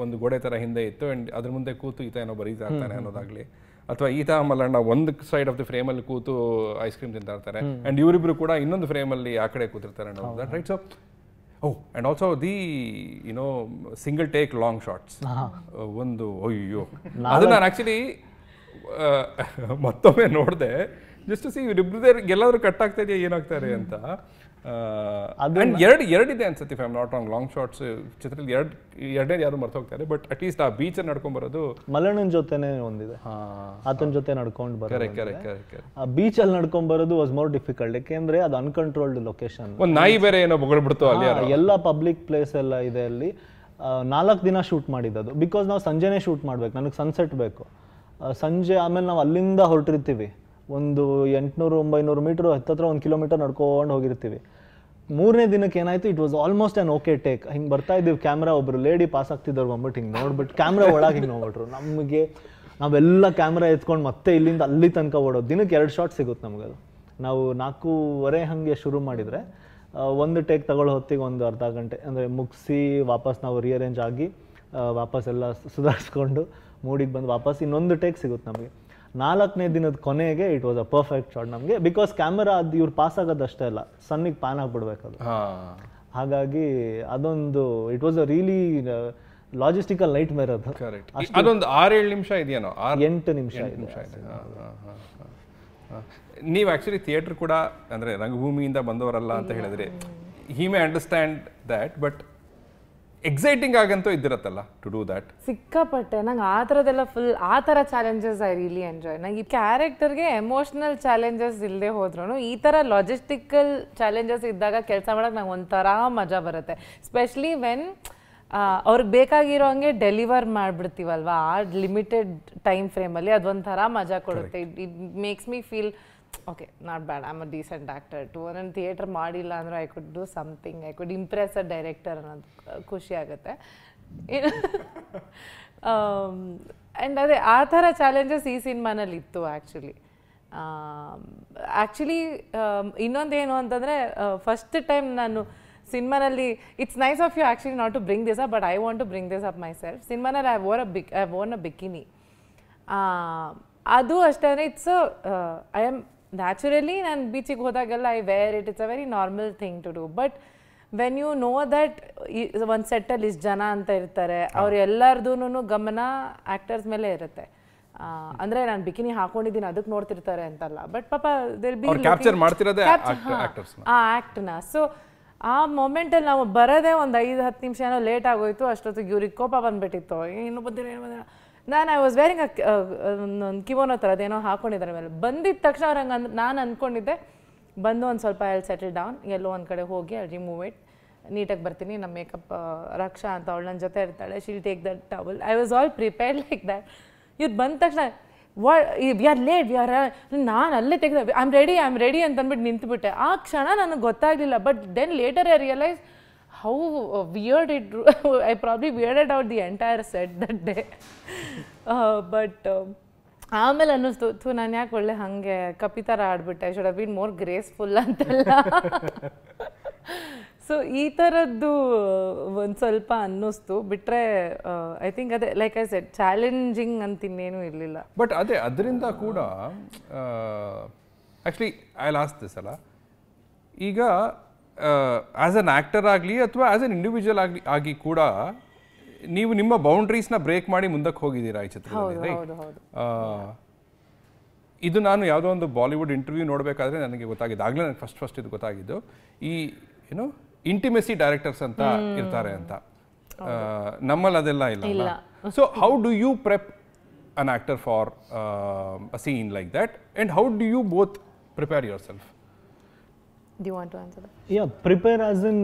ಒಂದು ಗೋಡೆ ಥರ ಹಿಂದೆ ಇತ್ತು ಆ್ಯಂಡ್ ಅದ್ರ ಮುಂದೆ ಕೂತು ಈತ ಏನೋ ಬರೀತಾ ಇರ್ತಾನೆ ಅನ್ನೋದಾಗ್ಲಿ, ಅಥವಾ ಈತ ಮಲ್ಲಣ್ಣ ಒಂದು ಸೈಡ್ ಆಫ್ ದಿ ಫ್ರೇಮಲ್ಲಿ ಕೂತು ಐಸ್ ಕ್ರೀಮ್ ತಿಂತಾ ಇರ್ತಾರೆ ಆ್ಯಂಡ್ ಇವರಿಬ್ರು ಕೂಡ ಇನ್ನೊಂದು ಫ್ರೇಮಲ್ಲಿ ಆ ಕಡೆ ಕೂತಿರ್ತಾರೆ ಅನ್ನೋದು that right. So and also the YONO single take long shorts ಒಂದು ಅಯ್ಯೋ ಅದು ನಾನು ಆ್ಯಕ್ಚುಲಿ ಮತ್ತೊಮ್ಮೆ ನೋಡಿದೆ ಜಸ್ಟ್ ಸಿ ಇವರಿಬ್ರದೇ ಎಲ್ಲಾದ್ರೂ ಕಟ್ ಆಗ್ತಾ ಇದೆಯಾ ಏನಾಗ್ತಾರೆ ಅಂತ. ಎರಡಿದೆ ಅನ್ಸುತ್ತೆ, if I am not wrong, long shorts ಚಿತ್ರದಲ್ಲಿ ಎರಡನೇದು ಯಾರು ಮರ್ತು ಹೋಗ್ತಾರೆ, ಬಟ್ ಅಟ್ ಲೀಸ್ಟ್ ಆ ಬೀಚಲ್ಲಿ ನಡ್ಕೊಂಡ್ ಬರೋದು ಮಲ್ಲಣ್ಣನ ಜೊತೆನೇ ಒಂದಿದೆ, ಆತನ ಜೊತೆ ನಡ್ಕೊಂಡು ಕರೆಕ್ಟ್. ಆ ಬೀಚಲ್ಲಿ ನಡ್ಕೊಂಡ್ ಬರೋದು ವಾಸ್ ಮೋರ್ ಡಿಫಿಕಲ್ಟ್, ಯಾಕೆಂದ್ರೆ ಅದು ಅನ್ಕಂಟ್ರೋಲ್ಡ್ ಲೊಕೇಶನ್. ಒಂದು ನಾಯಿ ಬೇರೆ ಏನೋ ಬೊಗಳ್ಬಿಡ್ತು ಅಲ್ಲಿ, ಎಲ್ಲ ಪಬ್ಲಿಕ್ ಪ್ಲೇಸ್ ಎಲ್ಲ ಇದೆ ಅಲ್ಲಿ. 4 ದಿನ ಶೂಟ್ ಮಾಡಿದ್ದು, ಬಿಕಾಸ್ ನಾವು ಸಂಜೆನೇ ಶೂಟ್ ಮಾಡ್ಬೇಕು, ನನಗೆ ಸನ್ಸೆಟ್ ಬೇಕು ಸಂಜೆ. ಆಮೇಲೆ ನಾವು ಅಲ್ಲಿಂದ ಹೊರಟಿರ್ತೀವಿ, ಒಂದು 800-900 ಮೀಟ್ರ್ ಹತ್ತತ್ರ 1 ಕಿಲೋಮೀಟರ್ ನಡ್ಕೊಂಡು ಹೋಗಿರ್ತೀವಿ. 3ನೇ ದಿನಕ್ಕೆ ಏನಾಯ್ತು, it was almost on okay take. ಹಿಂಗೆ ಬರ್ತಾ ಇದ್ದೀವಿ, ಕ್ಯಾಮ್ರಾ ಒಬ್ರು ಲೇಡಿ ಪಾಸ್ ಆಗ್ತಿದ್ದವ್ರು ಬಂದ್ಬಿಟ್ಟು ಹಿಂಗೆ ನೋಡ್ಬಿಟ್ಟು ಕ್ಯಾಮ್ರಾ ಒಳಗೆ ಹಿಂಗೆ ನೋಡ್ಬಿಟ್ರು ನಮಗೆ. ನಾವೆಲ್ಲ ಕ್ಯಾಮ್ರಾ ಎತ್ಕೊಂಡು ಮತ್ತೆ ಇಲ್ಲಿಂದ ಅಲ್ಲಿ ತನಕ ಓಡೋದು. ದಿನಕ್ಕೆ 2 ಶಾಟ್ ಸಿಗುತ್ತೆ ನಮಗೆ. ಅದು ನಾವು 4:15 ಹಾಗೆ ಶುರು ಮಾಡಿದರೆ ಒಂದು ಟೇಕ್ ತಗೊಳ್ಳೋ ಹೊತ್ತಿಗೆ ಒಂದು ಅರ್ಧ ಗಂಟೆ ಅಂದರೆ ಮುಗಿಸಿ ವಾಪಸ್ ನಾವು ರಿಅರೇಂಜ್ ಆಗಿ ವಾಪಸ್ ಎಲ್ಲ ಸುಧಾರಿಸ್ಕೊಂಡು ಮೂಡಿಗೆ ಬಂದು ವಾಪಸ್ ಇನ್ನೊಂದು ಟೇಕ್ ಸಿಗುತ್ತೆ ನಮಗೆ. 4ನೇ ದಿನದ ಕೊನೆಗೆ it was a perfect shot ನಮಗೆ, ಬಿಕಾಸ್ ಕ್ಯಾಮರಾ ಅದು ಇವ್ರು ಪಾಸ್ ಆಗೋದಷ್ಟೇ ಅಲ್ಲ, ಸನ್ನಿಗೆ ಪ್ಯಾನ್ ಆಗಿಬಿಡ್ಬೇಕು ಅದು. ಹಾಗಾಗಿ ಅದೊಂದು it was a really logistical night ಮೇರ್ ಅದು. ಅದೊಂದು 6-7 ನಿಮಿಷ ಇದೆಯೇನೋ, 8 ನಿಮಿಷ ಇದೆ. ನೀವು ಆ್ಯಕ್ಚುಲಿ ಥಿಯೇಟ್ರ್ ಕೂಡ ಅಂದರೆ ರಂಗಭೂಮಿಯಿಂದ ಬಂದವರಲ್ಲ ಅಂತ ಹೇಳಿದ್ರೆ he may understand that, but exciting ಆಗಂತೂ ಇದ್ದಿರತ್ತಲ್ಲ ಟು ಡೂ ದ್ಯಾಟ್. ಸಿಕ್ಕಾಪಟ್ಟೆ ನಂಗೆ ಆ ಥರದ್ದೆಲ್ಲ ಫುಲ್ ಆ ಥರ ಚಾಲೆಂಜಸ್ ಐ ರಿಯಲಿ ಎಂಜಾಯ್. ನಂಗೆ ಈ ಕ್ಯಾರೆಕ್ಟರ್ಗೆ ಎಮೋಷ್ನಲ್ ಚಾಲೆಂಜಸ್ ಇಲ್ಲದೆ ಹೋದ್ರೂ ಈ ಥರ ಲಾಜಿಸ್ಟಿಕಲ್ ಚಾಲೆಂಜಸ್ ಇದ್ದಾಗ ಕೆಲಸ ಮಾಡೋಕೆ ನಂಗೆ ಒಂಥರ ಮಜಾ ಬರುತ್ತೆ. ಸ್ಪೆಷಲಿ ವೆನ್ ಅವ್ರಿಗೆ ಬೇಕಾಗಿರೋ ಹಂಗೆ ಡೆಲಿವರ್ ಮಾಡಿಬಿಡ್ತೀವಲ್ವ ಆ ಲಿಮಿಟೆಡ್ ಟೈಮ್ ಫ್ರೇಮಲ್ಲಿ, ಅದೊಂಥರ ಮಜಾ ಕೊಡುತ್ತೆ. It makes me feel okay not bad, I am a decent actor too. ನಾನು ಥಿಯೇಟರ್ ಮಾಡಿಲ್ಲ ಅಂದರೆ I could do something, I could impress a director ಅನ್ನೋದು ಖುಷಿ ಆಗುತ್ತೆ. ಆ್ಯಂಡ್ ಅದೇ ಆ ಥರ ಚಾಲೆಂಜಸ್ ಈ ಸಿನಿಮಾನಲ್ಲಿ ಇತ್ತು ಆ್ಯಕ್ಚುಲಿ. ಇನ್ನೊಂದೇನು ಅಂತಂದರೆ ಫಸ್ಟ್ ಟೈಮ್ ನಾನು ಸಿನಿಮಾನಲ್ಲಿ, it's nice of you actually not to bring this up, but I want to bring this up myself. ಸಿನಿಮಾನಲ್ಲಿ ಐ ವೋರ್ನ್ ಅ ಬಿಕಿನಿ. ಅದು ಅಷ್ಟೇ ಅಂದರೆ ಇಟ್ಸ್ ಐ ಆಮ್ ನ್ಯಾಚುರಲಿ ನಾನು ಬೀಚಿಗೆ ಹೋದಾಗೆಲ್ಲ I wear it, it's a very normal thing to do. But when you know that ಒಂದು ಸೆಟ್ಟಲ್ಲಿ ಇಷ್ಟು ಜನ ಅಂತ ಇರ್ತಾರೆ, ಅವ್ರು ಎಲ್ಲರದೂ ಗಮನ ಆ್ಯಕ್ಟರ್ಸ್ ಮೇಲೆ ಇರುತ್ತೆ. ಅಂದರೆ ನಾನು ಬಿಕಿನಿ ಹಾಕೊಂಡಿದ್ದೀನಿ ಅದಕ್ಕೆ ನೋಡ್ತಿರ್ತಾರೆ ಅಂತಲ್ಲ, ಬಟ್ ಪಾಪ ಕ್ಯಾಪ್ಚರ್ ಮಾಡ್ತಿರೋದೇ ಆ ಆ್ಯಕ್ಟ್ನ. ಸೊ ಆ ಮೊಮೆಂಟಲ್ಲಿ ನಾವು ಬರೋದೇ ಒಂದು 5-10 ನಿಮಿಷ ಏನೋ ಲೇಟ್ ಆಗೋಯ್ತು, ಅಷ್ಟೊತ್ತಿಗೆ ಇವ್ರಿಗೆ ಕೋಪ ಬಂದುಬಿಟ್ಟಿತ್ತು, ಏನು ಬಂದಿರೋ ಏನು ಬಂದಿರೋ. ನಾನು ಐ ವಾಸ್ ವೇರಿಂಗ್ ಒಂದು ಕಿವೋನೋ ಥರ ಅದೇನೋ ಹಾಕೊಂಡಿದ್ದಾರೆ ಮೇಲೆ. ಬಂದಿದ್ದ ತಕ್ಷಣ ಅವ್ರು ಹಂಗೆ ನಾನು ಅಂದ್ಕೊಂಡಿದ್ದೆ ಬಂದು ಒಂದು ಸ್ವಲ್ಪ ಎಲ್ಲಿ ಸೆಟಲ್ ಡೌನ್, ಎಲ್ಲೋ ಒಂದು ಕಡೆ ಹೋಗಿ ಅಲ್ಲಿ ರಿಮೂವ್ ಇಟ್, ನೀಟಾಗಿ ಬರ್ತೀನಿ. ನಮ್ಮ ಮೇಕಪ್ ರಕ್ಷಾ ಅಂತ ಅವಳು ನನ್ನ ಜೊತೆ ಇರ್ತಾಳೆ, she'll take that towel. I was all prepared like that. ಇವ್ರು ಬಂದ ತಕ್ಷಣ ವಿ ಆರ್ ಲೇಟ್, ನಾನು ಅಲ್ಲೇ ತೆಗೆದ ಐ ಆಮ್ ರೆಡಿ ಅಂತ ಅಂದ್ಬಿಟ್ಟು ನಿಂತುಬಿಟ್ಟೆ. ಆ ಕ್ಷಣ ನನಗೆ ಗೊತ್ತಾಗಲಿಲ್ಲ. But then later I realise how weird it I probably weirded out the entire set that day. But ಆಮೇಲೆ ಅನ್ನಿಸ್ತು ನಾನು ಯಾಕೆ ಒಳ್ಳೆ ಹಾಗೆ ಕಪಿ ಥರ ಆಡ್ಬಿಟ್ಟೆ, I should have been more graceful ಅಂತೆಲ್ಲ. ಸೊ ಈ ಥರದ್ದು ಒಂದು ಸ್ವಲ್ಪ ಅನ್ನಿಸ್ತು. ಬಿಟ್ಟರೆ ಐ ಥಿಂಕ್ ಅದೇ ಲೈಕ್ ಐ ಸೆಡ್ ಚಾಲೆಂಜಿಂಗ್ ಅಂತ ಇನ್ನೇನು ಇರಲಿಲ್ಲ. ಬಟ್ ಅದೇ ಅದರಿಂದ ಕೂಡ ಆ್ಯಕ್ಚುಲಿ ಐ ಲಾಸ್ಟ್ ದಿಸ್ ಅಲ್ಲ, ಈಗ ಆ್ಯಸ್ ಅನ್ ಆ್ಯಕ್ಟರ್ ಆಗಲಿ ಅಥವಾ ಆ್ಯಸ್ ಅನ್ ಇಂಡಿವಿಜುವಲ್ ಆಗಿ ಕೂಡ ನೀವು ನಿಮ್ಮ ಬೌಂಡ್ರೀಸ್ನ ಬ್ರೇಕ್ ಮಾಡಿ ಮುಂದಕ್ಕೆ ಹೋಗಿದ್ದೀರಾ ಈ ಚಿತ್ರದಲ್ಲಿ. ಇದು ನಾನು ಯಾವುದೋ ಒಂದು ಬಾಲಿವುಡ್ ಇಂಟರ್ವ್ಯೂ ನೋಡಬೇಕಾದ್ರೆ ನನಗೆ ಗೊತ್ತಾಗಿದ್ದು, ಆಗಲೇ ನನಗೆ ಫಸ್ಟ್ ಇದು ಗೊತ್ತಾಗಿದ್ದು, ಈ ಏನೋ ಇಂಟಿಮೆಸಿ ಡೈರೆಕ್ಟರ್ಸ್ ಅಂತ ಇರ್ತಾರೆ ಅಂತ. ನಮ್ಮಲ್ಲಿ ಅದೆಲ್ಲ ಇಲ್ಲ. So how do you prep an actor for a scene like that and how do you both prepare yourself? Do you want to answer that? Yeah, prepare as in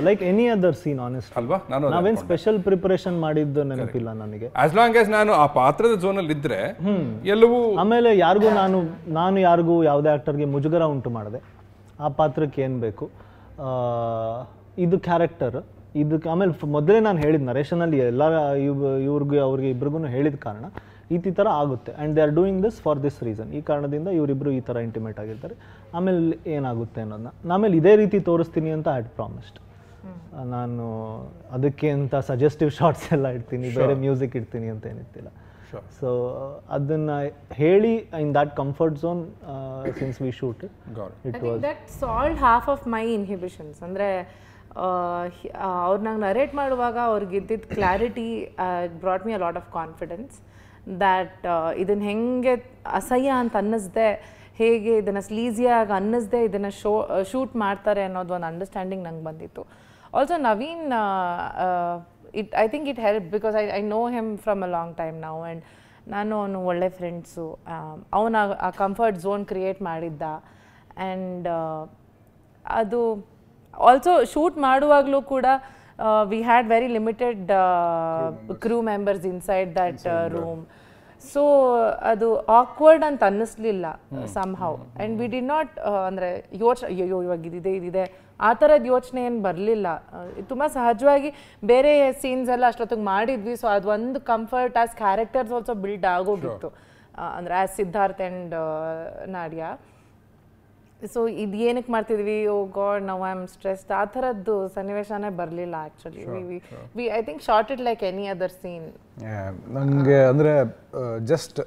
like any other scene, honestly. ಅಲ್ವಾ? ನಾನು ನಾವೇನು special preparation ಮಾಡಿದ್ದು ನೆನಪಿಲ್ಲ ನನಗೆ. As long as ನಾನು ಆ ಪಾತ್ರದ ಝೋನಲ್ಲಿ ಇದ್ರೆ ಎಲ್ಲವೂ. ಆಮೇಲೆ ಯಾರಿಗೂ ನಾನು ಯಾರಿಗೂ ಯಾವುದೇ ಆ್ಯಕ್ಟರ್ಗೆ ಮುಜುಗರ ಉಂಟು ಮಾಡಿದೆ. ಆ ಪಾತ್ರಕ್ಕೆ ಏನು ಬೇಕು, ಇದು ಕ್ಯಾರೆಕ್ಟರ್, ಇದಕ್ಕೆ ಆಮೇಲೆ ಮೊದಲೇ ನಾನು ಹೇಳಿದ ನರೇಶನಲ್ಲಿ ಎಲ್ಲ ಅವ್ರಿಗೆ ಇಬ್ರಿಗೂ ಹೇಳಿದ ಕಾರಣ ಈ ಥರ ಆಗುತ್ತೆ. And they are doing this for this reason. ಈ ಕಾರಣದಿಂದ ಇವರಿಬ್ಬರು ಈ ಥರ ಇಂಟಿಮೇಟ್ ಆಗಿರ್ತಾರೆ. ಆಮೇಲೆ ಏನಾಗುತ್ತೆ ಅನ್ನೋದನ್ನ ಆಮೇಲೆ ಇದೇ ರೀತಿ ತೋರಿಸ್ತೀನಿ ಅಂತ ಹ್ಯಾಡ್ ಪ್ರಾಮಿಸ್ಡ್. ನಾನು ಅದಕ್ಕೆ ಅಂತ ಸಜೆಸ್ಟಿವ್ ಶಾರ್ಟ್ಸ್ ಎಲ್ಲ ಇಡ್ತೀನಿ, ಬೇರೆ ಮ್ಯೂಸಿಕ್ ಇಡ್ತೀನಿ ಅಂತ ಏನಿರ್ತಿಲ್ಲ. ಸೊ ಅದನ್ನು ಹೇಳಿ in that comfort zone since we shoot it was that solve half of my inhibitions. ಅಂದರೆ ಅವ್ರು ನಂಗೆ ನರೇಟ್ ಮಾಡುವಾಗ ಅವ್ರಿಗೆ ಇದ್ದಿದ್ದ clarity brought me a lot of confidence that ಇದನ್ನು ಹೆಂಗೆ ಅಸಹ್ಯ ಅಂತ ಅನ್ನಿಸ್ದೆ, ಹೇಗೆ ಇದನ್ನು ಸ್ಲೀಸಿಯಾಗಿ ಅನ್ನಿಸ್ದೆ ಇದನ್ನು ಶೂಟ್ ಮಾಡ್ತಾರೆ ಅನ್ನೋದು ಒಂದು ಅಂಡರ್ಸ್ಟ್ಯಾಂಡಿಂಗ್ ನಂಗೆ ಬಂದಿತ್ತು. Also Naveen, I think it help because I know him from a long time ನಾವು. ಆ್ಯಂಡ್ ನಾನು ಅವನು ಒಳ್ಳೆ ಫ್ರೆಂಡ್ಸು, ಅವನ ಆ ಕಂಫರ್ಟ್ ಝೋನ್ ಕ್ರಿಯೇಟ್ ಮಾಡಿದ್ದ. ಆ್ಯಂಡ್ ಅದು ಆಲ್ಸೋ ಶೂಟ್ ಮಾಡುವಾಗಲೂ ಕೂಡ we had very limited crew members inside that room. So ಅದು ಆಕ್ವರ್ಡ್ ಅಂತ ಅನ್ನಿಸ್ಲಿಲ್ಲ somehow. And we did not ಅಂದರೆ ಅಯ್ಯೋ ಇವಾಗ ಇದಿದೆ ಆ ಥರದ ಯೋಚನೆ ಏನು ಬರಲಿಲ್ಲ. ತುಂಬ ಸಹಜವಾಗಿ ಬೇರೆ ಸೀನ್ಸ್ ಎಲ್ಲ ಅಷ್ಟೊತ್ತಿಗೆ ಮಾಡಿದ್ವಿ. ಸೊ ಅದು ಒಂದು comfort as characters also build ಆಗೋಗಿತ್ತು, ಅಂದರೆ as Siddharth and Nadia. So ಇದು ಏನಕ್ಕೆ ಮಾಡ್ತಿದ್ವಿ, oh God now I am stressed, ಆ ಥರದ್ದು ಸನ್ನಿವೇಶನೇ ಬರಲಿಲ್ಲ actually. We I think shot it like any other scene. ನನಗೆ ಅಂದರೆ ಜಸ್ಟ್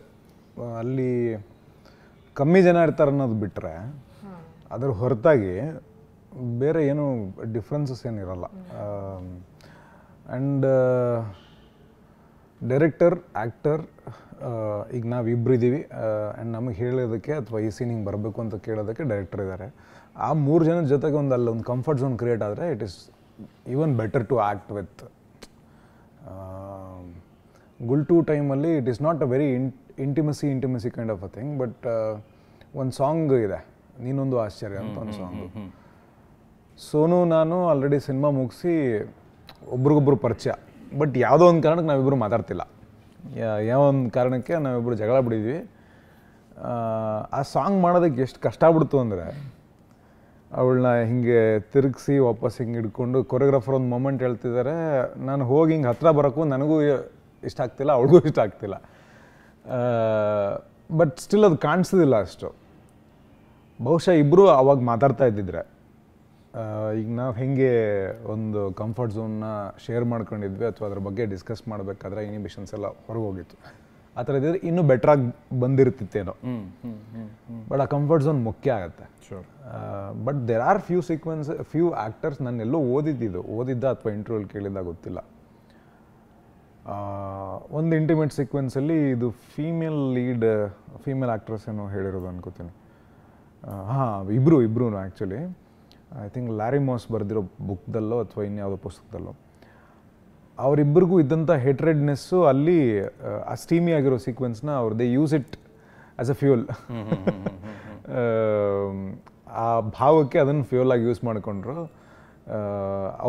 ಅಲ್ಲಿ ಕಮ್ಮಿ ಜನ ಇರ್ತಾರೆ ಅನ್ನೋದು ಬಿಟ್ಟರೆ ಅದ್ರ ಹೊರತಾಗಿ ಬೇರೆ ಏನು ಡಿಫ್ರೆನ್ಸಸ್ ಏನಿರಲ್ಲ. ಆ್ಯಂಡ್ ಡೈರೆಕ್ಟರ್, ಆ್ಯಕ್ಟರ್, ಈಗ ನಾವು ಇಬ್ಬರು ಇದ್ದೀವಿ ಆ್ಯಂಡ್ ನಮಗೆ ಹೇಳೋದಕ್ಕೆ ಅಥವಾ ಈ ಸೀನಿಂಗ್ ಬರಬೇಕು ಅಂತ ಕೇಳೋದಕ್ಕೆ ಡೈರೆಕ್ಟರ್ ಇದ್ದಾರೆ. ಆ 3 ಜನದ ಜೊತೆಗೆ ಅಲ್ಲೊಂದು ಕಂಫರ್ಟ್ ಝೋನ್ ಕ್ರಿಯೇಟ್ ಆದರೆ it is even better to act with. Gultoo ಟೈಮಲ್ಲಿ it is not a very intimacy kind of a thing. But ಒಂದು ಸಾಂಗ್ ಇದೆ, ನೀನೊಂದು ಆಶ್ಚರ್ಯ ಅಂತ ಒಂದು ಸಾಂಗು. ಸೋನು ನಾನು ಆಲ್ರೆಡಿ ಸಿನಿಮಾ ಮುಗಿಸಿ ಒಬ್ರಿಗೊಬ್ರು ಪರಿಚಯ, ಬಟ್ ಯಾವುದೋ ಒಂದು ಕಾರಣಕ್ಕೆ ನಾವಿಬ್ಬರು ಮಾತಾಡ್ತಿಲ್ಲ. ಯಾವ ಒಂದು ಕಾರಣಕ್ಕೆ ನಾವಿಬ್ಬರು ಜಗಳ ಬಿಡಿದ್ವಿ. ಆ ಸಾಂಗ್ ಮಾಡೋದಕ್ಕೆ ಎಷ್ಟು ಕಷ್ಟ ಆಗ್ಬಿಡ್ತು ಅಂದರೆ, ಅವಳನ್ನ ಹಿಂಗೆ ತಿರುಗಿಸಿ ವಾಪಸ್ ಹಿಂಗೆ ಹಿಡ್ಕೊಂಡು ಕೊರಿಯೋಗ್ರಾಫರ್ ಒಂದು ಮೊಮೆಂಟ್ ಹೇಳ್ತಿದ್ದಾರೆ, ನಾನು ಹೋಗಿ ಹಿಂಗೆ ಹತ್ರ ಬರೋಕ್ಕೂ ನನಗೂ ಇಷ್ಟ ಆಗ್ತಿಲ್ಲ, ಅವಳಿಗೂ ಇಷ್ಟ ಆಗ್ತಿಲ್ಲ. ಬಟ್ ಸ್ಟಿಲ್ ಅದು ಕಾಣಿಸೋದಿಲ್ಲ ಅಷ್ಟು. ಬಹುಶಃ ಇಬ್ಬರು ಅವಾಗ ಮಾತಾಡ್ತಾ ಇದ್ದಿದ್ರೆ, ಈಗ ನಾವು ಹೆಂಗೆ ಒಂದು ಕಂಫರ್ಟ್ ಝೋನ್ನ ಶೇರ್ ಮಾಡ್ಕೊಂಡಿದ್ವಿ ಅಥವಾ ಅದ್ರ ಬಗ್ಗೆ ಡಿಸ್ಕಸ್ ಮಾಡಬೇಕಾದ್ರೆ ಇನಿಬಿಷನ್ಸ್ ಎಲ್ಲ ಹೊರಗೆ ಹೋಗಿತ್ತು, ಆ ಥರ ಇದ್ದರೆ ಇನ್ನೂ ಬೆಟ್ರಾಗಿ ಬಂದಿರ್ತಿತ್ತೇನೋ. ಬಟ್ ಆ ಕಂಫರ್ಟ್ ಝೋನ್ ಮುಖ್ಯ ಆಗುತ್ತೆ. But there are few actors ನಾನು ಎಲ್ಲೋ ಓದಿದ್ದ ಅಥವಾ ಇಂಟರ್ವ್ಯೂಲ್ ಕೇಳಿದ್ದ ಗೊತ್ತಿಲ್ಲ. ಒಂದು ಇಂಟಿಮೇಟ್ ಸೀಕ್ವೆನ್ಸಲ್ಲಿ ಇದು ಫೀಮೇಲ್ ಆ್ಯಕ್ಟ್ರೆಸ್ ಏನೋ ಹೇಳಿರೋದು ಅನ್ಕೋತೀನಿ. ಇಬ್ರು actually I think Larry Moss ಬರೆದಿರೋ ಬುಕ್ದಲ್ಲೋ ಅಥವಾ ಇನ್ಯಾವುದೋ ಪುಸ್ತಕದಲ್ಲೋ ಅವರಿಬ್ಬರಿಗೂ ಇದ್ದಂಥ ಹೇಟ್ರೆಡ್ನೆಸ್ಸು ಅಲ್ಲಿ ಆ ಸ್ಟೀಮಿ ಆಗಿರೋ ಸೀಕ್ವೆನ್ಸ್ನ they use it as a fuel. ಆ ಭಾವಕ್ಕೆ ಅದನ್ನು ಫ್ಯೂಲ್ ಆಗಿ ಯೂಸ್ ಮಾಡಿಕೊಂಡ್ರು.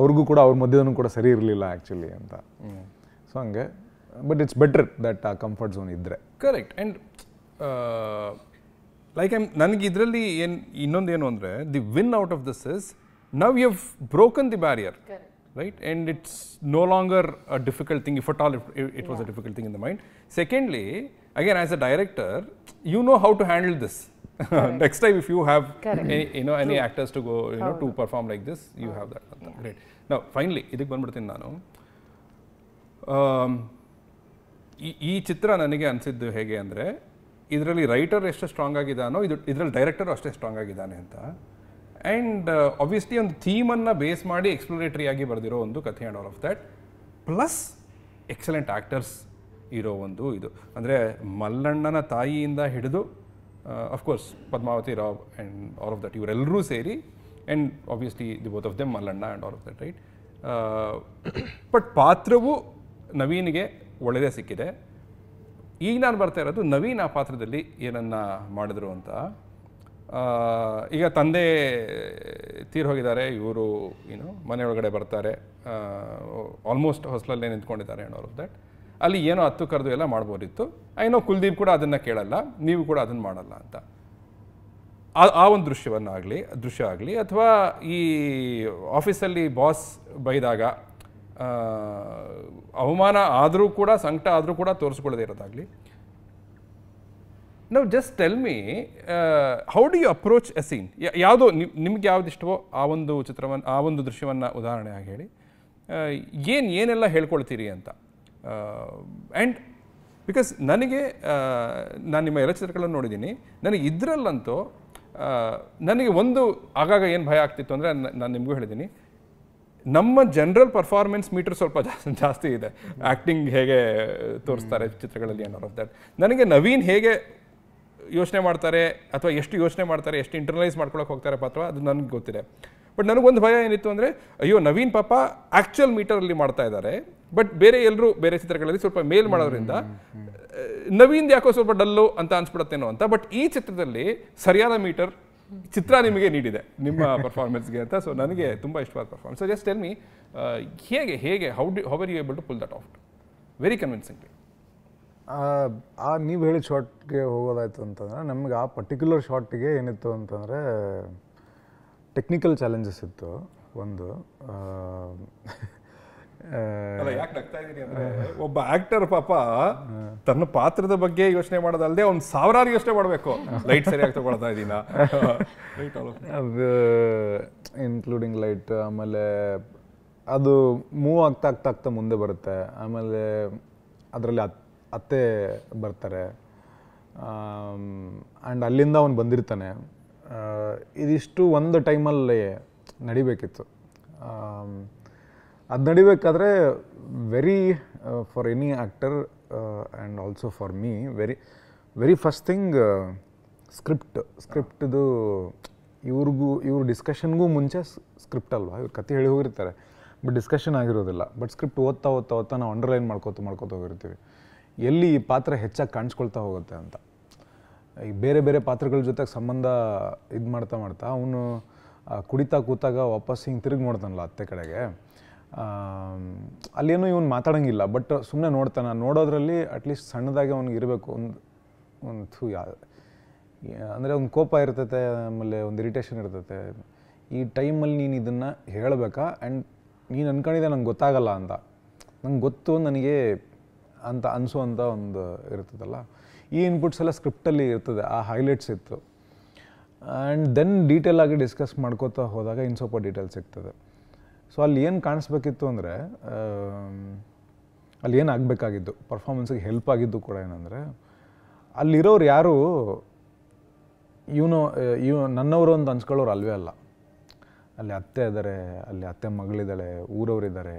ಅವ್ರಿಗೂ ಕೂಡ ಅವ್ರ ಮಧ್ಯದೂ ಕೂಡ ಸರಿ ಇರಲಿಲ್ಲ ಆ್ಯಕ್ಚುಲಿ ಅಂತ. ಸೊ ಹಂಗೆ, ಬಟ್ ಇಟ್ಸ್ ಬೆಟರ್ ದಟ್ ಆ ಕಂಫರ್ಟ್ ಝೋನ್ ಇದ್ದರೆ. ಕರೆಕ್ಟ್. ಆ್ಯಂಡ್ ಲೈಕ್ ನನಗೆ ಇದರಲ್ಲಿ ಇನ್ನೊಂದೇನು ಅಂದರೆ, the win out of this is now you have broken the barrier, right? And it's no longer a difficult thing, if at all it was a difficult thing in the mind. Secondly, again as a director, you know how to handle this. Next time if you have any actors to go to perform like this, you have that. Great. Now finally ಇದಕ್ಕೆ ಬಂದ್ಬಿಡ್ತೀನಿ ನಾನು. ಈ ಚಿತ್ರ ನನಗೆ ಅನಿಸಿದ್ದು ಹೇಗೆ ಅಂದರೆ, ಇದರಲ್ಲಿ writer ಎಷ್ಟು ಸ್ಟ್ರಾಂಗ್ ಆಗಿದ್ದಾನೋ ಇದರಲ್ಲಿ ಡೈರೆಕ್ಟರ್ ಅಷ್ಟೇ ಸ್ಟ್ರಾಂಗ್ ಆಗಿದ್ದಾನೆ ಅಂತ. ಆ್ಯಂಡ್ ಆಬ್ವಿಯಸ್ಲಿ ಒಂದು ಥೀಮನ್ನು ಬೇಸ್ ಮಾಡಿ ಎಕ್ಸ್ಪ್ಲೋರೇಟರಿ ಆಗಿ ಬರೆದಿರೋ ಒಂದು ಕಥೆ and all of that, plus excellent actors ಇರೋ ಒಂದು ಇದು. ಅಂದರೆ ಮಲ್ಲಣ್ಣನ ತಾಯಿಯಿಂದ ಹಿಡಿದು of course Padmavati Rao and all of that, ಇವರೆಲ್ಲರೂ ಸೇರಿ, and obviously the both of them Mallanna and all of that, right? But ಪಾತ್ರವು ನವೀನ್ಗೆ ಒಳ್ಳೆಯದೇ ಸಿಕ್ಕಿದೆ. ಈಗ ನಾನು ಬರ್ತಾ ಇರೋದು ನವೀನ್ ಆ ಪಾತ್ರದಲ್ಲಿ ಏನನ್ನ ಮಾಡಿದ್ರು ಅಂತ. ಈಗ ತಂದೆ ತೀರ್ ಹೋಗಿದ್ದಾರೆ, ಇವರು ಮನೆಯೊಳಗಡೆ ಬರ್ತಾರೆ, ಆಲ್ಮೋಸ್ಟ್ ಹೊಸಲಲ್ಲೇ ನಿಂತ್ಕೊಂಡಿದ್ದಾರೆ ಆ್ಯಂಡ್ ಆಲ್ ಆಫ್ ದ್ಯಾಟ್. ಅಲ್ಲಿ ಏನೋ ಹತ್ತು ಕರೆದು ಎಲ್ಲ ಮಾಡ್ಬೋದಿತ್ತು. ಏನೋ ಕುಲ್ದೀಪ್ ಕೂಡ ಅದನ್ನು ಕೇಳಲ್ಲ, ನೀವು ಕೂಡ ಅದನ್ನು ಮಾಡಲ್ಲ ಅಂತ. ಆ ಒಂದು ದೃಶ್ಯ ಆಗಲಿ ಅಥವಾ ಈ ಆಫೀಸಲ್ಲಿ ಬಾಸ್ ಬೈದಾಗ ಅವಮಾನ ಆದರೂ ಕೂಡ, ಸಂಕಟ ಆದರೂ ಕೂಡ ತೋರಿಸ್ಕೊಳ್ಳದೆ ಇರೋದಾಗಲಿ. ನಾವು just tell me, how do you approach a scene? ಯಾವುದೋ ನಿಮ್ಗೆ ಯಾವ್ದು ಇಷ್ಟವೋ ಆ ಒಂದು ಚಿತ್ರವನ್ನು, ಆ ಒಂದು ದೃಶ್ಯವನ್ನು ಉದಾಹರಣೆಯಾಗಿ ಹೇಳಿ, ಏನೆಲ್ಲ ಹೇಳ್ಕೊಳ್ತೀರಿ ಅಂತ. ಆ್ಯಂಡ್ ಬಿಕಾಸ್ ನನಗೆ, ನಾನು ನಿಮ್ಮ ಎಲ್ಲ ಚಿತ್ರಗಳನ್ನು ನೋಡಿದ್ದೀನಿ, ನನಗೆ ಇದರಲ್ಲಂತೂ ನನಗೆ ಒಂದು ಆಗಾಗ ಏನು ಭಯ ಆಗ್ತಿತ್ತು ಅಂದರೆ, ನಾನು ನಿಮಗೂ ಹೇಳಿದ್ದೀನಿ, ನಮ್ಮ ಜನರಲ್ ಪರ್ಫಾರ್ಮೆನ್ಸ್ ಮೀಟರ್ ಸ್ವಲ್ಪ ಜಾಸ್ತಿ ಇದೆ. ಆ್ಯಕ್ಟಿಂಗ್ ಹೇಗೆ ತೋರಿಸ್ತಾರೆ ಚಿತ್ರಗಳಲ್ಲಿ ಆ್ಯಂಡ್ ಆಲ್ ಆಫ್ ದ್ಯಾಟ್. ನನಗೆ ನವೀನ್ ಹೇಗೆ ಯೋಚನೆ ಮಾಡ್ತಾರೆ ಅಥವಾ ಎಷ್ಟು ಯೋಚನೆ ಮಾಡ್ತಾರೆ, ಎಷ್ಟು ಇಂಟರ್ನಲೈಸ್ ಮಾಡ್ಕೊಳಕ್ಕೆ ಹೋಗ್ತಾರೆ ಪಾತ್ರ, ಅದು ನನಗೆ ಗೊತ್ತಿದೆ. ಬಟ್ ನನಗೊಂದು ಭಯ ಏನಿತ್ತು ಅಂದರೆ, ಅಯ್ಯೋ ನವೀನ್ ಪಾಪ ಆ್ಯಕ್ಚುಯಲ್ ಮೀಟರಲ್ಲಿ ಮಾಡ್ತಾ ಇದ್ದಾರೆ, ಬಟ್ ಎಲ್ಲರೂ ಬೇರೆ ಚಿತ್ರಗಳಲ್ಲಿ ಸ್ವಲ್ಪ ಮೇಲ್ ಮಾಡೋದ್ರಿಂದ ನವೀನ್ ಯಾಕೋ ಸ್ವಲ್ಪ ಡಲ್ಲು ಅಂತ ಅನ್ಸ್ಬಿಡತ್ತೇನೋ ಅಂತ. ಬಟ್ ಈ ಚಿತ್ರದಲ್ಲಿ ಸರಿಯಾದ ಮೀಟರ್ ಚಿತ್ರ ನಿಮಗೆ ನೀಡಿದೆ ನಿಮ್ಮ ಪರ್ಫಾರ್ಮೆನ್ಸ್ಗೆ ಅಂತ. ಸೊ ನನಗೆ ತುಂಬ ಇಷ್ಟವಾದ performance. So just tell me, ಹೇಗೆ how are you able to pull that out very convincingly? ನೀವು ಹೇಳಿದ ಶಾರ್ಟ್ಗೆ ಹೋಗೋದಾಯ್ತು ಅಂತಂದರೆ, ನಮ್ಗೆ ಆ ಪರ್ಟಿಕ್ಯುಲರ್ ಶಾರ್ಟಿಗೆ ಏನಿತ್ತು ಅಂತಂದರೆ ಟೆಕ್ನಿಕಲ್ ಚಾಲೆಂಜಸ್ ಇತ್ತು ಒಂದು. ಯಾಕೆ ನಗ್ತಾ ಇದ್ದೀನಿ ಅಂದರೆ, ಒಬ್ಬ ಆಕ್ಟರ್ ಪಾಪ ತನ್ನ ಪಾತ್ರದ ಬಗ್ಗೆ ಯೋಚನೆ ಮಾಡೋದಲ್ಲದೆ ಅವ್ನು ಸಾವಿರಾರು ಯೋಚನೆ ಮಾಡಬೇಕು. ಲೈಟ್ ಸರಿಯಾಗಿ ತಗೊಳ್ತಾ ಇದ್ದೀನ, ಅದು ಇನ್ಕ್ಲೂಡಿಂಗ್ ಲೈಟ್, ಆಮೇಲೆ ಅದು ಮೂವ್ ಆಗ್ತಾ ಮುಂದೆ ಬರುತ್ತೆ, ಆಮೇಲೆ ಅದರಲ್ಲಿ ಅತ್ತೆ ಬರ್ತಾರೆ, ಆ್ಯಂಡ್ ಅಲ್ಲಿಂದ ಅವನು ಬಂದಿರ್ತಾನೆ. ಇದಿಷ್ಟು ಒಂದು ಟೈಮಲ್ಲಿ ನಡಿಬೇಕಿತ್ತು. ಅದು ನಡಿಬೇಕಾದ್ರೆ very for any actor and also for me very first thing ಸ್ಕ್ರಿಪ್ಟ್ದು ಇವ್ರ ಡಿಸ್ಕಷನ್ಗೂ ಮುಂಚೆ ಸ್ಕ್ರಿಪ್ಟ್ ಅಲ್ವಾ, ಇವ್ರು ಕತೆ ಹೇಳಿ ಹೋಗಿರ್ತಾರೆ, ಬಟ್ ಡಿಸ್ಕಷನ್ ಆಗಿರೋದಿಲ್ಲ. ಬಟ್ ಸ್ಕ್ರಿಪ್ಟ್ ಓದ್ತಾ ನಾವು ಅಂಡರ್ಲೈನ್ ಮಾಡ್ಕೋತ ಹೋಗಿರ್ತೀವಿ, ಎಲ್ಲಿ ಈ ಪಾತ್ರ ಹೆಚ್ಚಾಗಿ ಕಾಣಿಸ್ಕೊಳ್ತಾ ಹೋಗುತ್ತೆ ಅಂತ. ಈ ಬೇರೆ ಬೇರೆ ಪಾತ್ರಗಳ ಜೊತೆಗೆ ಸಂಬಂಧ ಇದು ಮಾಡ್ತಾ ಅವನು ಕುಡಿತಾ ಕೂತಾಗ ವಾಪಸ್ ಹಿಂಗೆ ತಿರುಗಿ ನೋಡ್ತಾನಲ್ಲ ಅತ್ತೆ ಕಡೆಗೆ, ಅಲ್ಲೇನೂ ಇವನು ಮಾತಾಡೋಂಗಿಲ್ಲ, ಬಟ್ ಸುಮ್ಮನೆ ನೋಡ್ತಾನೆ. ನೋಡೋದ್ರಲ್ಲಿ ಅಟ್ಲೀಸ್ಟ್ ಸಣ್ಣದಾಗಿ ಅವ್ನಿಗೆ ಇರಬೇಕು ಒಂದು ಅಂದರೆ ಒಂದು ಕೋಪ ಇರ್ತೈತೆ, ಆಮೇಲೆ ಒಂದು ಇರಿಟೇಷನ್ ಇರ್ತೈತೆ. ಈ ಟೈಮಲ್ಲಿ ನೀನು ಇದನ್ನು ಹೇಳಬೇಕಾ, ಆ್ಯಂಡ್ ನೀನು ಅನ್ಕೊಂಡಿದ್ದೆ ನಂಗೆ ಗೊತ್ತಾಗಲ್ಲ ಅಂತ, ನಂಗೆ ಗೊತ್ತು ನನಗೆ ಅಂತ ಅನಿಸೋವಂಥ ಒಂದು ಇರ್ತದಲ್ಲ. ಈ ಇನ್ಪುಟ್ಸ್ ಎಲ್ಲ ಸ್ಕ್ರಿಪ್ಟಲ್ಲಿ ಇರ್ತದೆ, ಆ ಹೈಲೈಟ್ಸ್ ಇತ್ತು. ಆ್ಯಂಡ್ ದೆನ್ ಡೀಟೇಲ್ ಆಗಿ ಡಿಸ್ಕಸ್ ಮಾಡ್ಕೋತಾ ಹೋದಾಗ ಇನ್ನು ಸ್ವಲ್ಪ ಡೀಟೇಲ್ಸ್ ಸಿಗ್ತದೆ. ಸೊ ಅಲ್ಲಿ ಏನು ಕಾಣಿಸ್ಬೇಕಿತ್ತು ಅಂದರೆ, ಅಲ್ಲಿ ಏನು ಆಗಬೇಕಾಗಿದ್ದು ಪರ್ಫಾರ್ಮೆನ್ಸಿಗೆ ಹೆಲ್ಪ್ ಆಗಿದ್ದು ಕೂಡ ಏನಂದರೆ, ಅಲ್ಲಿರೋರು ಯಾರು ಇವನು ನನ್ನವರು ಅಂತ ಅನ್ಸ್ಕೊಳ್ಳೋರು ಅಲ್ವೇ ಅಲ್ಲ. ಅಲ್ಲಿ ಅತ್ತೆ ಇದ್ದಾರೆ, ಅಲ್ಲಿ ಅತ್ತೆ ಮಗಳಿದ್ದಾಳೆ, ಊರವರಿದ್ದಾರೆ,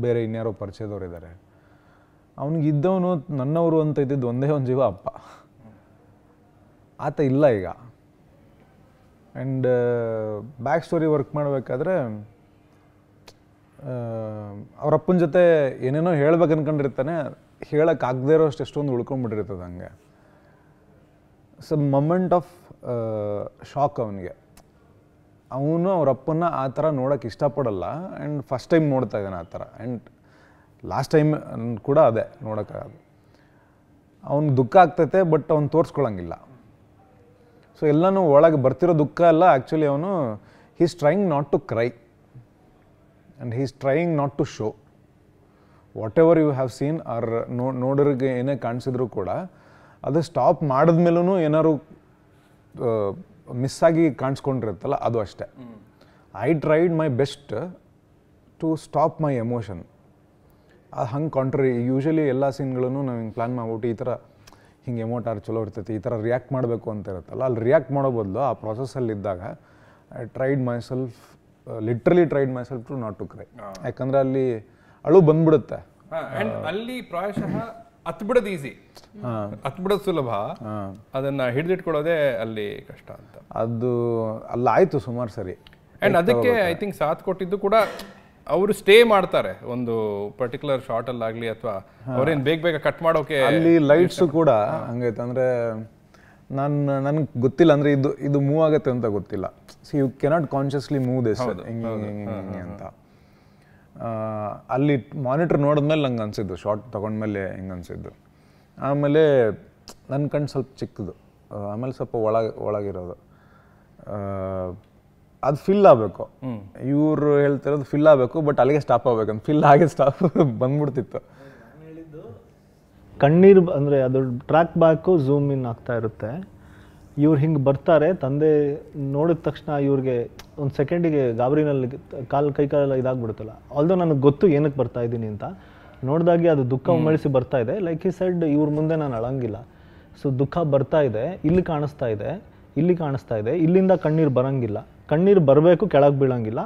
ಬೇರೆ ಇನ್ಯಾರೋ ಪರಿಚಯದವ್ರಿದ್ದಾರೆ. ಅವನಿಗಿದ್ದವನು ನನ್ನವರು ಅಂತ ಇದ್ದಿದ್ದು ಒಂದೇ ಒಂದು ಜೀವ ಅಪ್ಪ, ಆತ ಇಲ್ಲ ಈಗ. ಆ್ಯಂಡ್ ಬ್ಯಾಕ್ ಸ್ಟೋರಿ ವರ್ಕ್ ಮಾಡಬೇಕಾದ್ರೆ ಅವ್ರ ಅಪ್ಪನ ಜೊತೆ ಏನೇನೋ ಹೇಳ್ಬೇಕು ಅನ್ಕೊಂಡಿರ್ತಾನೆ, ಹೇಳೋಕ್ಕಾಗದೇ ಇರೋ ಎಷ್ಟೊಂದು ಉಳ್ಕೊಂಡ್ಬಿಟ್ಟಿರ್ತದೆ ಹಂಗೆ. ಮೊಮೆಂಟ್ ಆಫ್ ಶಾಕ್ ಅವನಿಗೆ. ಅವನು ಅವ್ರ ಅಪ್ಪನ್ನ ಆ ಥರ ನೋಡೋಕ್ಕೆ ಇಷ್ಟಪಡಲ್ಲ, ಆ್ಯಂಡ್ ಫಸ್ಟ್ ಟೈಮ್ ನೋಡ್ತಾ ಇದ್ದಾನೆ ಆ ಥರ. ಆ್ಯಂಡ್ ಲಾಸ್ಟ್ ಟೈಮ್ ಕೂಡ ಅದೇ ನೋಡೋಕ್ಕಾಗದು. ಅವ್ನಿಗೆ ದುಃಖ ಆಗ್ತೈತೆ, ಬಟ್ ಅವ್ನು ತೋರಿಸ್ಕೊಳಂಗಿಲ್ಲ. ಸೊ ಎಲ್ಲನೂ ಒಳಗೆ ಬರ್ತಿರೋ ದುಃಖ ಎಲ್ಲ ಆ್ಯಕ್ಚುಲಿ ಅವನು he's trying not to cry and he's trying not to show whatever you have seen. Or ನೋಡೋರಿಗೆ ಏನೇ ಕಾಣಿಸಿದ್ರು ಕೂಡ ಅದು ಸ್ಟಾಪ್ ಮಾಡಿದ್ಮೇಲೂ ಏನಾದ್ರು ಮಿಸ್ ಆಗಿ ಕಾಣಿಸ್ಕೊಂಡಿರುತ್ತಲ್ಲ, ಅದು ಅಷ್ಟೇ. I tried my best to stop my emotion. ಅದು ಹಂಗೆ ಕಾಂಟ್ರರಿ. ಯೂಶಲಿ ಎಲ್ಲ ಸೀನ್ಗಳೂ ನಾವು ಹಿಂಗೆ ಪ್ಲ್ಯಾನ್ ಮಾಡ್ಬಿಟ್ಟು ಈ ಥರ ಹಿಂಗೆ ಎಮೋಟಾರ್ ಚಲೋ ಇರ್ತೈತಿ, ಈ ಥರ ರಿಯಾಕ್ಟ್ ಮಾಡಬೇಕು ಅಂತ ಇರುತ್ತಲ್ಲ, ಅಲ್ಲಿ ರಿಯಾಕ್ಟ್ ಮಾಡೋ ಬದಲು ಆ ಪ್ರಾಸೆಸ್ಸಲ್ಲಿದ್ದಾಗ I tried myself, literally tried myself to not to cry. ಯಾಕಂದರೆ ಅಲ್ಲಿ ಅಳು ಬಂದ್ಬಿಡುತ್ತೆ. ಅಲ್ಲಿ ಪ್ರಾಯಶಃ ಹತ್ಬಿಡೋದು ಈಸಿ, ಹತ್ಬಿಡೋದು ಸುಲಭ, ಅದನ್ನ ಹಿಡಿದಿಟ್ಕೊಳ್ಳೋದೇ ಅಲ್ಲಿ ಕಷ್ಟ ಅಂತ. ಅದು ಅಲ್ಲಾಯಿತು ಸುಮಾರು ಸರಿ. ಆ್ಯಂಡ್ ಅದಕ್ಕೆ ಐ ಥಿಂಕ್ ಸಾಥ್ ಕೊಟ್ಟಿದ್ದು ಕೂಡ ಅವರು ಸ್ಟೇ ಮಾಡ್ತಾರೆ ಒಂದು ಪರ್ಟಿಕ್ಯುಲರ್ ಶಾರ್ಟಲ್ಲಾಗಲಿ, ಅಥವಾ ಅವ್ರೇನು ಬೇಗ ಕಟ್ ಮಾಡೋಕೆ. ಅಲ್ಲಿ ಲೈಟ್ಸು ಕೂಡ ಹಂಗೈತೆ ಅಂದರೆ ನನಗೆ ಗೊತ್ತಿಲ್ಲ ಅಂದರೆ ಇದು ಮೂವ್ ಆಗುತ್ತೆ ಅಂತ ಗೊತ್ತಿಲ್ಲ. See you cannot consciously move this ಹಿಂಗೆ ಅಂತ. ಅಲ್ಲಿ ಮಾನಿಟರ್ ನೋಡಿದ್ಮೇಲೆ ನಂಗೆ ಅನಿಸಿದ್ದು, ಶಾರ್ಟ್ ತೊಗೊಂಡ್ಮೇಲೆ ಹಿಂಗೆ ಅನಿಸಿದ್ದು. ಆಮೇಲೆ ನನ್ನ ಕಣ್ಣು ಸ್ವಲ್ಪ ಚಿಕ್ಕದು, ಆಮೇಲೆ ಸ್ವಲ್ಪ ಒಳಗಿರೋದು, ಅದು ಫಿಲ್ ಆಗಬೇಕು. ಇವರು ಹೇಳ್ತಿರೋದು ಫಿಲ್ ಆಗಬೇಕು, ಬಟ್ ಅಲ್ಲಿಗೆ ಸ್ಟಾಪ್ ಆಗ್ಬೇಕಂತ ಫಿಲ್ ಆಗಿ ಸ್ಟಾಪ್ ಬಂದ್ಬಿಡ್ತಿತ್ತು. ಕಣ್ಣೀರು ಅಂದರೆ ಅದು ಟ್ರ್ಯಾಕ್ ಬ್ಯಾಕು ಝೂಮ್ ಇನ್ ಆಗ್ತಾ ಇರುತ್ತೆ. ಇವ್ರು ಹಿಂಗೆ ಬರ್ತಾರೆ, ತಂದೆ ನೋಡಿದ ತಕ್ಷಣ ಇವ್ರಿಗೆ ಒಂದು ಸೆಕೆಂಡಿಗೆ ಗಾಬರಿನಲ್ಲಿ ಕೈ ಕಾಲೆಲ್ಲ ಇದಾಗ್ಬಿಡುತ್ತಲ್ಲ. ಆಲ್ದೋ ನನಗೆ ಗೊತ್ತು ಏನಕ್ಕೆ ಬರ್ತಾ ಇದ್ದೀನಿ ಅಂತ. ನೋಡಿದಾಗೆ ಅದು ದುಃಖ ಉಮ್ಮಳಿಸಿ ಬರ್ತಾ ಇದೆ. ಲೈಕ್ ಈ ಸೈಡ್ ಇವ್ರ ಮುಂದೆ ನಾನು ಅಳಂಗಿಲ್ಲ. ಸೊ ದುಃಖ ಬರ್ತಾ ಇದೆ, ಇಲ್ಲಿ ಕಾಣಿಸ್ತಾ ಇದೆ, ಇಲ್ಲಿ ಕಾಣಿಸ್ತಾ ಇದೆ, ಇಲ್ಲಿಂದ ಕಣ್ಣೀರು ಬರೋಂಗಿಲ್ಲ. ಕಣ್ಣೀರು ಬರಬೇಕು, ಕೆಳಗೆ ಬೀಳಂಗಿಲ್ಲ.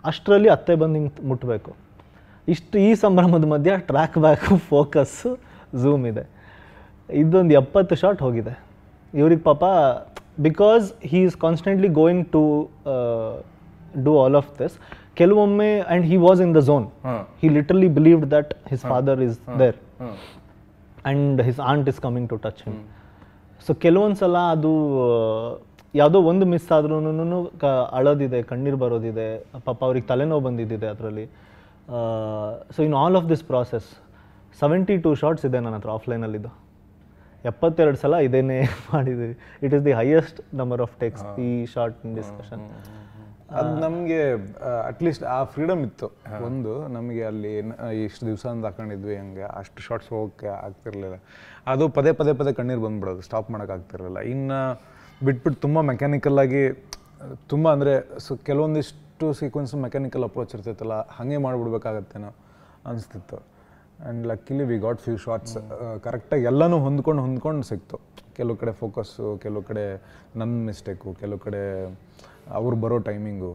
ಅಷ್ಟರಲ್ಲಿ ಅತ್ತೆ ಬಂದು ಹಿಂಗೆ ಮುಟ್ಟಬೇಕು. ಈ ಸಂಭ್ರಮದ ಮಧ್ಯ ಟ್ರ್ಯಾಕ್ ಬ್ಯಾಕು, ಫೋಕಸ್ಸು, ಝೂಮ್ ಇದೆ. ಇದೊಂದು 70 ಶಾಟ್ ಹೋಗಿದೆ ಇವ್ರಿಗೆ ಪಾಪ. Because he is constantly going to do all of this. ಕೆಲವೊಮ್ಮೆ and he was in the zone. He literally believed that his father is there and his aunt is coming to touch him. So ಕೆಲವೊಂದು ಸಲ ಅದು ಯಾವುದೋ ಒಂದು miss ಆದ್ರೂ ಅಳೋದಿದೆ, ಕಣ್ಣೀರು ಬರೋದಿದೆ, ಪಾಪ ಅವ್ರಿಗೆ ತಲೆನೋವು ಬಂದಿದ್ದಿದೆ ಅದರಲ್ಲಿ. So in all of this process 72 shorts ಇದೆ ನನ್ನ ಹತ್ರ ಆಫ್ಲೈನಲ್ಲಿದ್ದು. 72 ಸಲ ಇದೇನೇ ಮಾಡಿದ್ದೀವಿ. It is the highest number of takes ಈ ಶಾರ್ಟ್ ಡಿಸ್ಕಷನ್. ಅದು ನಮಗೆ ಅಟ್ಲೀಸ್ಟ್ ಆ ಫ್ರೀಡಮ್ ಇತ್ತು. ಒಂದು ನಮಗೆ ಅಲ್ಲಿ ಇಷ್ಟು ದಿವಸ ಅಂತ ಹಾಕೊಂಡಿದ್ವಿ, ಹಂಗೆ ಅಷ್ಟು ಶಾರ್ಟ್ಸ್ ಹೋಗೋಕ್ಕೆ ಆಗ್ತಿರ್ಲಿಲ್ಲ. ಅದು ಪದೇ ಪದೇ ಪದೇ ಕಣ್ಣೀರು ಬಂದ್ಬಿಡೋದು, ಸ್ಟಾಪ್ ಮಾಡೋಕ್ಕಾಗ್ತಿರಲಿಲ್ಲ. ಇನ್ನು ಬಿಟ್ಬಿಟ್ಟು ತುಂಬ ಮೆಕ್ಯಾನಿಕಲ್ಲಾಗಿ ತುಂಬ ಅಂದರೆ ಕೆಲವೊಂದಿಷ್ಟು ಸೀಕ್ವೆನ್ಸ್ ಮೆಕ್ಯಾನಿಕಲ್ ಅಪ್ರೋಚ್ ಇರ್ತೈತಲ್ಲ, ಹಾಗೆ ಮಾಡಿಬಿಡ್ಬೇಕಾಗತ್ತೇನೋ ಅನಿಸ್ತಿತ್ತು. And luckily we got few shots ಕರೆಕ್ಟಾಗಿ ಎಲ್ಲನೂ ಹೊಂದ್ಕೊಂಡು ಸಿಕ್ತು. ಕೆಲವು ಕಡೆ ಫೋಕಸ್ಸು, ಕೆಲವು ಕಡೆ ನನ್ನ ಮಿಸ್ಟೇಕು, ಕೆಲವು ಕಡೆ ಅವ್ರು ಬರೋ ಟೈಮಿಂಗು,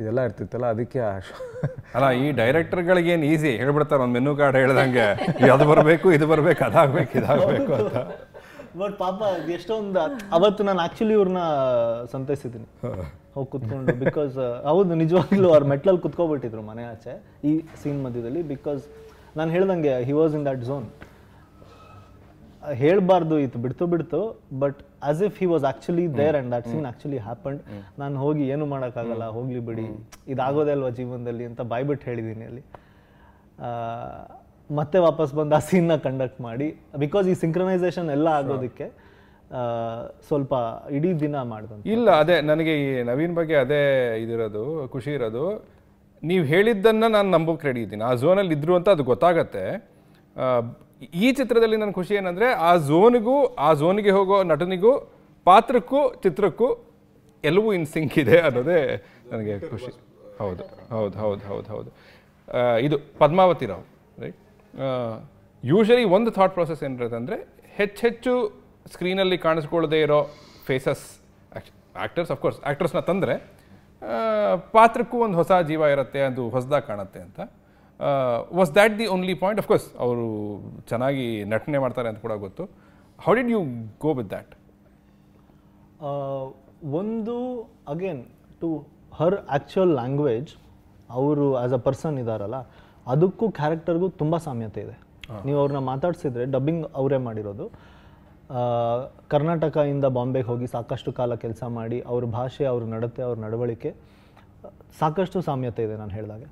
ಇದೆಲ್ಲ ಇರ್ತಿತ್ತಲ್ಲ. ಅದಕ್ಕೆ ಅಲ್ಲ, ಈ ಡೈರೆಕ್ಟರ್ಗಳಿಗೇನು ಈಸಿ ಹೇಳ್ಬಿಡ್ತಾರೆ ಒಂದು ಮೆನು ಕಾರ್ಡ್ ಹೇಳ್ದಂಗೆ, ಅದು ಬರಬೇಕು, ಇದು ಬರಬೇಕು, ಅದಾಗಬೇಕು, ಇದಾಗಬೇಕು ಅಂತ. ಬಟ್ ಪಾಪ ಎಷ್ಟೊಂದು ಅವತ್ತು ನಾನು ಆ್ಯಕ್ಚುಲಿ ಇವ್ರನ್ನ ಸಂತೈಸಿದ್ದೀನಿ ಹೋಗಿ ಕುತ್ಕೊಂಡು. ಬಿಕಾಸ್ ಹೌದು, ನಿಜವಾಗ್ಲೂ ಅವ್ರ ಮೆಟ್ಲಲ್ಲಿ ಕುತ್ಕೊಬಿಟ್ಟಿದ್ರು ಮನೆ ಆಚೆ ಈ ಸೀನ್ ಮಧ್ಯದಲ್ಲಿ. ಬಿಕಾಸ್ ನಾನು ಹೇಳ್ದಂಗೆ he was in that zone. ಹೇಳಬಾರ್ದು ಇತ್ತು, ಬಿಡ್ತು, but as if he was actually there and that scene actually happened. ನಾನು ಹೋಗಿ ಏನು ಮಾಡೋಕ್ಕಾಗಲ್ಲ, ಹೋಗ್ಲಿ ಬಿಡಿ, ಇದಾಗೋದೇ ಅಲ್ವಾ ಜೀವನದಲ್ಲಿ ಅಂತ ಬಾಯ್ಬಿಟ್ಟು ಹೇಳಿದ್ದೀನಿ ಅಲ್ಲಿ. ಮತ್ತೆ ವಾಪಸ್ ಬಂದು ಆ ಸೀನ್ನ ಕಂಡಕ್ಟ್ ಮಾಡಿ, ಬಿಕಾಸ್ ಈ ಸಿಂಕ್ರನೈಸೇಷನ್ ಎಲ್ಲ ಆಗೋದಕ್ಕೆ ಸ್ವಲ್ಪ ಇಡೀ ದಿನ ಮಾಡ್ದಂತೆ. ಇಲ್ಲ, ಅದೇ ನನಗೆ ಈ ನವೀನ್ ಬಗ್ಗೆ ಅದೇ ಇದಿರೋದು, ಖುಷಿ ಇರೋದು. ನೀವು ಹೇಳಿದ್ದನ್ನು ನಾನು ನಂಬೋಕೆ ರೆಡಿ ಇದ್ದೀನಿ. ಆ ಝೋನಲ್ಲಿ ಇದ್ರು ಅಂತ ಅದು ಗೊತ್ತಾಗತ್ತೆ. ಈ ಚಿತ್ರದಲ್ಲಿ ನನ್ನ ಖುಷಿ ಏನಂದರೆ ಆ ಝೋನಿಗೆ ಹೋಗೋ ನಟನಿಗೂ, ಪಾತ್ರಕ್ಕೂ, ಚಿತ್ರಕ್ಕೂ ಎಲ್ಲವೂ ಇನ್ ಸಿಂಕ್ ಇದೆ ಅನ್ನೋದೇ ನನಗೆ ಖುಷಿ. ಹೌದು ಹೌದು ಹೌದು ಹೌದು ಹೌದು. ಇದು ಪದ್ಮಾವತಿ ರಾವ್, ರೈಟ್? ಯೂಶಲಿ ಒಂದು ಥಾಟ್ ಪ್ರೊಸೆಸ್ ಏನಿರುತ್ತೆ ಅಂದರೆ, ಹೆಚ್ಚು ಸ್ಕ್ರೀನಲ್ಲಿ ಕಾಣಿಸ್ಕೊಳ್ಳದೆ ಇರೋ ಫೇಸಸ್ ಆ್ಯಕ್ಟರ್ಸ್, ಅಫ್ಕೋರ್ಸ್ ಆ್ಯಕ್ಟರ್ಸ್ನ ತಂದರೆ ಪಾತ್ರಕ್ಕೂ ಒಂದು ಹೊಸ ಜೀವ ಇರುತ್ತೆ, ಅದು ಹೊಸದಾಗಿ ಕಾಣುತ್ತೆ ಅಂತ. Was that the only point? Of course ಅವರು ಚೆನ್ನಾಗಿ ನಟನೆ ಮಾಡ್ತಾರೆ ಅಂತ ಕೂಡ ಗೊತ್ತು. How did you go with that? ಒಂದು again to her actual language, ಅವರು ಆ್ಯಸ್ ಅ ಪರ್ಸನ್ ಇದ್ದಾರಲ್ಲ, ಅದಕ್ಕೂ ಕ್ಯಾರೆಕ್ಟರ್ಗೂ ತುಂಬ ಸಾಮ್ಯತೆ ಇದೆ. ನೀವು ಅವ್ರನ್ನ ಮಾತಾಡ್ಸಿದ್ರೆ, ಡಬ್ಬಿಂಗ್ ಅವರೇ ಮಾಡಿರೋದು. ಕರ್ನಾಟಕದಿಂದ ಬಾಂಬೆಗೆ ಹೋಗಿ ಸಾಕಷ್ಟು ಕಾಲ ಕೆಲಸ ಮಾಡಿ, ಅವ್ರ ಭಾಷೆ, ಅವ್ರ ನಡತೆ, ಅವ್ರ ನಡವಳಿಕೆ ಸಾಕಷ್ಟು ಸಾಮ್ಯತೆ ಇದೆ ನಾನು ಹೇಳಿದಾಗೆ.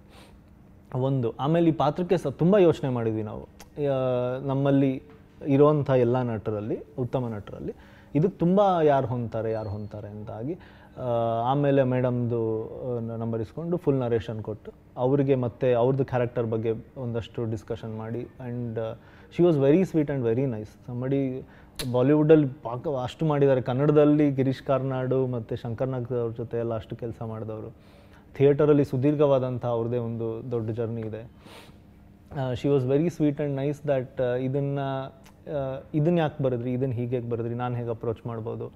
ಒಂದು ಆಮೇಲೆ ಈ ಪಾತ್ರಕ್ಕೆ ತುಂಬ ಯೋಚನೆ ಮಾಡಿದ್ವಿ ನಾವು. ನಮ್ಮಲ್ಲಿ ಇರೋವಂಥ ಎಲ್ಲ ನಟರಲ್ಲಿ, ಉತ್ತಮ ನಟರಲ್ಲಿ ಇದಕ್ಕೆ ತುಂಬ ಯಾರು ಹೊಂತಾರೆ ಅಂತಾಗಿ ಆಮೇಲೆ ಮೇಡಮ್ದು ನಂಬರ್ ಇಸ್ಕೊಂಡು ಫುಲ್ ನರೇಷನ್ ಕೊಟ್ಟು ಅವರಿಗೆ ಮತ್ತೆ ಅವ್ರದ್ದು ಕ್ಯಾರೆಕ್ಟರ್ ಬಗ್ಗೆ ಒಂದಷ್ಟು ಡಿಸ್ಕಷನ್ ಮಾಡಿ. And she was very sweet and very nice. Somebody ಬಾಲಿವುಡಲ್ಲಿ ಅಷ್ಟು ಮಾಡಿದ್ದಾರೆ. ಕನ್ನಡದಲ್ಲಿ ಗಿರೀಶ್ ಕಾರ್ನಾಡು ಮತ್ತು ಶಂಕರ್ನಾಗ್ ಅವ್ರ ಜೊತೆ ಎಲ್ಲ ಅಷ್ಟು ಕೆಲಸ ಮಾಡಿದವರು. ಥಿಯೇಟರಲ್ಲಿ ಸುದೀರ್ಘವಾದಂಥ ಅವ್ರದ್ದೇ ಒಂದು ದೊಡ್ಡ ಜರ್ನಿ ಇದೆ. She was very sweet and nice that ಇದನ್ನು ಯಾಕೆ ಬರೆದ್ರಿ, ಇದನ್ನು ಹೀಗೆ ಬರೆದ್ರಿ, ನಾನು ಹೇಗೆ ಅಪ್ರೋಚ್ ಮಾಡ್ಬೋದು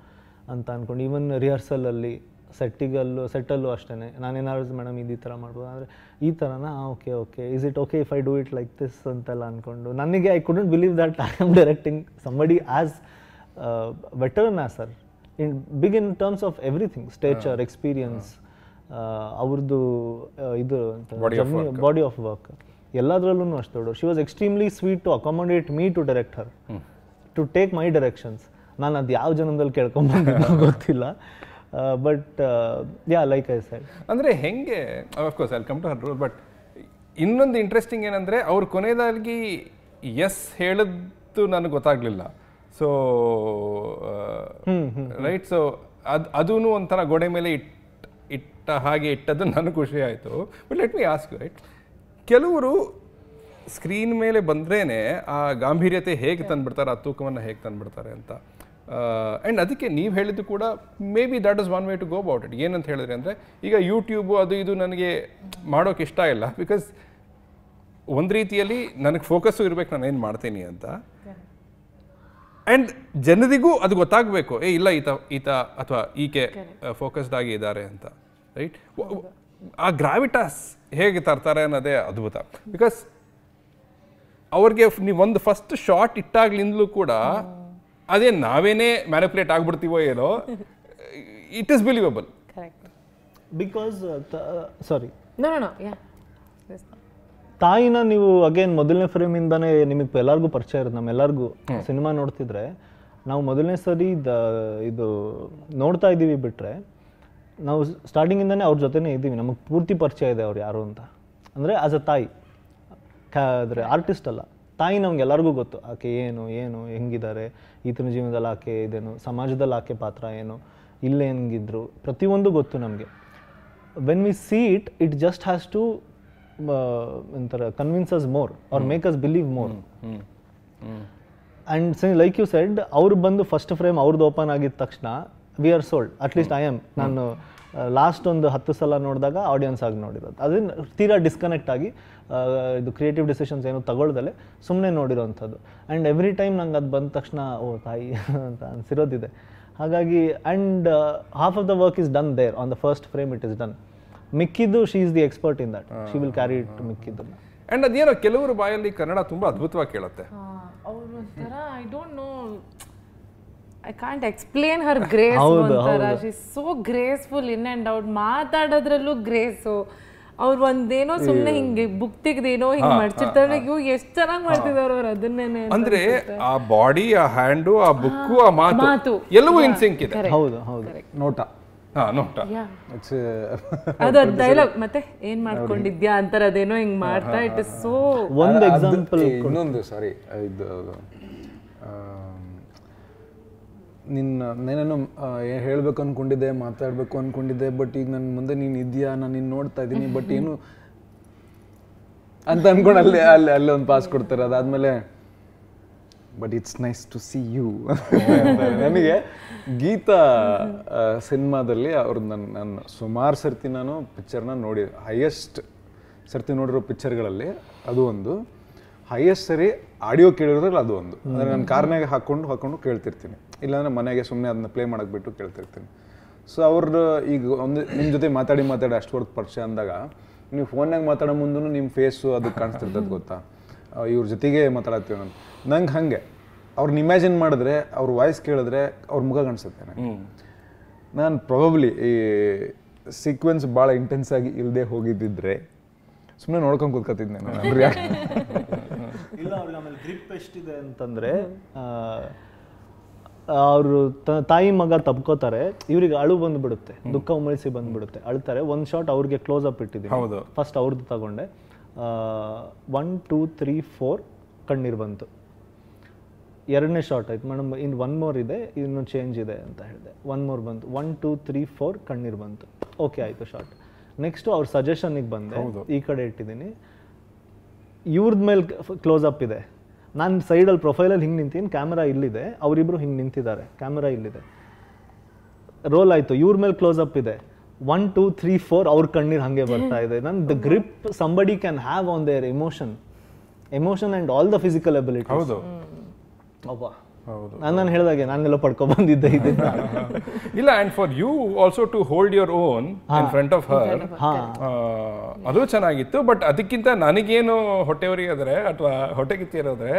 ಅಂತ ಅಂದ್ಕೊಂಡು. ಈವನ್ ರಿಹರ್ಸಲಲ್ಲಿ ಸೆಟ್ಟಲ್ಲೂ ಅಷ್ಟೇ ನಾನೇನಾದ್ರು ಮೇಡಮ್ ಈ ಥರ ಮಾಡ್ಬೋದು ಅಂದರೆ, ಈ ಥರನಾ, okay is it okay if I do it like this ಅಂತೆಲ್ಲ ಅಂದ್ಕೊಂಡು. ನನಗೆ I couldn't believe that I am directing somebody as veteran as sir in terms of everything, stature, experience, ಅವ್ರದ್ದು ಇದು ಬಾಡಿ ಆಫ್ ವರ್ಕ್ ಎಲ್ಲದರಲ್ಲೂ ಅಷ್ಟು ದೊಡ್ಡ. She was extremely sweet to accommodate me to direct her, to take my directions. ನಾನು ಅದು ಯಾವ ಜನ್ಮದಲ್ಲಿ ಕೇಳ್ಕೊಂಬಂದಿದ್ದೋ ಗೊತ್ತಿಲ್ಲ. But yeah like I said, ಅಂದರೆ ಹೆಂಗೆ of course I come to her role, but ಇನ್ನೊಂದು ಇಂಟ್ರೆಸ್ಟಿಂಗ್ ಏನಂದರೆ ಅವ್ರು ಕೊನೆಯದಾಗಿ ಎಸ್ ಹೇಳಿದ್ದು ನನಗೆ ಗೊತ್ತಾಗಲಿಲ್ಲ. ಸೊ ರೈಟ್, ಸೊ ಅದೂ ಒಂಥರ ಗೋಡೆ ಮೇಲೆ ಇಟ್ಟದ್ದು ನನಗೆ ಖುಷಿ ಆಯಿತು. But let me ask you, right, ಕೆಲವರು ಸ್ಕ್ರೀನ್ ಮೇಲೆ ಬಂದ್ರೇ ಆ ಗಾಂಭೀರ್ಯತೆ ಹೇಗೆ ತಂದುಬಿಡ್ತಾರೆ, ಆ ತೂಕವನ್ನು ಹೇಗೆ ತಂದುಬಿಡ್ತಾರೆ ಅಂತ. ಆ್ಯಂಡ್ ಅದಕ್ಕೆ ನೀವು ಹೇಳಿದ್ದು ಕೂಡ maybe that is one way to go about it. ಏನಂತ ಹೇಳಿದ್ರೆ ಅಂದರೆ ಈಗ ಯೂಟ್ಯೂಬು ಅದು ಇದು ನನಗೆ ಮಾಡೋಕೆ ಇಷ್ಟ ಇಲ್ಲ, ಬಿಕಾಸ್ ಒಂದು ರೀತಿಯಲ್ಲಿ ನನಗೆ ಫೋಕಸ್ಸು ಇರಬೇಕು ನಾನು ಏನು ಮಾಡ್ತೀನಿ ಅಂತ. ಆ್ಯಂಡ್ ಜನರಿಗೂ ಅದು ಗೊತ್ತಾಗಬೇಕು, ಇಲ್ಲ ಈತ ಅಥವಾ ಈಕೆ ಫೋಕಸ್ಡ್ ಆಗಿ ಇದ್ದಾರೆ ಅಂತ, ರೈಟ್. ಆ ಗ್ರಾವಿಟಾಸ್ ಹೇಗೆ ತರ್ತಾರೆ ಅನ್ನೋದೇ ಅದ್ಭುತ. ಬಿಕಾಸ್ ಅವ್ರಿಗೆ ನೀವು ಒಂದು ಫಸ್ಟ್ ಶಾಟ್ ಇಟ್ಟಾಗ್ಲಿಂದಲೂ ಕೂಡ ಅದೇ ನಾವೇನೇ ಮ್ಯಾನಿಪುಲೇಟ್ ಆಗ್ಬಿಡ್ತೀವೋ ಏನೋ, ಇಟ್ ಇಸ್ ಬಿಲೀವಬಲ್. ಬಿಕಾಸ್ ಸಾರಿ ತಾಯಿನ ನೀವು ಅಗೇನ್ ಮೊದಲನೇ ಫ್ರೇಮಿಂದಾನೇ ನಿಮಗೆ ಎಲ್ಲರಿಗೂ ಪರಿಚಯ ಇರೋದು, ನಮ್ಮೆಲ್ಲರಿಗೂ ಸಿನಿಮಾ ನೋಡ್ತಿದ್ರೆ ನಾವು ಮೊದಲನೇ ಸರಿ ಇದು ನೋಡ್ತಾ ಇದ್ದೀವಿ ಬಿಟ್ಟರೆ ನಾವು ಸ್ಟಾರ್ಟಿಂಗಿಂದನೇ ಅವ್ರ ಜೊತೆನೇ ಇದ್ದೀವಿ, ನಮಗೆ ಪೂರ್ತಿ ಪರಿಚಯ ಇದೆ ಅವ್ರು ಯಾರು ಅಂತ. ಅಂದರೆ ಆಸ್ ಅ ತಾಯಿ, ಆದರೆ ಆರ್ಟಿಸ್ಟ್ ಅಲ್ಲ, ತಾಯಿ ನಮ್ಗೆಲ್ಲರಿಗೂ ಗೊತ್ತು ಆಕೆ ಏನು ಹೆಂಗಿದ್ದಾರೆ, ಈತನ ಜೀವನದಲ್ಲಿ ಆಕೆ ಇದೇನು, ಸಮಾಜದಲ್ಲಿ ಆಕೆ ಪಾತ್ರ ಏನು, ಇಲ್ಲೇ ಹೆಂಗಿದ್ರು, ಪ್ರತಿಯೊಂದು ಗೊತ್ತು ನಮಗೆ. When we see it, it just has to ಒಂಥರ convince us more or make us believe more. And like you said, ಅವ್ರು ಬಂದು ಫಸ್ಟ್ ಫ್ರೇಮ್ ಅವ್ರದ್ದು ಓಪನ್ ಆಗಿದ ತಕ್ಷಣ we are sold. At least I am, ನಾನು ಲಾಸ್ಟ್ ಒಂದು 10 ಸಲ ನೋಡಿದಾಗ ಆಡಿಯನ್ಸ್ ಆಗಿ ನೋಡಿರೋದು, ಅದನ್ನ ತೀರಾ ಡಿಸ್ಕನೆಕ್ಟ್ ಆಗಿ ಇದು ಕ್ರಿಯೇಟಿವ್ ಡಿಸಿಷನ್ಸ್ ಏನು ತಗೊಳ್ದಲ್ಲೇ ಸುಮ್ಮನೆ ನೋಡಿರೋವಂಥದ್ದು. ಆ್ಯಂಡ್ ಎವ್ರಿ ಟೈಮ್ ನಂಗೆ ಅದು ಬಂದ ತಕ್ಷಣ ಓ ತಾಯಿ ಅಂತ ಅನಿಸಿರೋದಿದೆ. ಹಾಗಾಗಿ and half of the work is done there on the first frame, it is done. ಮಿಕ್ಕಿದ್ದು she is the expert in that, she will carry it ಮಿಕ್ಕಿದ್ದು. ಆ್ಯಂಡ್ ಅದೇನೋ ಕೆಲವರು ಬಾಯಲ್ಲಿ ಕನ್ನಡ ತುಂಬ ಅದ್ಭುತವಾಗಿ ಕೇಳುತ್ತೆ. ಅವ್ರು ಒಂಥರ I don't know, I can't explain her grace. ಒಂಥರ she is so graceful in and out, ಮಾತಾಡೋದ್ರಲ್ಲೂ ಗ್ರೇಸು. ಅವ್ರು ಒಂದೇನೋ ಸುಮ್ಮನೆ ಹಿಂಗೆ ಬುಕ್ ತೆಗ್ದೇನೋ ಹಿಂಗೆ ಮಾಡ್ತಿರ್ತಾರೆ, ಇವು ಎಷ್ಟು ಚೆನ್ನಾಗಿ ಮಾಡ್ತಿದ್ದಾರೆ ಅವ್ರು ಅದನ್ನೇ. ಅಂದ್ರೆ ಆ ಬಾಡಿ, ಆ ಹ್ಯಾಂಡು, ಆ ಬುಕ್ಕು, ಆ ಮಾತು ಎಲ್ಲವೂ ಇನ್ ಸಿಂಕ್ ಇದೆ. ಹೌದು ಹೌದು. ನೋಟ ನೋಟ ಅದು ಡೈಲಾಗ್ ಮತ್ತೆ ಏನ್ ಮಾಡ್ಕೊಂಡಿದ್ಯಾ ಅಂತಾರೆ, ಅದೇನೋ ಹಿಂಗ್ ಮಾಡ್ತಾ. ಇಟ್ ಇಸ್ ಸೋ ಒಂದು ಎಕ್ಸಾಂಪಲ್. ಇನ್ನೊಂದು ಸಾರಿ, ಇದು ನಾನೇನು ಹೇಳಬೇಕು ಅಂದ್ಕೊಂಡಿದ್ದೆ, ಮಾತಾಡಬೇಕು ಅಂದ್ಕೊಂಡಿದ್ದೆ, ಬಟ್ ಈಗ ನನ್ನ ಮುಂದೆ ನೀನು ಇದೆಯಾ, ನಾನು ನಿನ್ನ ನೋಡ್ತಾ ಇದ್ದೀನಿ, ಬಟ್ ಏನು ಅಂತ ಅನ್ಕೊಂಡು ಅಲ್ಲೇ ಒಂದು ಪಾಸ್ ಕೊಡ್ತಾರೆ. ಅದಾದಮೇಲೆ but it's nice to see you. ನನಗೆ ಗೀತಾ ಸಿನಿಮಾದಲ್ಲಿ ಅವ್ರದ್ದು ನಾನು ಸುಮಾರು ಸರ್ತಿ ನಾನು ಪಿಕ್ಚರ್ನ ನೋಡಿ, ಹೈಯೆಸ್ಟ್ ಸರ್ತಿ ನೋಡಿರೋ ಪಿಕ್ಚರ್ಗಳಲ್ಲಿ ಅದು ಒಂದು, ಹೈಯೆಸ್ಟ್ ಸರಿ ಆಡಿಯೋ ಕೇಳಿರೋದ್ರಲ್ಲಿ ಅದು ಒಂದು. ಅಂದರೆ ನಾನು ಕಾರ್ನಾಗೆ ಹಾಕೊಂಡು ಕೇಳ್ತಿರ್ತೀನಿ, ಇಲ್ಲಾಂದರೆ ಮನೆಗೆ ಸುಮ್ಮನೆ ಅದನ್ನ ಪ್ಲೇ ಮಾಡಕ್ಕೆ ಬಿಟ್ಟು ಕೇಳ್ತಿರ್ತೀನಿ. ಸೊ ಅವ್ರದ್ದು ಈಗ ಒಂದು ನಿಮ್ಮ ಜೊತೆ ಮಾತಾಡಿ ಅಷ್ಟುವರೆಗೆ ಪರಿಚಯ ಅಂದಾಗ, ನೀವು ಫೋನ್ನಾಗ ಮಾತಾಡೋ ಮುಂದೂ ನಿಮ್ಮ ಫೇಸು ಅದು ಕಾಣಿಸ್ತಿರ್ತದೆ ಗೊತ್ತಾ, ಇವ್ರ ಜೊತೆಗೆ ಮಾತಾಡತ್ತೀವಿ ನಾನು. ನಂಗೆ ಹಾಗೆ ಅವ್ರನ್ನ ಇಮ್ಯಾಜಿನ್ ಮಾಡಿದ್ರೆ, ಅವ್ರ ವಾಯ್ಸ್ ಕೇಳಿದ್ರೆ ಅವ್ರ ಮುಖ ಕಾಣಿಸುತ್ತೆ ನನಗೆ. ನಾನು ಪ್ರಾಬಬ್ಲಿ ಈ ಸೀಕ್ವೆನ್ಸ್ ಭಾಳ ಇಂಟೆನ್ಸ್ ಆಗಿ ಇಲ್ಲದೆ ಹೋಗಿದ್ದಿದ್ರೆ ಸುಮ್ಮನೆ ನೋಡ್ಕೊಂಡು ಕೂತ್ಕೊತಿದ್ದೆ ನಾನು. ಇಲ್ಲ, ಅವ್ರಿಗೆ ಆಮೇಲೆ ಗ್ರಿಪ್ ಎಷ್ಟಿದೆ ಅಂತಂದರೆ, ಅವರು ತಾಯಿ ಮಗ ತಪ್ಕೋತಾರೆ, ಇವ್ರಿಗೆ ಅಳು ಬಂದುಬಿಡುತ್ತೆ, ದುಃಖ ಉಮಳಿಸಿ ಬಂದುಬಿಡುತ್ತೆ, ಅಳ್ತಾರೆ. ಒಂದು ಶಾಟ್ ಅವ್ರಿಗೆ ಕ್ಲೋಸ್ ಅಪ್ ಇಟ್ಟಿದ್ದೀನಿ, ಫಸ್ಟ್ ಅವ್ರದ್ದು ತಗೊಂಡೆ. 1 2 3 4 ಕಣ್ಣೀರು ಬಂತು. ಎರಡನೇ ಶಾರ್ಟ್ ಆಯ್ತು ಮೇಡಮ್, ಇನ್ನು 1 more ಇದೆ, ಇನ್ನು ಚೇಂಜ್ ಇದೆ ಅಂತ ಹೇಳಿದೆ. 1 more ಬಂತು. 1 2 3 4 ಕಣ್ಣೀರು ಬಂತು. ಓಕೆ ಆಯಿತು ಶಾರ್ಟ್. ನೆಕ್ಸ್ಟು ಅವ್ರ ಸಜೆಷನ್ನಿಗೆ ಬಂದೆ, ಈ ಕಡೆ ಇಟ್ಟಿದ್ದೀನಿ, ಇವ್ರದ ಮೇಲೆ ಕ್ಲೋಸ್ ಅಪ್ ಇದೆ, ನಾನು ಸೈಡಲ್ಲಿ ಪ್ರೊಫೈಲಲ್ಲಿ ಹಿಂಗೆ ನಿಂತೀನಿ, ಕ್ಯಾಮ್ರಾ ಇಲ್ಲಿದೆ, ಅವರಿಬ್ರು ಹಿಂಗೆ ನಿಂತಿದ್ದಾರೆ, ಕ್ಯಾಮ್ರಾ ಇಲ್ಲಿದೆ, ರೋಲ್ ಆಯಿತು, ಇವ್ರ ಮೇಲೆ ಕ್ಲೋಸ್ ಅಪ್ ಇದೆ. 1 2 3 4 ಅವ್ರ ಕಣ್ಣೀರು ಹಾಗೆ ಬರ್ತಾ ಇದೆ. ನನ್ನ the grip somebody can have on their emotion and all the physical ability. ಹೌದು ಅಬ್ಬಾ, ನಾನು ಹೇಳಿದಾಗೆ ನಾನೆಲ್ಲ ಪಡ್ಕೊ ಬಂದಿದ್ದೆ ಇದನ್ನ. ಇಲ್ಲ, and for you also to hold your own in front of her, ಅದು ಚೆನ್ನಾಗಿತ್ತು. ಬಟ್ ಅದಕ್ಕಿಂತ ನನಗೇನು ಹೊಟ್ಟೆವರಿಗೆ ಆದರೆ ಅಥವಾ ಹೊಟ್ಟೆ ಕಿತ್ತಿರೋದ್ರೆ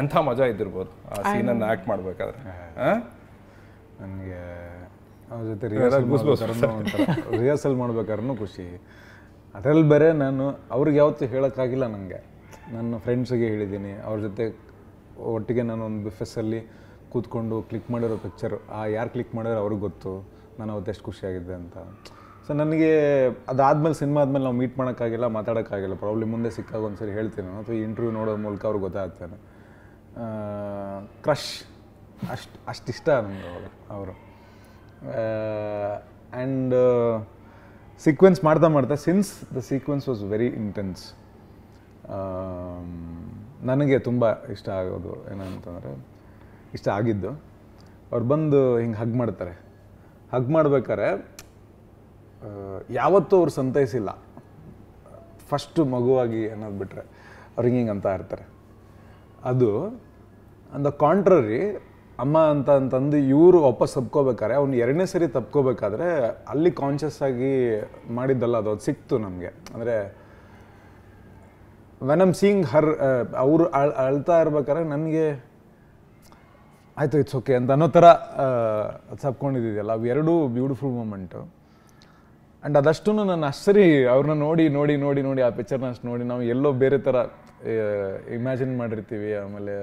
ಎಂಥ ಮಜಾ ಇದ್ದಿರ್ಬೋದು ಆ ಸೀನನ್ನು ಆ್ಯಕ್ಟ್ ಮಾಡಬೇಕಾದ್ರೆ. ನನಗೆ ಅವ್ರ ಜೊತೆ ರಿಹರ್ಸಲ್ ಮಾಡ್ಬೇಕಾದ್ರೂ ಖುಷಿ. ಅದರಲ್ಲಿ ಬೇರೆ ನಾನು ಅವ್ರಿಗೆ ಯಾವತ್ತೂ ಹೇಳೋಕ್ಕಾಗಿಲ್ಲ. ನನಗೆ ನನ್ನ ಫ್ರೆಂಡ್ಸಿಗೆ ಹೇಳಿದ್ದೀನಿ, ಅವ್ರ ಜೊತೆ ಒಟ್ಟಿಗೆ ನಾನು ಒಂದು ಬಿಫೆಸ್ಸಲ್ಲಿ ಕೂತ್ಕೊಂಡು ಕ್ಲಿಕ್ ಮಾಡಿರೋ ಪಿಕ್ಚರ್ ಯಾರು ಕ್ಲಿಕ್ ಮಾಡಿರೋ ಅವ್ರಿಗೆ ಗೊತ್ತು ನಾನು ಅವತ್ತೆಷ್ಟು ಖುಷಿಯಾಗಿದ್ದೆ ಅಂತ. ಸೊ ನನಗೆ ಅದಾದಮೇಲೆ ಸಿನಿಮಾ ಆದಮೇಲೆ ನಾವು ಮೀಟ್ ಮಾಡೋಕ್ಕಾಗಿಲ್ಲ, ಮಾತಾಡೋಕ್ಕಾಗಿಲ್ಲ. ಪ್ರಾಬ್ಲಮ್ ಮುಂದೆ ಸಿಕ್ಕಾಗ ಒಂದ್ಸರಿ ಹೇಳ್ತೀನಿ ಅಥವಾ ಈ ಇಂಟರ್ವ್ಯೂ ನೋಡೋದ್ರ ಮೂಲಕ ಅವ್ರಿಗೆ ಗೊತ್ತಾಗ್ತಾನೆ. ಕ್ರಶ್ ಅಷ್ಟಿಷ್ಟ ನನಗೆ ಅವರು. ಆ್ಯಂಡ್ ಸೀಕ್ವೆನ್ಸ್ ಮಾಡ್ತಾ since the sequence was very intense, ನನಗೆ ತುಂಬ ಇಷ್ಟ ಆಗೋದು ಏನಂತಂದರೆ, ಇಷ್ಟ ಆಗಿದ್ದು ಅವ್ರು ಬಂದು ಹಿಂಗೆ ಹಗ್ ಮಾಡ್ತಾರೆ. ಹಗ್ ಮಾಡ್ಬೇಕಾರೆ ಯಾವತ್ತೂ ಅವ್ರು ಸಂತೈಸಿಲ್ಲ. ಫಸ್ಟು ಮಗುವಾಗಿ ಅನ್ನೋದು ಬಿಟ್ಟರೆ ಅವ್ರಿಗೆ ಹಿಂಗೆ ಅಂತ ಇರ್ತಾರೆ. ಅದು ಅಂದ ಕಾಂಟ್ರರಿ ಅಮ್ಮ ಅಂತಂದು ಇವರು ವಾಪಸ್ ತಪ್ಕೋಬೇಕಾರೆ ಅವ್ನು 2ನೇ ಸರಿ ತಪ್ಕೋಬೇಕಾದ್ರೆ ಅಲ್ಲಿ ಕಾನ್ಷಿಯಸ್ ಆಗಿ ಮಾಡಿದ್ದಲ್ಲ ಅದು ಸಿಕ್ತು ನಮಗೆ. ಅಂದರೆ ವೆನ್ ಐಮ್ ಸೀಯಿಂಗ್ ಹರ್, ಅವರು ಅಳ್ತಾ ಇರ್ಬೇಕಾದ್ರೆ ನನಗೆ ಆಯಿತು ಇಟ್ಸ್ ಓಕೆ ಅಂತ ಅನ್ನೋ ಥರ ತಪ್ಕೊಂಡಿದ್ದಿದೆಯಲ್ಲ, ಅವು ಎರಡೂ ಬ್ಯೂಟಿಫುಲ್ ಮೂಮೆಂಟು. ಆ್ಯಂಡ್ ಅದಷ್ಟು ನಾನು ಅಷ್ಟು ಸರಿ ಅವ್ರನ್ನ ನೋಡಿ ಆ ಪಿಕ್ಚರ್ನ ಅಷ್ಟು ನೋಡಿ ನಾವು ಎಲ್ಲೋ ಬೇರೆ ಥರ ಇಮ್ಯಾಜಿನ್ ಮಾಡಿರ್ತೀವಿ. ಆಮೇಲೆ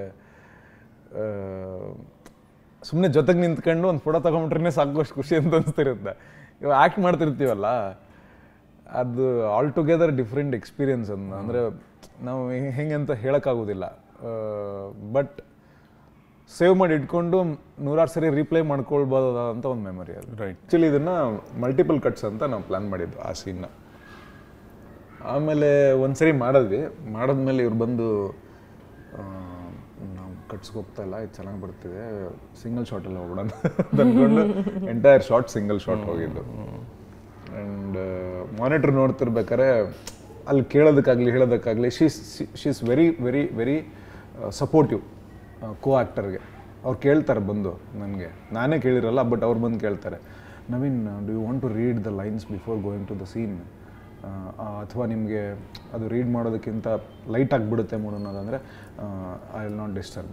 ಸುಮ್ಮನೆ ಜೊತೆಗೆ ನಿಂತ್ಕೊಂಡು ಒಂದು ಫೋಟೋ ತೊಗೊಂಬಿಟ್ರೆ ಸಾಕು ಅಷ್ಟು ಖುಷಿ ಅಂತ ಅನಿಸ್ತಿರುತ್ತೆ. ಇವಾಗ ಆ್ಯಕ್ಟ್ ಮಾಡ್ತಿರ್ತೀವಲ್ಲ, ಅದು ಆಲ್ ಟುಗೆದರ್ ಡಿಫ್ರೆಂಟ್ ಎಕ್ಸ್ಪೀರಿಯನ್ಸ್ ಅಂತ. ಅಂದರೆ ನಾವು ಹೆಂಗೆ ಅಂತ ಹೇಳೋಕ್ಕಾಗೋದಿಲ್ಲ, ಬಟ್ ಸೇವ್ ಮಾಡಿ ಇಟ್ಕೊಂಡು 100 ಸರಿ ರೀಪ್ಲೇ ಮಾಡ್ಕೊಳ್ಬೋದ ಅಂತ ಒಂದು ಮೆಮೊರಿ ಅದು. ರೈಟ್. ಆ್ಯಕ್ಚುಲಿ ಇದನ್ನು ಮಲ್ಟಿಪಲ್ ಕಟ್ಸ್ ಅಂತ ನಾವು ಪ್ಲ್ಯಾನ್ ಮಾಡಿದ್ದು ಆ ಸೀನ್ನ. ಆಮೇಲೆ ಒಂದ್ಸರಿ ಮಾಡಿದ್ಮೇಲೆ ಇವ್ರು ಬಂದು ನಾವು ಕಟ್ಸ್ಗೆ ಹೋಗ್ತಾ ಇಲ್ಲ, ಇದು ಚೆನ್ನಾಗಿ ಬರ್ತಿದೆ, ಸಿಂಗಲ್ ಶಾಟಲ್ಲಿ ಹೋಗೋಣ ಅಂದ್ಕೊಂಡು ಎಂಟೈರ್ ಶಾಟ್ ಸಿಂಗಲ್ ಶಾಟ್ ಹೋಗಿದ್ದು. ಆ್ಯಂಡ್ ಮಾನಿಟರ್ ನೋಡ್ತಿರ್ಬೇಕಾದ್ರೆ ಅಲ್ಲಿ ಕೇಳೋದಕ್ಕಾಗಲಿ ಹೇಳೋದಕ್ಕಾಗಲಿ she is very very very supportive ಕೋ ಆ್ಯಕ್ಟರ್ಗೆ. ಅವ್ರು ಕೇಳ್ತಾರೆ ಬಂದು ನನಗೆ, ನಾನೇ ಕೇಳಿರಲ್ಲ ಬಟ್ ಅವ್ರು ಬಂದು ಕೇಳ್ತಾರೆ, Naveen do you want to read the lines before going to the scene, ಅಥವಾ ನಿಮಗೆ ಅದು ರೀಡ್ ಮಾಡೋದಕ್ಕಿಂತ ಲೈಟ್ ಆಗಿಬಿಡುತ್ತೆ ಮೂಡ್ ಅನ್ನೋದಂದರೆ ಐ ವಿಲ್ ನಾಟ್ ಡಿಸ್ಟರ್ಬ್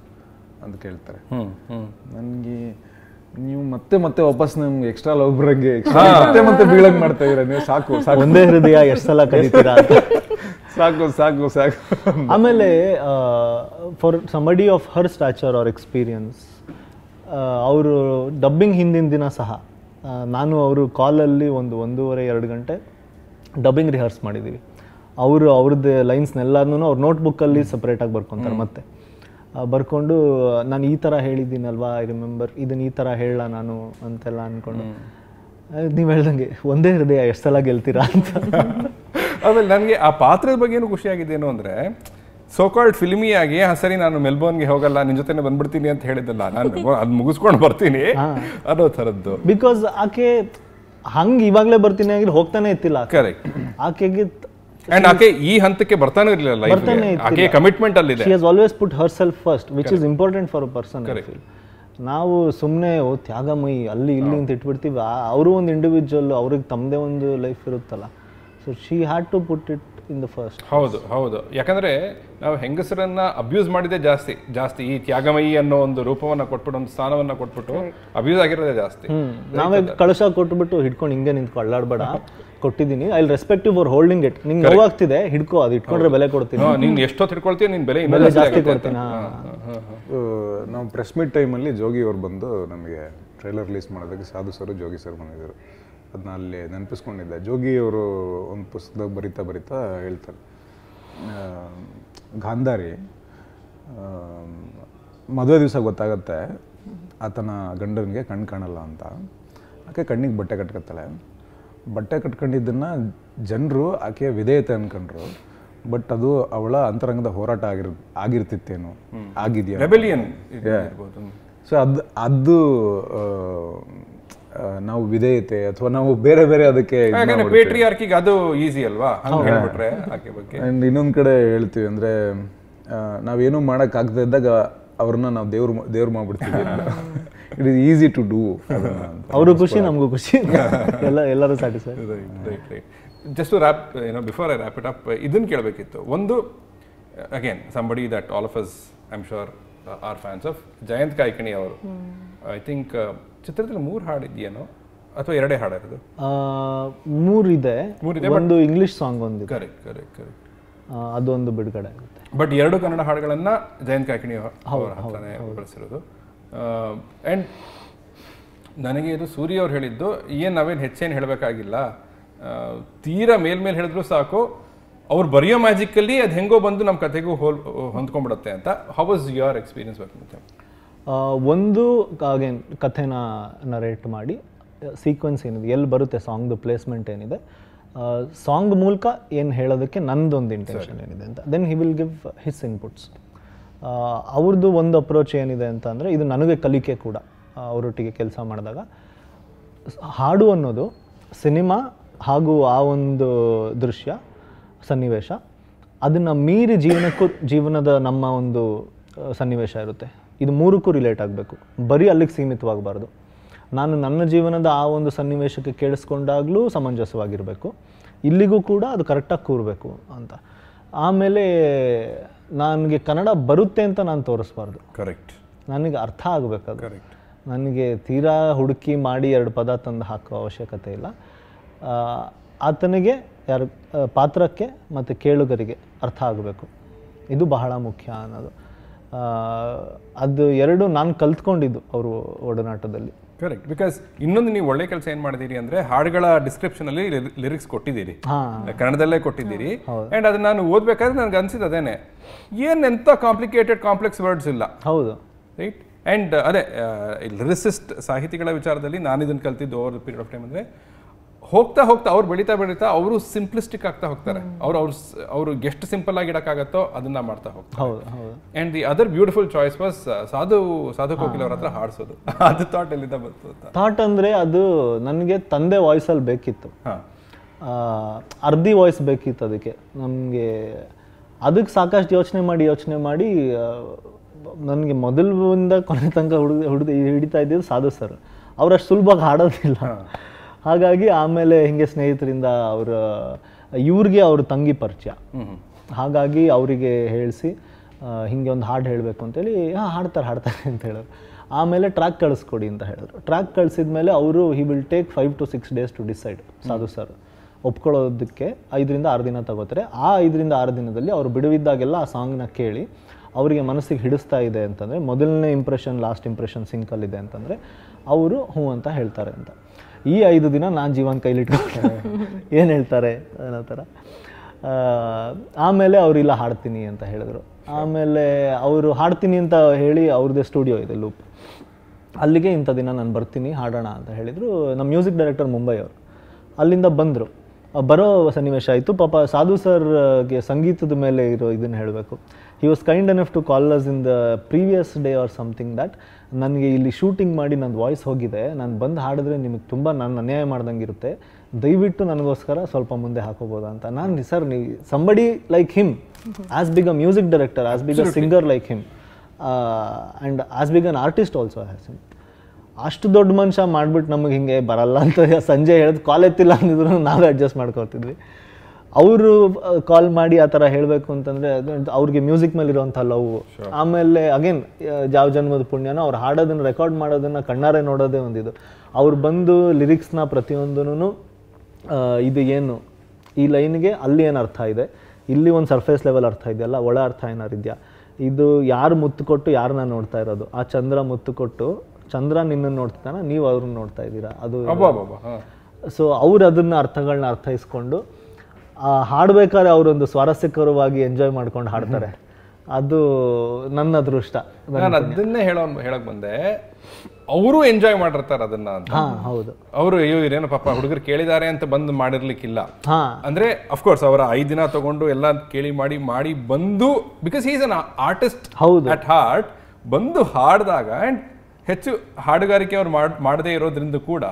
ಅಂತ ಕೇಳ್ತಾರೆ. ನನಗೆ ನೀವು ಮತ್ತೆ ವಾಪಸ್ ನಮ್ಗೆ ಎಕ್ಸ್ಟ್ರಾ ಲವ್ ಬರಂಗೆ ಮತ್ತೆ ಬೀಳಂಗೆ ಮಾಡ್ತಾ ಇದ್ದೀರಾ ನೀವು, ಸಾಕು ಒಂದೇ ಹೃದಯ ಎಷ್ಟು ಸಲ ಕರೀತೀರಾ ಸಾಕು. ಆಮೇಲೆ for somebody of her stature or experience, ಅವರು ಡಬ್ಬಿಂಗ್ ಹಿಂದಿನ ದಿನ ಸಹ ನಾನು ಅವರು ಕಾಲಲ್ಲಿ 1.5-2 ಗಂಟೆ ಡಬ್ಬಿಂಗ್ ರಿಹರ್ಸ್ ಮಾಡಿದ್ದೀವಿ. ಅವ್ರದ್ದು ಲೈನ್ಸ್ನೆಲ್ಲನೂ ಅವ್ರ ನೋಟ್ಬುಕ್ಕಲ್ಲಿ ಸಪ್ರೇಟಾಗಿ ಬರ್ಕೊತಾರೆ. ಮತ್ತೆ ಬರ್ಕೊಂಡು ನಾನು ಈ ಥರ ಹೇಳಿದ್ದೀನಲ್ವಾ, ಐ ರಿಮೆಂಬರ್ ಇದನ್ನು ಈ ಥರ ಹೇಳ ನಾನು ಅಂತೆಲ್ಲ ಅಂದ್ಕೊಂಡು, ನೀವು ಹೇಳ್ದಂಗೆ ಒಂದೇ ಹೃದಯ ಎಷ್ಟು ಸಲ ಗೆಲ್ತೀರಾ ಅಂತ. ಆಮೇಲೆ ನನಗೆ ಆ ಪಾತ್ರದ ಬಗ್ಗೆನೂ ಖುಷಿಯಾಗಿದ್ದೇನು ಅಂದರೆ, ಸೋಕಾಲ್ಡ್ ಫಿಲ್ಮಿಯಾಗಿ ಸರಿ ನಾನು ಮೆಲ್ಬೋರ್ನ್ಗೆ ಹೋಗಲ್ಲ, ನಿನ್ನ ಜೊತೆ ಬಂದ್ಬಿಡ್ತೀನಿ ಅಂತ ಹೇಳಿದ್ದಲ್ಲ, ನಾನು ಅದು ಮುಗಿಸ್ಕೊಂಡು ಬರ್ತೀನಿ ಅನ್ನೋ ಥರದ್ದು. ಬಿಕಾಸ್ ಆಕೆ ಹಂಗೆ ಇವಾಗಲೇ ಬರ್ತೀನಿ ಆಗಿದ್ರೆ ಹೋಗ್ತಾನೆ ಇತ್ತಿಲ್ಲ. ಕರೆಕ್ಟ್. ಆಕೆಗೆ ಅಂಡ್ ಆಕೆ ಈ ಹಂತಕ್ಕೆ ಬರ್ತಾನೆ ಇರಲಿಲ್ಲ, ಆಕೆ ಕಮಿಟ್ಮೆಂಟ್ ಅಲ್ಲಿ ಇದೆ. She has always put Har self first, which is important for a person. ನಾವು ಸುಮ್ಮನೆ ತ್ಯಾಗಮಯಿ ಅಲ್ಲಿ ಇಲ್ಲಿ ಅಂತ ಇಟ್ಬಿಡ್ತೀವಿ. ಅವರು ಒಂದು ಇಂಡಿವಿಜುವಲ್, ಅವ್ರಿಗೆ ತಮ್ಮದೇ ಒಂದು ಲೈಫ್ ಇರುತ್ತಲ್ಲ. So she had to put it in the first. ಹೌದು. ಯಾಕಂದ್ರೆ ನಾವು ಹೆಂಗಸರನ್ನ ಅಬ್ಯೂಸ್ ಮಾಡಿದೆ ಜಾಸ್ತಿ ಈ ತ್ಯಾಗಮಯಿ ಅನ್ನೋ ಒಂದು ರೂಪವನ್ನ ಕೊಟ್ಬಿಟ್ಟು, ಒಂದು ಸ್ಥಾನವನ್ನ ಕೊಟ್ಬಿಟ್ಟು ಅಬ್ಯೂಸ್ ಆಗಿರೋದೇ ಜಾಸ್ತಿ. ನಾವೇ ಕಳಶ ಕೊಟ್ಬಿಟ್ಟು ಹಿಡ್ಕೊಂಡು ಹಿಂಗೆ ನಿಂತ್ಕೊ ಅಳ್ಳಾಡ್ಬೇಡ, ಕೊಟ್ಟಿದ್ದೀನಿ, I respect you for holding it. ನಿಂಗೆ ನೋವಾಗ್ತಿದೆ ಹಿಡ್ಕೋ, ಅದು ಇಟ್ಕೊಂಡ್ರೆ ಬೆಲೆ ಕೊಡ್ತೀನಿ. ನೀನು ಎಷ್ಟೊತ್ತು ಹಿಡ್ಕೊಳ್ತೀಯ, ನೀನು ಬೆಲೆ ಜಾಸ್ತಿ ಕೊಡ್ತೀನಿ. ನಾವು ಪ್ರೆಸ್ ಮೀಟ್ ಟೈಮಲ್ಲಿ ಜೋಗಿ ಅವ್ರು ಬಂದು ನಮಗೆ ಟ್ರೈಲರ್ ರಿಲೀಸ್ ಮಾಡೋದಕ್ಕೆ ಸಾಧು ಸರ್ ಜೋಗಿ ಸರ್ ಬಂದಿದ್ದರು. ಅದನ್ನ ಅಲ್ಲಿ ನೆನಪಿಸ್ಕೊಂಡಿದ್ದೆ. ಜೋಗಿ ಅವರು ಒಂದು ಪುಸ್ತಕದಾಗ ಬರಿತಾ ಹೇಳ್ತಾರೆ, ಗಾಂಧಾರಿ ಮದುವೆ ದಿವಸ ಗೊತ್ತಾಗತ್ತೆ ಆತನ ಗಂಡನಿಗೆ ಕಣ್ಣು ಕಾಣಲ್ಲ ಅಂತ. ಆಕೆ ಕಣ್ಣಿಗೆ ಬಟ್ಟೆ ಕಟ್ಕೊತಾಳೆ. ಬಟ್ಟೆ ಕಟ್ಕೊಂಡಿದ್ದನ್ನು ಜನರು ಆಕೆಯ ವಿಧೇಯತೆ ಅನ್ಕೊಂಡ್ರು, ಬಟ್ ಅದು ಅವಳ ಅಂತರಂಗದ ಹೋರಾಟ ಆಗಿರ್ತಿತ್ತೇನು, ಆಗಿದೆಯಾ, ರೆಬೆಲಿಯನ್. ಸೊ ಅದು ನಾವು ವಿಧೇಯತೆ ಅಥವಾ ನಾವು ಬೇರೆ ಅದಕ್ಕೆ ಪೇಟ್ರಿಯಾರ್ಕಿಗೆ ಅದು ಈಸಿ ಅಲ್ವಾ ಹೇಳ್ಬಿಟ್ರೆ ಆಕೆ ಬಗ್ಗೆ. ಆ್ಯಂಡ್ ಇನ್ನೊಂದು ಕಡೆ ಹೇಳ್ತೀವಿ ಅಂದರೆ, ನಾವೇನು ಮಾಡೋಕ್ಕಾಗದೇ ಇದ್ದಾಗ ಅವ್ರನ್ನ ನಾವು ದೇವ್ರು ಮಾಡ್ಬಿಡ್ತೀವಿ. It is easy to do. ಅವರು ಖುಷಿ, ನಮಗೂ ಖುಷಿ, ಎಲ್ಲರೂ satisfy. Just to wrap, before I wrap it up, ಇದನ್ನು ಕೇಳಬೇಕಿತ್ತು. ಒಂದು, again somebody that all of us I am sure are fans of Jayant Kaikini ಅವರು. ಐ ಥಿಂಕ್ ಚಿತ್ರದಲ್ಲಿ 3 ಹಾಡು ಇದೆಯೇನೋ ಅಥವಾ 2 ಹಾಡು ಇರೋದು? 3 ಇದೆ. ಒಂದು ಇಂಗ್ಲಿಷ್ ಸಾಂಗ್ ಒಂದಿದೆ. ಕರೆಕ್ಟ್. ಅದೊಂದು ಬಿಡುಗಡೆ ಆಗುತ್ತೆ. ಬಟ್ 2 ಕನ್ನಡ ಹಾಡುಗಳನ್ನ ಜಯಂತ್ ಕಾಯ್ಕಿಣಿ ಅವರ ಹತ್ರನೇ ಬಳಸಿರೋದು. ಆ್ಯಂಡ್ ನನಗೆ ಇದು ಸೂರ್ಯ ಅವ್ರು ಹೇಳಿದ್ದು ಏನು ನಾವೇನು ಹೆಚ್ಚೇನು ಹೇಳಬೇಕಾಗಿಲ್ಲ, ತೀರಾ ಮೇಲ್ಮೇಲೆ ಹೇಳಿದ್ರು ಸಾಕು, ಅವ್ರು ಬರೆಯೋ ಮ್ಯಾಜಿಕಲ್ಲಿ ಅದು ಹೆಂಗೋ ಬಂದು ನಮ್ಮ ಕತೆಗೂ ಹೊಂದ್ಕೊಂಡ್ಬಿಡುತ್ತೆ ಅಂತ. How was your experience working with him? ಒಂದು ಅಗೇನ್ ಕಥೆನ ನರೇಟ್ ಮಾಡಿ ಸೀಕ್ವೆನ್ಸ್ ಏನಿದೆ, ಎಲ್ಲಿ ಬರುತ್ತೆ ಸಾಂಗ್ದು ಪ್ಲೇಸ್ಮೆಂಟ್ ಏನಿದೆ, ಸಾಂಗ್ ಮೂಲಕ ಏನು ಹೇಳೋದಕ್ಕೆ ನನ್ನದೊಂದು ಇಂಟೆನ್ಷನ್ ಏನಿದೆ ಅಂತ, then he will give his inputs. ಅವ್ರದ್ದು ಒಂದು ಅಪ್ರೋಚ್ ಏನಿದೆ ಅಂತ ಅಂದರೆ, ಇದು ನನಗೆ ಕಲಿಕೆ ಕೂಡ ಅವರೊಟ್ಟಿಗೆ ಕೆಲಸ ಮಾಡಿದಾಗ. ಹಾಡು ಅನ್ನೋದು ಸಿನಿಮಾ ಹಾಗೂ ಆ ಒಂದು ದೃಶ್ಯ ಸನ್ನಿವೇಶ ಅದನ್ನು ಮೀರಿ ಜೀವನದ ನಮ್ಮ ಒಂದು ಸನ್ನಿವೇಶ ಇರುತ್ತೆ. ಇದು ಮೂರಕ್ಕೂ ರಿಲೇಟ್ ಆಗಬೇಕು, ಬರೀ ಅಲ್ಲಿಗೆ ಸೀಮಿತವಾಗಬಾರ್ದು. ನಾನು ನನ್ನ ಜೀವನದ ಆ ಒಂದು ಸನ್ನಿವೇಶಕ್ಕೆ ಕೇಳಿಸ್ಕೊಂಡಾಗಲೂ ಸಮಂಜಸವಾಗಿರಬೇಕು, ಇಲ್ಲಿಗೂ ಕೂಡ ಅದು ಕರೆಕ್ಟಾಗಿ ಕೂರಬೇಕು ಅಂತ. ಆಮೇಲೆ ನನಗೆ ಕನ್ನಡ ಬರುತ್ತೆ ಅಂತ ನಾನು ತೋರಿಸ್ಬಾರ್ದು, ಕರೆಕ್ಟ್, ನನಗೆ ಅರ್ಥ ಆಗಬೇಕದು. ಕರೆಕ್ಟ್. ನನಗೆ ತೀರಾ ಹುಡುಕಿ ಮಾಡಿ 2 ಪದ ತಂದು ಹಾಕೋ ಅವಶ್ಯಕತೆ ಇಲ್ಲ. ಆತನಿಗೆ ಪಾತ್ರಕ್ಕೆ ಮತ್ತು ಕೇಳುಗರಿಗೆ ಅರ್ಥ ಆಗಬೇಕು, ಇದು ಬಹಳ ಮುಖ್ಯ ಅನ್ನೋದು. ಅದು ಎರಡು ನಾನು ಕಲ್ತ್ಕೊಂಡಿದ್ದು ಅವರು ಒಡನಾಟದಲ್ಲಿ. ಕರೆಕ್ಟ್. ಬಿಕಾಸ್ ಇನ್ನೊಂದು ನೀವು ಒಳ್ಳೆ ಕೆಲಸ ಏನು ಮಾಡಿದ್ದೀರಿ ಅಂದರೆ, ಹಾಡುಗಳ ಡಿಸ್ಕ್ರಿಪ್ಷನಲ್ಲಿ ಲಿರಿಕ್ಸ್ ಕೊಟ್ಟಿದ್ದೀರಿ, ಕನ್ನಡದಲ್ಲೇ ಕೊಟ್ಟಿದ್ದೀರಿ. ಆ್ಯಂಡ್ ಅದನ್ನ ನಾನು ಓದಬೇಕಾದ್ರೆ ನನಗೆ ಅನ್ಸಿದ್ದು ಅದೇನೆ, ಎಂಥ ಕಾಂಪ್ಲೆಕ್ಸ್ ವರ್ಡ್ಸ್ ಇಲ್ಲ. ಹೌದು, ರೈಟ್. ಆ್ಯಂಡ್ ಅದೇ ಲಿರಿಸಿಸ್ಟ್ ಸಾಹಿತಿಗಳ ವಿಚಾರದಲ್ಲಿ ನಾನು ಇದನ್ನು ಕಲ್ತಿದ್ದು over the period of time ಅಂದರೆ, ಹೋಗ್ತಾ ಅವ್ರು ಬೆಳೀತಾ ಅವರು ಸಿಂಪ್ಲಿಸ್ಟಿಕ್ ಆಗ್ತಾ ಹೋಗ್ತಾರೆ. ಅವರು ಎಷ್ಟು ಸಿಂಪಲ್ ಆಗಿ ಇಡಕ್ಕಾಗತ್ತೋ ಅದನ್ನ ಮಾಡ್ತಾ ಹೋಗ್ತಾರೆ. And the other beautiful choice was ಸಾಧು ಕೋಕಿಲ್ ಅವ್ರ ಹತ್ರ ಹಾಡ್ಸೋದು. ಅದು ಥಾಟ್ ಎಲ್ಲಿಂದ ಬಂತು? ಥಾಟ್ ಅಂದ್ರೆ ಅದು ನನಗೆ ತಂದೆ ವಾಯ್ಸಲ್ಲಿ ಬೇಕಿತ್ತು, ಅರ್ಧಿ ವಾಯ್ಸ್ ಬೇಕಿತ್ತು. ಅದಕ್ಕೆ ನಮಗೆ ಅದಕ್ಕೆ ಸಾಕಷ್ಟು ಯೋಚನೆ ಮಾಡಿ ನನಗೆ ಮೊದಲಿಂದ ಕೊನೆ ತನಕ ಹಿಡಿತಾ ಇದ್ದಿದ್ದು ಸಾಧು ಸರ್. ಅವರಷ್ಟು ಸುಲಭವಾಗಿ ಹಾಡೋದಿಲ್ಲ. ಹಾಗಾಗಿ ಆಮೇಲೆ ಹಿಂಗೆ ಸ್ನೇಹಿತರಿಂದ ಇವ್ರಿಗೆ ಅವ್ರ ತಂಗಿ ಪರಿಚಯ, ಹಾಗಾಗಿ ಅವರಿಗೆ ಹೇಳಿಸಿ ಹಿಂಗೆ ಒಂದು ಹಾಡು ಹೇಳಬೇಕು ಅಂತೇಳಿ, ಹಾಡ್ತಾರೆ ಅಂತ ಹೇಳಿದ್ರು. ಆಮೇಲೆ ಟ್ರ್ಯಾಕ್ ಕಳಿಸ್ಕೊಡಿ ಅಂತ ಹೇಳಿದ್ರು. ಟ್ರ್ಯಾಕ್ ಕಳಿಸಿದ್ಮೇಲೆ ಅವರು he will take 5 to 6 days to decide. Sadhu sir ಒಪ್ಕೊಳ್ಳೋದಕ್ಕೆ 5 ರಿಂದ 6 ದಿನ ತಗೋತಾರೆ. ಆ 5 ರಿಂದ 6 ದಿನದಲ್ಲಿ ಅವರು ಬಿಡುವಿದ್ದಾಗೆಲ್ಲ ಆ ಸಾಂಗ್ನ ಕೇಳಿ ಅವರಿಗೆ ಮನಸ್ಸಿಗೆ ಹಿಡಿಸ್ತಾ ಇದೆ ಅಂತಂದರೆ, ಮೊದಲನೇ ಇಂಪ್ರೆಷನ್ ಲಾಸ್ಟ್ ಇಂಪ್ರೆಷನ್ ಸಿಂಕಲ್ಲಿದೆ ಅಂತಂದರೆ ಅವರು ಹ್ಞೂ ಅಂತ ಹೇಳ್ತಾರೆ ಅಂತ. ಈ 5 ದಿನ ನಾನು ಜೀವನ ಕೈಲಿಟ್ಕೊಂಡೆ, ಏನು ಹೇಳ್ತಾರೆ ಅನ್ನೋ ಥರ. ಆಮೇಲೆ ಅವರಿಲ್ಲ ಹಾಡ್ತೀನಿ ಅಂತ ಹೇಳಿದ್ರು. ಆಮೇಲೆ ಅವರು ಹಾಡ್ತೀನಿ ಅಂತ ಹೇಳಿ ಅವ್ರದ್ದೇ ಸ್ಟುಡಿಯೋ ಇದೆ ಲೂಪ್, ಅಲ್ಲಿಗೆ ಇಂಥ ದಿನ ನಾನು ಬರ್ತೀನಿ ಹಾಡೋಣ ಅಂತ ಹೇಳಿದರು. ನಮ್ಮ ಮ್ಯೂಸಿಕ್ ಡೈರೆಕ್ಟರ್ ಮುಂಬೈ ಅವರು ಅಲ್ಲಿಂದ ಬಂದರು. ಬರೋ ಸನ್ನಿವೇಶ ಆಯಿತು. ಪಾಪ ಸಾಧು ಸರ್ಗೆ ಸಂಗೀತದ ಮೇಲೆ ಇರೋ ಇದನ್ನು ಹೇಳಬೇಕು. He was kind enough to call us in the previous day or something that, ನನಗೆ ಇಲ್ಲಿ ಶೂಟಿಂಗ್ ಮಾಡಿ ನನ್ನ ವಾಯ್ಸ್ ಹೋಗಿದೆ, ನಾನು ಬಂದು ಹಾಡಿದ್ರೆ ನಿಮಗೆ ತುಂಬ ನಾನು ಅನ್ಯಾಯ ಮಾಡ್ದಂಗೆ ಇರುತ್ತೆ, ದಯವಿಟ್ಟು ನನಗೋಸ್ಕರ ಸ್ವಲ್ಪ ಮುಂದೆ ಹಾಕೋಬೋದಾ ಅಂತ. ನಾನು ಸರ್, ನೀವು somebody like him, as big a music director, as big a singer like him, and as big an artist also has him. ಅಷ್ಟು ದೊಡ್ಡ ಮನುಷ್ಯ ಮಾಡಿಬಿಟ್ಟು ನಮಗೆ ಹಿಂಗೆ ಬರಲ್ಲ ಅಂತ ಸಂಜೆ ಹೇಳಿದ್, ಕಾಲ್ ಎತ್ತಿಲ್ಲ ಅಂದಿದ್ರು ನಾವೇ ಅಡ್ಜಸ್ಟ್ ಮಾಡ್ಕೊಳ್ತಿದ್ವಿ. ಅವರು ಕಾಲ್ ಮಾಡಿ ಆ ಥರ ಹೇಳಬೇಕು ಅಂತಂದರೆ ಅವ್ರಿಗೆ ಮ್ಯೂಸಿಕ್ ಮೇಲೆ ಇರೋವಂಥ ಲವ್. ಆಮೇಲೆ ಅಗೇನ್ ಯಾವ ಜನ್ಮದ ಪುಣ್ಯನೋ, ಅವ್ರು ಹಾಡೋದನ್ನು ರೆಕಾರ್ಡ್ ಮಾಡೋದನ್ನು ಕಣ್ಣಾರೆ ನೋಡೋದೇ ಒಂದಿದು. ಅವ್ರು ಬಂದು ಲಿರಿಕ್ಸ್ನ ಪ್ರತಿಯೊಂದೂ ಇದು ಏನು ಈ ಲೈನ್ಗೆ ಅಲ್ಲಿ ಏನು ಅರ್ಥ ಇದೆ, ಇಲ್ಲಿ ಒಂದು ಸರ್ಫೇಸ್ ಲೆವೆಲ್ ಅರ್ಥ ಇದೆಯಲ್ಲ, ಒಳ ಅರ್ಥ ಏನಾರು ಇದೆಯಾ, ಇದು ಯಾರು ಮುತ್ತು ಕೊಟ್ಟು ಯಾರನ್ನ ನೋಡ್ತಾ ಇರೋದು, ಆ ಚಂದ್ರ ಮುತ್ತು ಕೊಟ್ಟು ಚಂದ್ರ ನಿನ್ನನ್ನು ನೋಡ್ತಾನ, ನೀವು ಅವ್ರನ್ನ ನೋಡ್ತಾ ಇದ್ದೀರಾ, ಅದು. ಸೊ ಅವ್ರು ಅದನ್ನ ಅರ್ಥಗಳನ್ನ ಅರ್ಥೈಸ್ಕೊಂಡು ಹಾಡ್ಬೇಕಾದ್ರೆ ಅವರೊಂದು ಸ್ವಾರಸ್ಯಕರವಾಗಿ ಎಂಜಾಯ್ ಮಾಡ್ಕೊಂಡು ಹಾಡ್ತಾರೆ. ಅದು ನನ್ನ ಅದೃಷ್ಟ. ನಾನು ಅದನ್ನೇ ಹೇಳಕ್ ಬಂದೆ, ಅವರು ಎಂಜಾಯ್ ಮಾಡಿರ್ತಾರೆ ಅದನ್ನ ಅಂತ. ಹೌದು, ಅವರು ಇವ್ರೇನೋ ಪಾಪ ಹುಡುಗರು ಕೇಳಿದ್ದಾರೆ ಅಂತ ಬಂದು ಮಾಡಿರ್ಲಿಕ್ಕಿಲ್ಲ. ಅಂದ್ರೆ ಅಫ್ಕೋರ್ಸ್ ಅವರ 5 ದಿನ ತಗೊಂಡು ಎಲ್ಲ ಕೇಳಿ ಮಾಡಿ ಬಂದು, because he is an artist at heart, ಬಂದು ಹಾಡಿದಾಗ ಅಂಡ್ ಹೆಚ್ಚು ಹಾಡುಗಾರಿಕೆ ಅವ್ರು ಮಾಡದೇ ಇರೋದ್ರಿಂದ ಕೂಡ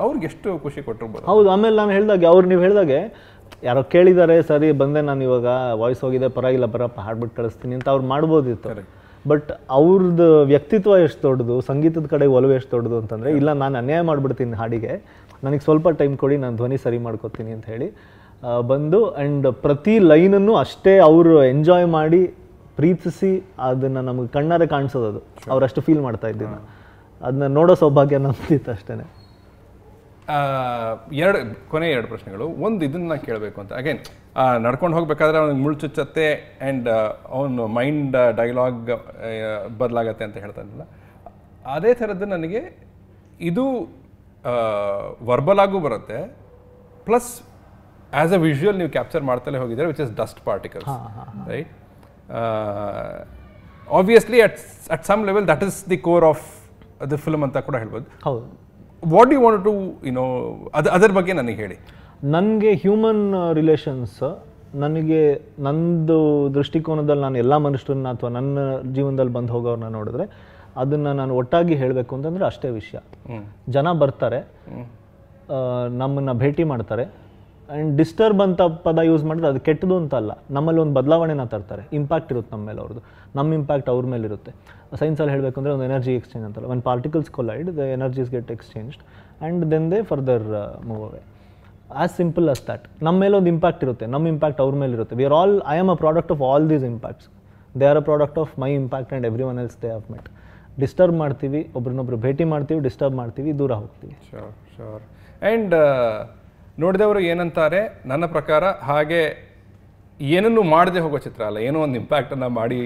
ಅವ್ರಿಗೆ ಎಷ್ಟು ಖುಷಿ ಕೊಟ್ಟಿರ್ಬೋದು. ಹೌದು. ಆಮೇಲೆ ನಾನು ಹೇಳಿದಾಗೆ, ನೀವು ಹೇಳಿದಾಗೆ ಯಾರೋ ಕೇಳಿದ್ದಾರೆ, ಸರಿ ಬಂದೆ ನಾನು ಇವಾಗ ವಾಯ್ಸ್ ಹೋಗಿದೆ, ಪರವಾಗಿಲ್ಲ ಬರಪ್ಪ ಹಾಡ್ಬಿಟ್ಟು ಕಳಿಸ್ತೀನಿ ಅಂತ ಅವ್ರು ಮಾಡ್ಬೋದಿತ್ತು. ಬಟ್ ಅವ್ರದ್ದು ವ್ಯಕ್ತಿತ್ವ ಎಷ್ಟು ದೊಡ್ಡದು, ಸಂಗೀತದ ಕಡೆ ಒಲವು ಎಷ್ಟು ದೊಡ್ಡದು ಅಂತಂದರೆ, ಇಲ್ಲ ನಾನು ಅನ್ಯಾಯ ಮಾಡಿಬಿಡ್ತೀನಿ ಹಾಡಿಗೆ, ನನಗೆ ಸ್ವಲ್ಪ ಟೈಮ್ ಕೊಡಿ, ನಾನು ಧ್ವನಿ ಸರಿ ಮಾಡ್ಕೊತೀನಿ ಅಂತ ಹೇಳಿ ಬಂದು, ಆ್ಯಂಡ್ ಪ್ರತಿ ಲೈನನ್ನು ಅಷ್ಟೇ ಅವರು ಎಂಜಾಯ್ ಮಾಡಿ ಪ್ರೀತಿಸಿ ಅದನ್ನು ನಮಗೆ ಕಣ್ಣಾರೆ ಕಾಣಿಸೋದು. ಅದು ಅವರಷ್ಟು ಫೀಲ್ ಮಾಡ್ತಾ ಇದ್ದೀನಿ, ಅದನ್ನ ನೋಡೋ ಸೌಭಾಗ್ಯ ನಮ್ದಿತ್ತು ಅಷ್ಟೇ. ಕೊನೆ 2 ಪ್ರಶ್ನೆಗಳು. ಒಂದು ಇದನ್ನ ಕೇಳಬೇಕು ಅಂತ, ಅಗೇನ್ ನಡ್ಕೊಂಡು ಹೋಗ್ಬೇಕಾದ್ರೆ ಅವ್ನಿಗೆ ಮುಳ್ಳು ಚುಚ್ಚತ್ತೆ ಆ್ಯಂಡ್ ಅವನು ಮೈಂಡ್ ಡೈಲಾಗ್ ಬದಲಾಗತ್ತೆ ಅಂತ ಹೇಳ್ತಾ ಇದ್ದಿಲ್ಲ. ಅದೇ ಥರದ್ದು ನನಗೆ ಇದು ವರ್ಬಲ್ ಆಗೂ ಬರುತ್ತೆ, ಪ್ಲಸ್ ಆಸ್ ಅ ವಿಜುವಲ್ ನೀವು ಕ್ಯಾಪ್ಚರ್ ಮಾಡ್ತಲೇ ಹೋಗಿದ್ದಾರೆ, which is dust particles, right? Obviously at some level that is the core of the film ಅಂತ ಕೂಡ ಹೇಳ್ಬೋದು. ಹೌದು. ವಾಟ್ ಯು ವಾಂಟ್ ಟು ಅದರ ಬಗ್ಗೆ ನನಗೆ ಹೇಳಿ. ನನಗೆ ಹ್ಯೂಮನ್ ರಿಲೇಷನ್ಸ್, ನನಗೆ ನಂದು ದೃಷ್ಟಿಕೋನದಲ್ಲಿ ನಾನು ಎಲ್ಲ ಮನುಷ್ಯರನ್ನ ಅಥವಾ ನನ್ನ ಜೀವನದಲ್ಲಿ ಬಂದು ಹೋಗೋರನ್ನ ನೋಡಿದ್ರೆ ಅದನ್ನು ನಾನು ಒಟ್ಟಾಗಿ ಹೇಳಬೇಕು ಅಂತಂದರೆ ಅಷ್ಟೇ ವಿಷಯ. ಜನ ಬರ್ತಾರೆ, ನಮ್ಮನ್ನು ಭೇಟಿ ಮಾಡ್ತಾರೆ, ಆ್ಯಂಡ್ ಡಿಸ್ಟರ್ಬ್ ಅಂತ ಪದ ಯೂಸ್ ಮಾಡಿದ್ರೆ ಅದು ಕೆಟ್ಟದು ಅಂತ ಅಲ್ಲ, ನಮ್ಮಲ್ಲಿ ಒಂದು ಬದಲಾವಣೆನ ತರ್ತಾರೆ, ಇಂಪ್ಯಾಕ್ಟ್ ಇರುತ್ತೆ ನಮ್ಮ ಮೇಲೆ ಅವ್ರದ್ದು, ನಮ್ಮ ಇಂಪ್ಯಾಕ್ಟ್ ಅವ್ರ ಮೇಲೆ ಇರುತ್ತೆ. ಸೈನ್ಸಲ್ಲಿ ಹೇಳಬೇಕು ಅಂದರೆ ಒಂದು ಎನರ್ಜಿ ಎಕ್ಸ್ಚೇಂಜ್ ಅಂತಲ್ಲ, when particles collide the energies get exchanged and then they further move away. As simple as that. ನಮ್ಮ ಮೇಲೆ ಒಂದು ಇಂಪ್ಯಾಕ್ಟ್ ಇರುತ್ತೆ, ನಮ್ಮ ಇಂಪ್ಯಾಕ್ಟ್ ಅವ್ರ ಮೇಲೆ ಇರುತ್ತೆ. we are all, I am a product of all these impacts. they are a product of my impact and everyone else they have met. Disturb ಮಾಡ್ತೀವಿ, ಒಬ್ರನ್ನೊಬ್ರು ಭೇಟಿ ಮಾಡ್ತೀವಿ, ಡಿಸ್ಟರ್ಬ್ ಮಾಡ್ತೀವಿ, ದೂರ ಹೋಗ್ತೀವಿ. ಶೋರ್. ಆ್ಯಂಡ್ ನೋಡಿದವರು ಏನಂತಾರೆ, ನನ್ನ ಪ್ರಕಾರ ಹಾಗೆ ಏನನ್ನು ಮಾಡದೆ ಹೋಗೋ ಚಿತ್ರ ಅಲ್ಲ, ಏನೋ ಒಂದು ಇಂಪ್ಯಾಕ್ಟನ್ನು ಮಾಡಿ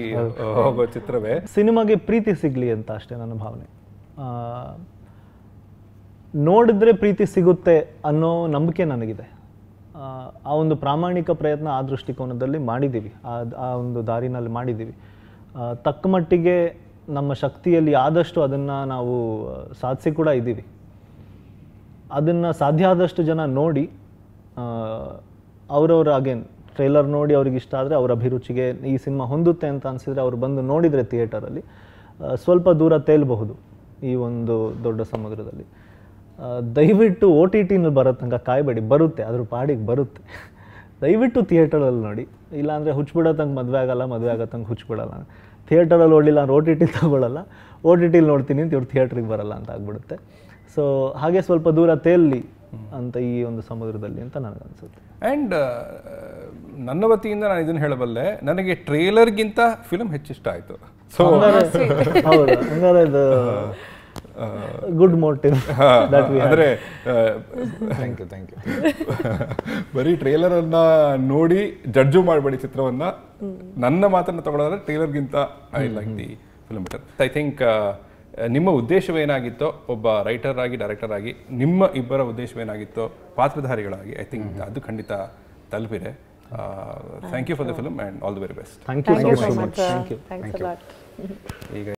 ಹೋಗೋ ಚಿತ್ರವೇ. ಸಿನಿಮಾಗೆ ಪ್ರೀತಿ ಸಿಗಲಿ ಅಂತ ಅಷ್ಟೇ ನನ್ನ ಭಾವನೆ. ನೋಡಿದ್ರೆ ಪ್ರೀತಿ ಸಿಗುತ್ತೆ ಅನ್ನೋ ನಂಬಿಕೆ ನನಗಿದೆ. ಆ ಒಂದು ಪ್ರಾಮಾಣಿಕ ಪ್ರಯತ್ನ ಆ ದೃಷ್ಟಿಕೋನದಲ್ಲಿ ಮಾಡಿದ್ದೀವಿ, ಆ ಒಂದು ದಾರಿನಲ್ಲಿ ಮಾಡಿದ್ದೀವಿ. ತಕ್ಕ ಮಟ್ಟಿಗೆ ನಮ್ಮ ಶಕ್ತಿಯಲ್ಲಿ ಆದಷ್ಟು ಅದನ್ನು ನಾವು ಸಾಧಿಸಿ ಕೂಡ ಇದ್ದೀವಿ. ಅದನ್ನು ಸಾಧ್ಯ ಆದಷ್ಟು ಜನ ನೋಡಿ, ಅವರವ್ರ ಅಗೇನ್ ಟ್ರೈಲರ್ ನೋಡಿ ಅವ್ರಿಗೆ ಇಷ್ಟ ಆದರೆ ಅವ್ರ ಅಭಿರುಚಿಗೆ ಈ ಸಿನಿಮಾ ಹೊಂದುತ್ತೆ ಅಂತ ಅನಿಸಿದರೆ ಅವ್ರು ಬಂದು ನೋಡಿದರೆ ಥಿಯೇಟರಲ್ಲಿ ಸ್ವಲ್ಪ ದೂರ ತೇಲಬಹುದು ಈ ಒಂದು ದೊಡ್ಡ ಸಮುದ್ರದಲ್ಲಿ. ದಯವಿಟ್ಟು OTTನಲ್ಲಿ ಬರೋ ತನಕ ಕಾಯಬೇಡಿ, ಬರುತ್ತೆ, ಅದ್ರ ಪಾಡಿಗೆ ಬರುತ್ತೆ. ದಯವಿಟ್ಟು ಥಿಯೇಟರಲ್ಲಿ ನೋಡಿ, ಇಲ್ಲಾಂದರೆ ಹುಚ್ಚಿಬಿಡೋ ತನಕ ಮದುವೆ ಆಗಲ್ಲ, ಮದುವೆ ಆಗೋ ತನಕ ಹುಚ್ಚಿಬಿಡಲ್ಲ. ಥಿಯೇಟರಲ್ಲಿ ನೋಡಲಿಲ್ಲ ಅಂದ್ರೆ OTT ತಗೊಳ್ಳಲ್ಲ, OTTಲಿ ನೋಡ್ತೀನಿ ಅಂತ ಇವ್ರು ಥಿಯೇಟ್ರಿಗೆ ಬರಲ್ಲ ಅಂತ ಆಗ್ಬಿಡುತ್ತೆ. ಸೊ ಹಾಗೆ ಸ್ವಲ್ಪ ದೂರ ತೇಲಿ ಅಂತ ಈ ಒಂದು ಸಮುದ್ರದಲ್ಲಿ ಅಂತ ನನಗನ್ಸುತ್ತೆ. ಆ್ಯಂಡ್ ನನ್ನ ವತಿಯಿಂದ ನಾನು ಇದನ್ನು ಹೇಳಬಲ್ಲೆ, ನನಗೆ ಟ್ರೇಲರ್ಗಿಂತ ಫಿಲ್ಮ್ ಹೆಚ್ಚಿಷ್ಟ ಆಯಿತು. ಸೊ ಹೌದು, ಹಂಗಾರೆ ಇದು ಗುಡ್ ಮೋಟಿವ್. ಅಂದರೆ ಥ್ಯಾಂಕ್ ಯು ಬರೀ ಟ್ರೇಲರನ್ನು ನೋಡಿ ಜಡ್ಜು ಮಾಡಬೇಡಿ ಚಿತ್ರವನ್ನು. ನನ್ನ ಮಾತನ್ನು ತಗೊಳ್ಳೋದ್ರೆ ಟ್ರೇಲರ್ಗಿಂತ I like the film better. I think ನಿಮ್ಮ ಉದ್ದೇಶವೇನಾಗಿತ್ತೋ, ಒಬ್ಬ ರೈಟರ್ ಆಗಿ, ಡೈರೆಕ್ಟರ್ ಆಗಿ ನಿಮ್ಮ ಇಬ್ಬರ ಉದ್ದೇಶವೇನಾಗಿತ್ತೋ ಪಾತ್ರಧಾರಿಗಳಾಗಿ, ಐ ಥಿಂಕ್ ಅದು ಖಂಡಿತ ತಲುಪಿದೆ. Thank you for the film and all the very best. Thank you so much. Thanks a lot. ಈಗ